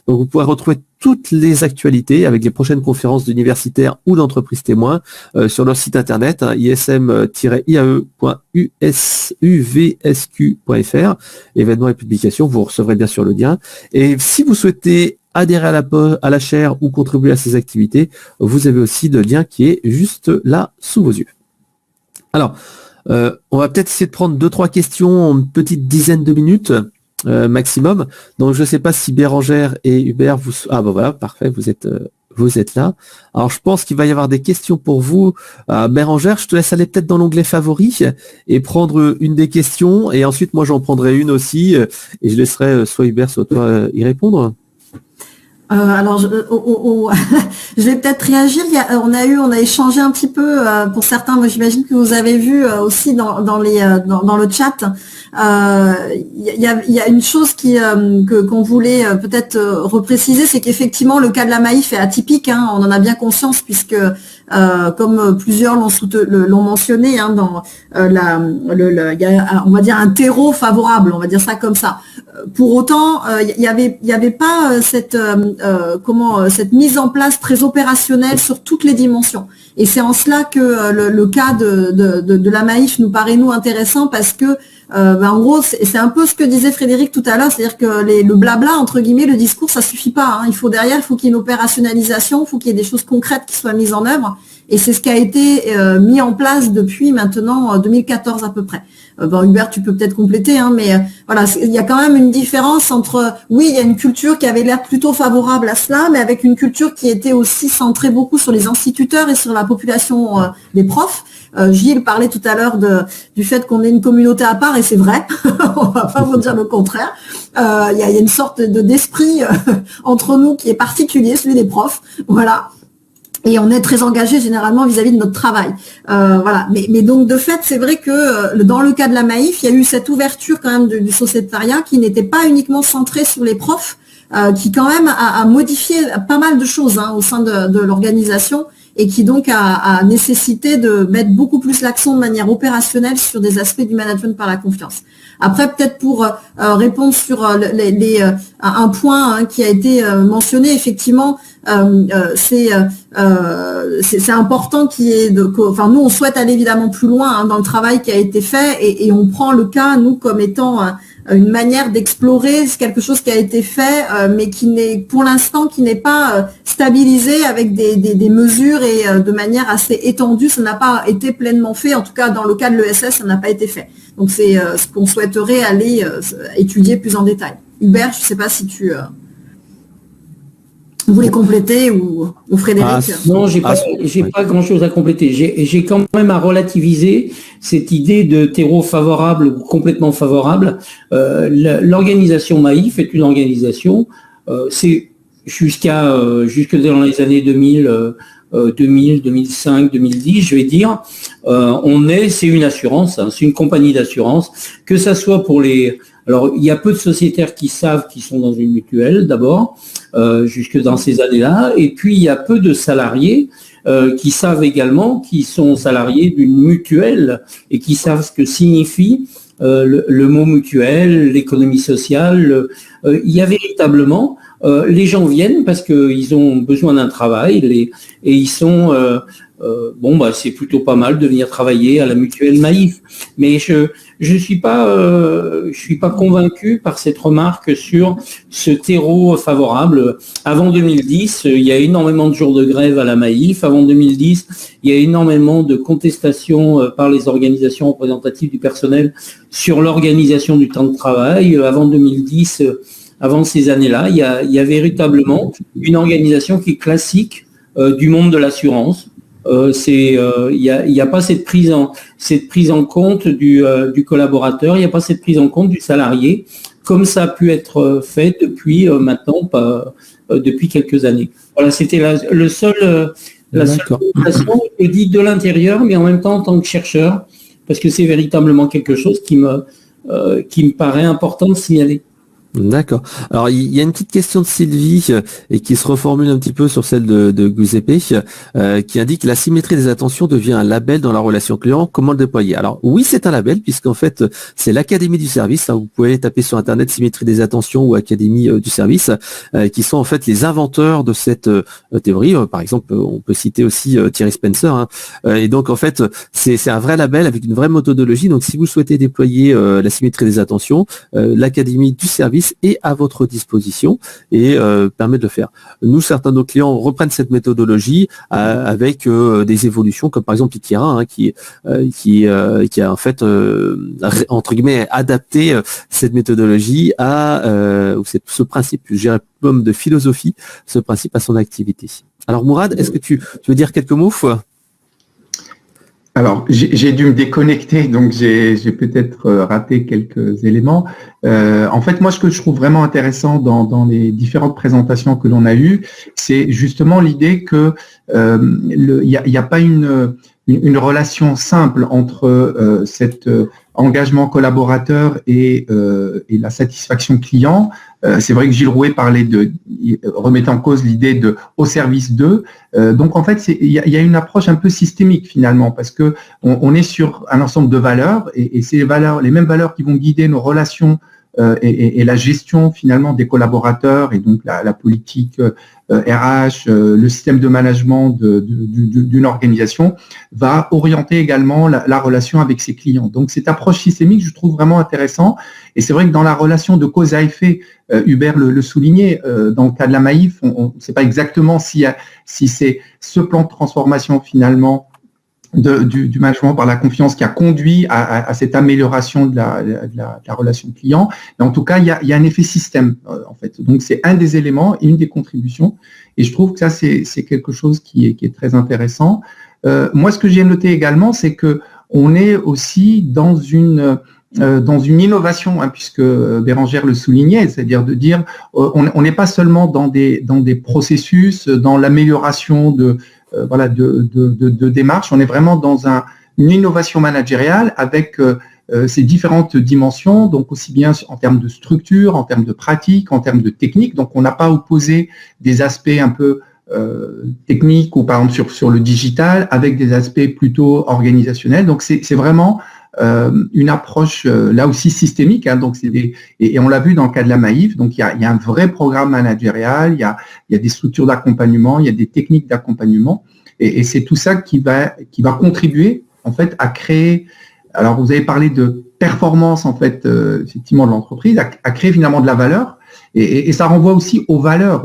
Donc vous pourrez retrouver toutes les actualités avec les prochaines conférences d'universitaires ou d'entreprises témoins sur leur site internet ism-iae.uvsq.fr, événements et publications. Vous recevrez bien sûr le lien. Et si vous souhaitez adhérer à la chaire ou contribuer à ces activités, vous avez aussi le lien qui est juste là sous vos yeux. Alors, on va peut-être essayer de prendre 2-3 questions en une petite dizaine de minutes maximum. Donc, je ne sais pas si Bérangère et Hubert vous... Ah ben voilà, parfait, vous êtes là. Alors, je pense qu'il va y avoir des questions pour vous. Bérangère, je te laisse aller peut-être dans l'onglet favoris et prendre une des questions. Et ensuite, moi, j'en prendrai une aussi. Et je laisserai soit Hubert, soit toi y répondre. Alors, je vais peut-être réagir. On a échangé un petit peu pour certains. Moi, j'imagine que vous avez vu aussi dans le chat. Il y a une chose qu'on voulait peut-être repréciser, c'est qu'effectivement le cas de la Maïf est atypique. On en a bien conscience puisque comme plusieurs l'ont mentionné, dans il y a, on va dire, un terreau favorable, on va dire ça comme ça. Pour autant, il y avait pas cette mise en place très opérationnelle sur toutes les dimensions. Et c'est en cela que le cas de la Maïf nous paraît nous intéressant parce que en gros c'est un peu ce que disait Frédéric tout à l'heure, c'est-à-dire que le blabla entre guillemets, le discours ça suffit pas. Hein. Il faut qu'il y ait une opérationnalisation, il faut qu'il y ait des choses concrètes qui soient mises en œuvre. Et c'est ce qui a été mis en place depuis maintenant 2014 à peu près. Hubert, tu peux peut-être compléter, hein, mais voilà, il y a quand même une différence entre, oui, il y a une culture qui avait l'air plutôt favorable à cela, mais avec une culture qui était aussi centrée beaucoup sur les instituteurs et sur la population des profs. Gilles parlait tout à l'heure du fait qu'on est une communauté à part, et c'est vrai, on va pas vous dire le contraire. Il y a une sorte d'esprit entre nous qui est particulier, celui des profs, voilà. Et on est très engagé généralement vis-à-vis de notre travail. Voilà. Mais donc de fait, c'est vrai que dans le cas de la Maïf, il y a eu cette ouverture quand même du sociétariat qui n'était pas uniquement centrée sur les profs, qui quand même a modifié pas mal de choses hein, au sein de l'organisation et qui donc a nécessité de mettre beaucoup plus l'accent de manière opérationnelle sur des aspects du management par la confiance. Après, peut-être pour répondre sur un point hein, qui a été mentionné, effectivement, c'est important qu'il y ait enfin nous on souhaite aller évidemment plus loin hein, dans le travail qui a été fait et on prend le cas nous comme étant une manière d'explorer quelque chose qui a été fait mais qui n'est pour l'instant qui n'est pas stabilisé avec des mesures et de manière assez étendue. Ça n'a pas été pleinement fait, en tout cas dans le cas de l'ESS ça n'a pas été fait, donc c'est ce qu'on souhaiterait aller étudier plus en détail. Hubert, je ne sais pas si tu vous voulez compléter ou Frédéric? Non, j'ai pas grand-chose à compléter. J'ai quand même à relativiser cette idée de terreau favorable ou complètement favorable. L'organisation Maïf est une organisation, c'est jusque dans les années 2000, 2005, 2010, je vais dire, c'est une assurance, hein, c'est une compagnie d'assurance, que ça soit pour les... Alors, il y a peu de sociétaires qui savent qu'ils sont dans une mutuelle, d'abord, jusque dans ces années-là, et puis il y a peu de salariés qui savent également qu'ils sont salariés d'une mutuelle et qui savent ce que signifie le mot mutuelle, l'économie sociale. Il y a véritablement... les gens viennent parce qu'ils ont besoin d'un travail et ils sont... c'est plutôt pas mal de venir travailler à la mutuelle Maïf. Mais je suis pas convaincu par cette remarque sur ce terreau favorable. Avant 2010, il y a énormément de jours de grève à la Maïf. Avant 2010, il y a énormément de contestations par les organisations représentatives du personnel sur l'organisation du temps de travail. Avant 2010, avant ces années-là, il y a véritablement une organisation qui est classique du monde de l'assurance. Il y a pas cette prise en compte du collaborateur, il n'y a pas cette prise en compte du salarié, comme ça a pu être fait depuis maintenant, depuis quelques années. Voilà, c'était la seule présentation, je dis de l'intérieur, mais en même temps en tant que chercheur, parce que c'est véritablement quelque chose qui me paraît important de signaler. D'accord. Alors, il y a une petite question de Sylvie et qui se reformule un petit peu sur celle de Giuseppe qui indique la symétrie des attentions devient un label dans la relation client. Comment le déployer? Alors, oui, c'est un label puisqu'en fait, c'est l'Académie du service. Hein, vous pouvez taper sur Internet symétrie des attentions ou Académie du service qui sont en fait les inventeurs de cette théorie. Par exemple, on peut citer aussi Thierry Spencer. Hein, et donc, en fait, c'est un vrai label avec une vraie méthodologie. Donc, si vous souhaitez déployer la symétrie des attentions, l'Académie du service est à votre disposition et permet de le faire. Nous, certains de nos clients reprennent cette méthodologie avec des évolutions, comme par exemple Ikira, hein, qui a en fait entre guillemets adapté cette méthodologie à ce principe, je dirais même de philosophie, ce principe à son activité. Alors Mourad, est-ce que tu veux dire quelques mots? Alors, j'ai dû me déconnecter, donc j'ai peut-être raté quelques éléments. En fait, moi, ce que je trouve vraiment intéressant dans les différentes présentations que l'on a eues, c'est justement l'idée que il n'y a pas une relation simple entre cet engagement collaborateur et la satisfaction client. C'est vrai que Gilles Rouet parlait remettre en cause l'idée de au service d'eux. Donc en fait, il y a une approche un peu systémique finalement, parce que on est sur un ensemble de valeurs et c'est les mêmes valeurs qui vont guider nos relations et la gestion finalement des collaborateurs et donc la politique RH, le système de management d'une organisation va orienter également la relation avec ses clients. Donc cette approche systémique, je trouve vraiment intéressant. Et c'est vrai que dans la relation de cause à effet, Hubert le soulignait, dans le cas de la Maïf, on ne sait pas exactement si c'est ce plan de transformation finalement du management par la confiance qui a conduit à cette amélioration de la relation client. Mais en tout cas, il y a un effet système, en fait. Donc, c'est un des éléments, une des contributions. Et je trouve que ça, c'est quelque chose qui est très intéressant. Moi, ce que j'ai noté également, c'est que on est aussi dans une innovation, hein, puisque Bérangère le soulignait, c'est-à-dire de dire, on n'est pas seulement dans des processus, dans l'amélioration de démarche. On est vraiment dans une innovation managériale avec ces différentes dimensions, donc aussi bien en termes de structure, en termes de pratique, en termes de technique. Donc, on n'a pas opposé des aspects un peu techniques ou par exemple sur le digital avec des aspects plutôt organisationnels. Donc, c'est vraiment une approche là aussi systémique, hein, donc et on l'a vu dans le cas de la Maïf, donc il y a un vrai programme managérial, il y a des structures d'accompagnement, il y a des techniques d'accompagnement, et c'est tout ça qui va contribuer en fait à créer. Alors vous avez parlé de performance en fait effectivement de l'entreprise, à créer finalement de la valeur, et ça renvoie aussi aux valeurs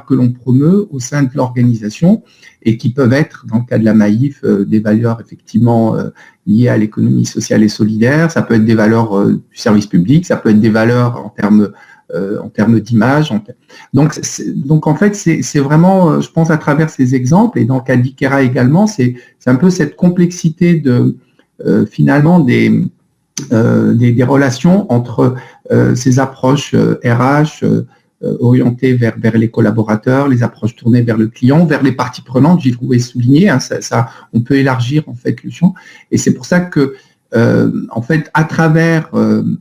que l'on promeut au sein de l'organisation et qui peuvent être, dans le cas de la Maïf, des valeurs effectivement liées à l'économie sociale et solidaire, ça peut être des valeurs du service public, ça peut être des valeurs en termes d'image. Donc en fait, c'est vraiment, je pense à travers ces exemples, et dans le cas d'Ikera également, c'est un peu cette complexité de finalement des relations entre ces approches RH, orientées vers les collaborateurs, les approches tournées vers le client, vers les parties prenantes. J'ai trouvé souligné, hein, ça, on peut élargir en fait le champ. Et c'est pour ça que, en fait, à travers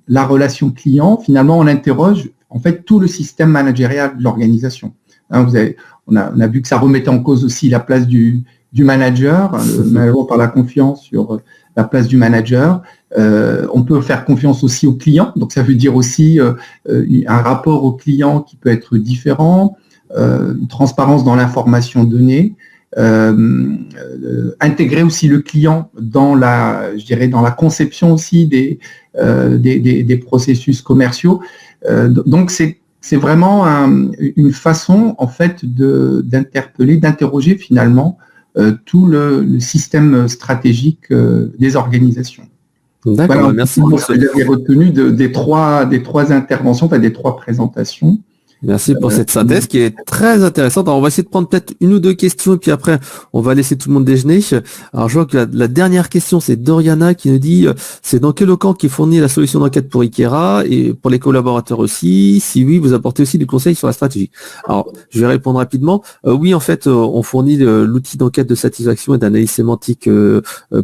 la relation client, finalement, on interroge en fait tout le système managérial de l'organisation. Hein, on a vu que ça remettait en cause aussi la place du manager, le management par la confiance sur la place du manager. On peut faire confiance aussi au client, donc ça veut dire aussi un rapport au client qui peut être différent, une transparence dans l'information donnée, intégrer aussi le client dans la conception aussi des processus commerciaux. Donc c'est vraiment une façon en fait d'interroger finalement tout le système stratégique des organisations. D'accord, voilà, merci. J'avais retenu des trois interventions, enfin des trois présentations. Merci pour cette synthèse qui est très intéressante. Alors, on va essayer de prendre peut-être une ou deux questions et puis après, on va laisser tout le monde déjeuner. Alors, je vois que la dernière question, c'est Doriana qui nous dit, c'est dans quel camp qui fournit la solution d'enquête pour Ikera et pour les collaborateurs aussi? Si oui, vous apportez aussi du conseil sur la stratégie. Alors, je vais répondre rapidement. Oui, en fait, on fournit l'outil d'enquête de satisfaction et d'analyse sémantique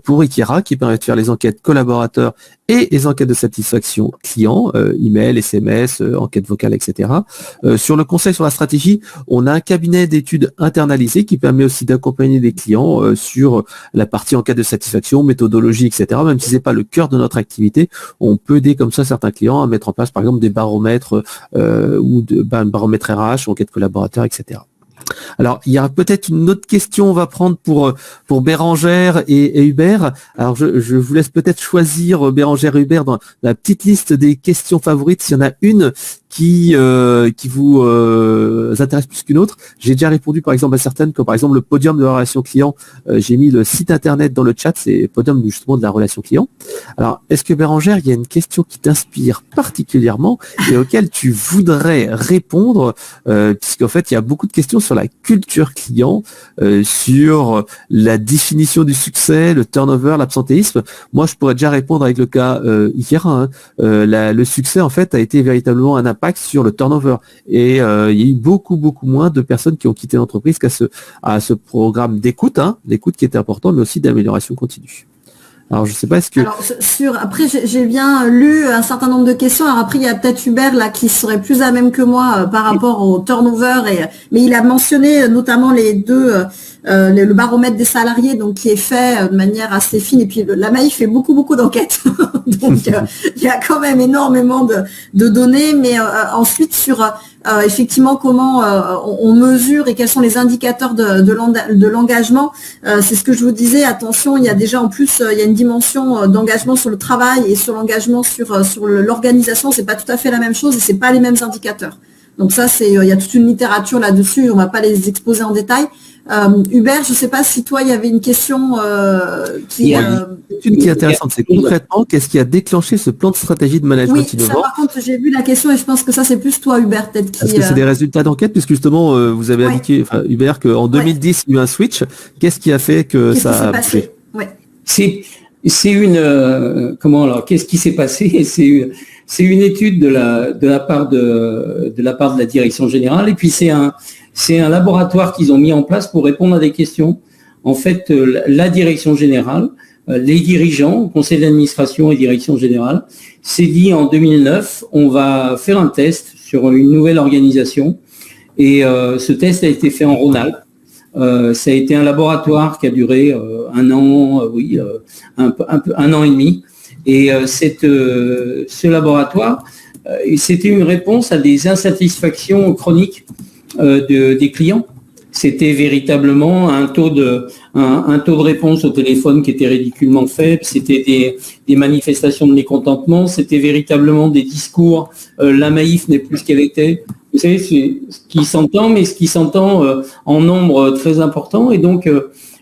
pour Ikera qui permet de faire les enquêtes collaborateurs et les enquêtes de satisfaction client, email, SMS, enquête vocale, etc. Sur le conseil sur la stratégie, on a un cabinet d'études internalisé qui permet aussi d'accompagner les clients sur la partie enquête de satisfaction, méthodologie, etc. Même si c'est pas le cœur de notre activité, on peut aider comme ça certains clients à mettre en place, par exemple, des baromètres ou baromètres RH, enquête collaborateur, etc. Alors, il y a peut-être une autre question, on va prendre pour Bérangère et Hubert. Alors, je vous laisse peut-être choisir Bérangère et Hubert dans la petite liste des questions favorites, s'il y en a une qui vous intéresse plus qu'une autre. J'ai déjà répondu par exemple à certaines, comme par exemple le podium de la relation client. J'ai mis le site internet dans le chat, c'est podium justement de la relation client. Alors, est-ce que Bérangère, il y a une question qui t'inspire particulièrement et auquel tu voudrais répondre, puisqu'en fait, il y a beaucoup de questions sur la culture client, sur la définition du succès, le turnover, l'absentéisme. Moi, je pourrais déjà répondre avec le cas Ikera. Le succès, en fait, a été véritablement un impact sur le turnover. Et il y a eu beaucoup moins de personnes qui ont quitté l'entreprise qu'à ce programme d'écoute, d'écoute qui était important, mais aussi d'amélioration continue. Alors, je sais pas, est-ce que... Alors, après, j'ai bien lu un certain nombre de questions. Alors après, il y a peut-être Hubert là qui serait plus à même que moi par rapport au turnover. Mais il a mentionné notamment les deux le baromètre des salariés, donc qui est fait de manière assez fine. Et puis la Maïf fait beaucoup d'enquêtes, donc il y a quand même énormément de données. Mais ensuite sur effectivement comment on mesure et quels sont les indicateurs de l'engagement. C'est ce que je vous disais. Attention, il y a déjà en plus il y a une dimension d'engagement sur le travail et sur l'engagement sur l'organisation. C'est pas tout à fait la même chose et c'est pas les mêmes indicateurs. Donc ça, il y a toute une littérature là-dessus, on va pas les exposer en détail. Hubert, je sais pas si toi, il y avait une question qui est intéressante, c'est concrètement, qu'est-ce qui a déclenché ce plan de stratégie de management innovant? Ça, par contre, j'ai vu la question et je pense que ça, c'est plus toi, Hubert, peut-être. Est-ce que c'est des résultats d'enquête, puisque justement, vous avez indiqué, Hubert, qu'en 2010, il y a eu un switch. Qu'est-ce qui a fait que ça a bougé? C'est une qu'est-ce qui s'est passé? C'est une étude de la part de la direction générale, et puis c'est un laboratoire qu'ils ont mis en place pour répondre à des questions. En fait, la direction générale, les dirigeants, conseil d'administration et direction générale, s'est dit en 2009, on va faire un test sur une nouvelle organisation, et ce test a été fait en Rhône-Alpes. Ça a été un laboratoire qui a duré un an, un an et demi. Et ce laboratoire, c'était une réponse à des insatisfactions chroniques des clients. C'était véritablement un taux de réponse au téléphone qui était ridiculement faible. C'était des manifestations de mécontentement. C'était véritablement des discours. La Maïf n'est plus ce qu'elle était. Vous savez, c'est ce qui s'entend, mais ce qui s'entend en nombre très important. Et donc,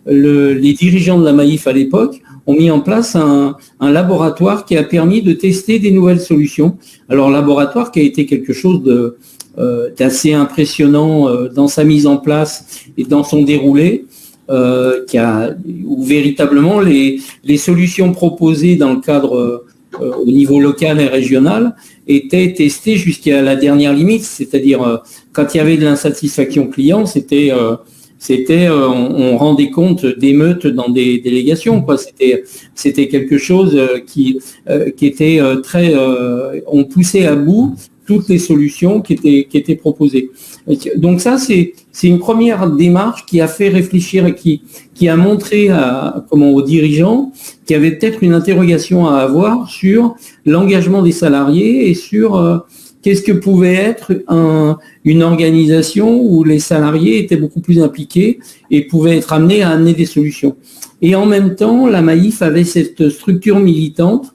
les dirigeants de la Maïf à l'époque ont mis en place un laboratoire qui a permis de tester des nouvelles solutions. Alors, laboratoire qui a été quelque chose d'assez impressionnant dans sa mise en place et dans son déroulé, où véritablement les solutions proposées dans le cadre au niveau local et régional étaient testées jusqu'à la dernière limite, c'est-à-dire quand il y avait de l'insatisfaction client, on rendait compte d'émeutes dans des délégations, quoi. C'était quelque chose qui était très, on poussait à bout toutes les solutions qui étaient proposées. Donc ça, c'est une première démarche qui a fait réfléchir et qui a montré aux dirigeants qu'il y avait peut-être une interrogation à avoir sur l'engagement des salariés et sur qu'est-ce que pouvait être une organisation où les salariés étaient beaucoup plus impliqués et pouvaient être amenés à amener des solutions. Et en même temps, la Maïf avait cette structure militante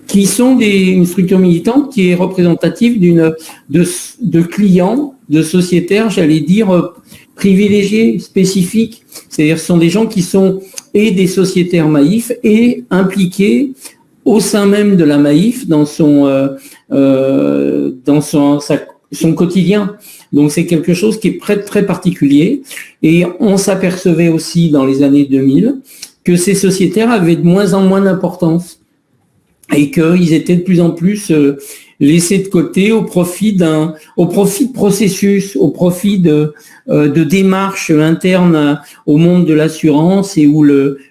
qui sont une structure militante qui est représentative de clients, de sociétaires, j'allais dire, privilégiés, spécifiques. C'est-à-dire ce sont des gens qui sont et des sociétaires Maïf et impliqués au sein même de la Maïf dans son quotidien. Donc c'est quelque chose qui est très particulier. Et on s'apercevait aussi dans les années 2000 que ces sociétaires avaient de moins en moins d'importance et qu'ils étaient de plus en plus laissés de côté au profit de processus, au profit de démarches internes au monde de l'assurance et où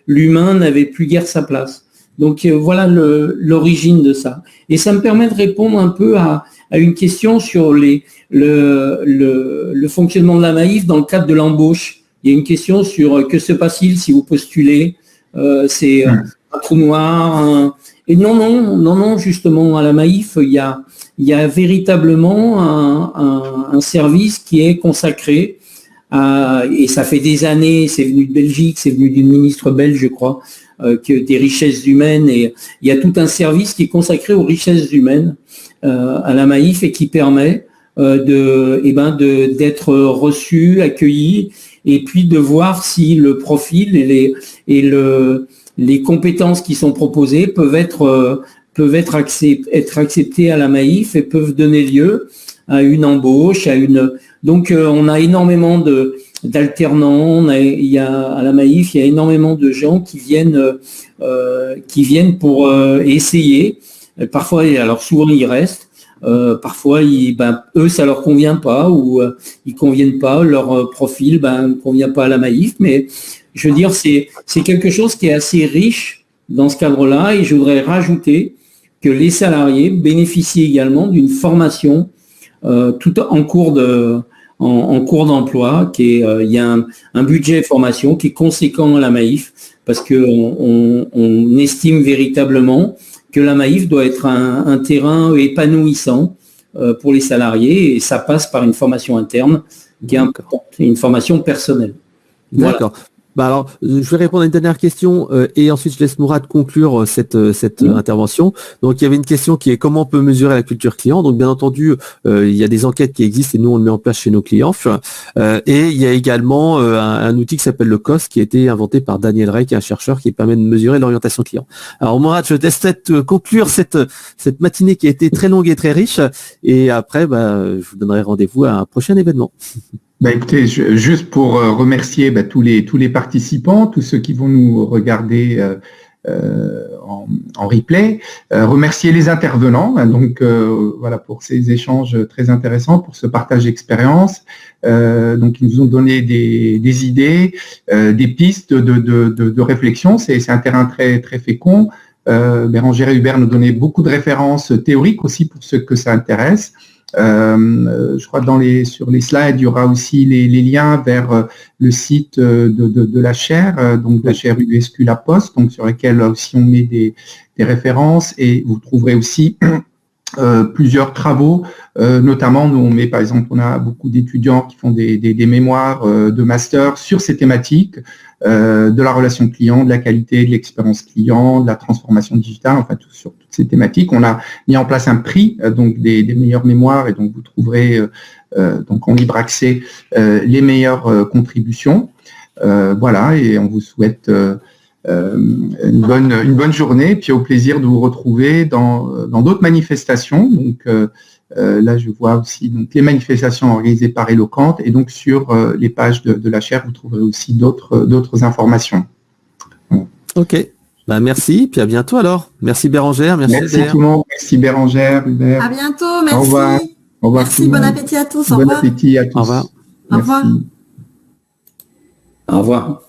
l'humain n'avait plus guère sa place. Donc voilà l'origine de ça. Et ça me permet de répondre un peu à une question sur le fonctionnement de la Maïf dans le cadre de l'embauche. Il y a une question sur que se passe-t-il si vous postulez, c'est un trou noir. Et non, justement, à la Maïf, il y a véritablement un service qui est consacré et ça fait des années, c'est venu de Belgique, c'est venu d'une ministre belge, je crois, des richesses humaines, et il y a tout un service qui est consacré aux richesses humaines à la Maïf et qui permet d'être reçu, accueilli, et puis de voir si le profil et les compétences qui sont proposées peuvent être acceptées à la Maïf et peuvent donner lieu à une embauche, donc on a énormément d'alternants, à la Maïf, il y a énormément de gens qui viennent pour essayer. Parfois, alors souvent ils restent. Parfois, eux, ça leur convient pas ou ils conviennent pas, leur profil ne convient pas à la Maïf, mais je veux dire, c'est quelque chose qui est assez riche dans ce cadre-là, et je voudrais rajouter que les salariés bénéficient également d'une formation tout en cours en cours d'emploi, il y a un budget formation qui est conséquent à la Maïf, parce que on estime véritablement que la Maïf doit être un terrain épanouissant pour les salariés, et ça passe par une formation interne qui est importante, une formation personnelle. Voilà. D'accord. Bah alors, je vais répondre à une dernière question et ensuite je laisse Mourad conclure cette intervention. Donc, il y avait une question qui est comment on peut mesurer la culture client. Donc, bien entendu, il y a des enquêtes qui existent et nous, on le met en place chez nos clients. Et il y a également un outil qui s'appelle le COS qui a été inventé par Daniel Rey, qui est un chercheur qui permet de mesurer l'orientation client. Alors, Mourad, je te laisse conclure cette matinée qui a été très longue et très riche. Et après, je vous donnerai rendez-vous à un prochain événement. Écoutez, juste pour remercier tous les participants, tous ceux qui vont nous regarder en replay, remercier les intervenants, voilà, pour ces échanges très intéressants, pour ce partage d'expérience. Donc ils nous ont donné des idées, des pistes de réflexion. C'est un terrain très très fécond. Bérangère et Hubert nous donnaient beaucoup de références théoriques aussi pour ceux que ça intéresse. Je crois sur les slides, il y aura aussi les liens vers le site de la chaire, donc la chaire USQ La Poste, donc sur laquelle aussi on met des références, et vous trouverez aussi plusieurs travaux, notamment nous on met par exemple, on a beaucoup d'étudiants qui font des mémoires de master sur ces thématiques, de la relation client, de la qualité, de l'expérience client, de la transformation digitale, enfin sur toutes ces thématiques. On a mis en place un prix donc des meilleures mémoires, et donc vous trouverez donc en libre accès les meilleures contributions. Voilà, et on vous souhaite une bonne journée, puis au plaisir de vous retrouver dans d'autres manifestations. Donc là, je vois aussi donc les manifestations organisées par Eloquente, et donc sur les pages de la chaire, vous trouverez aussi d'autres informations. Ok, merci, puis à bientôt alors. Merci Bérangère, merci tout le monde, merci Bérangère, Hubert. À bientôt, merci. Au revoir. Au revoir. Merci, bon appétit à tous. Au bon revoir. appétit à tous. Au revoir. Au revoir. Au revoir.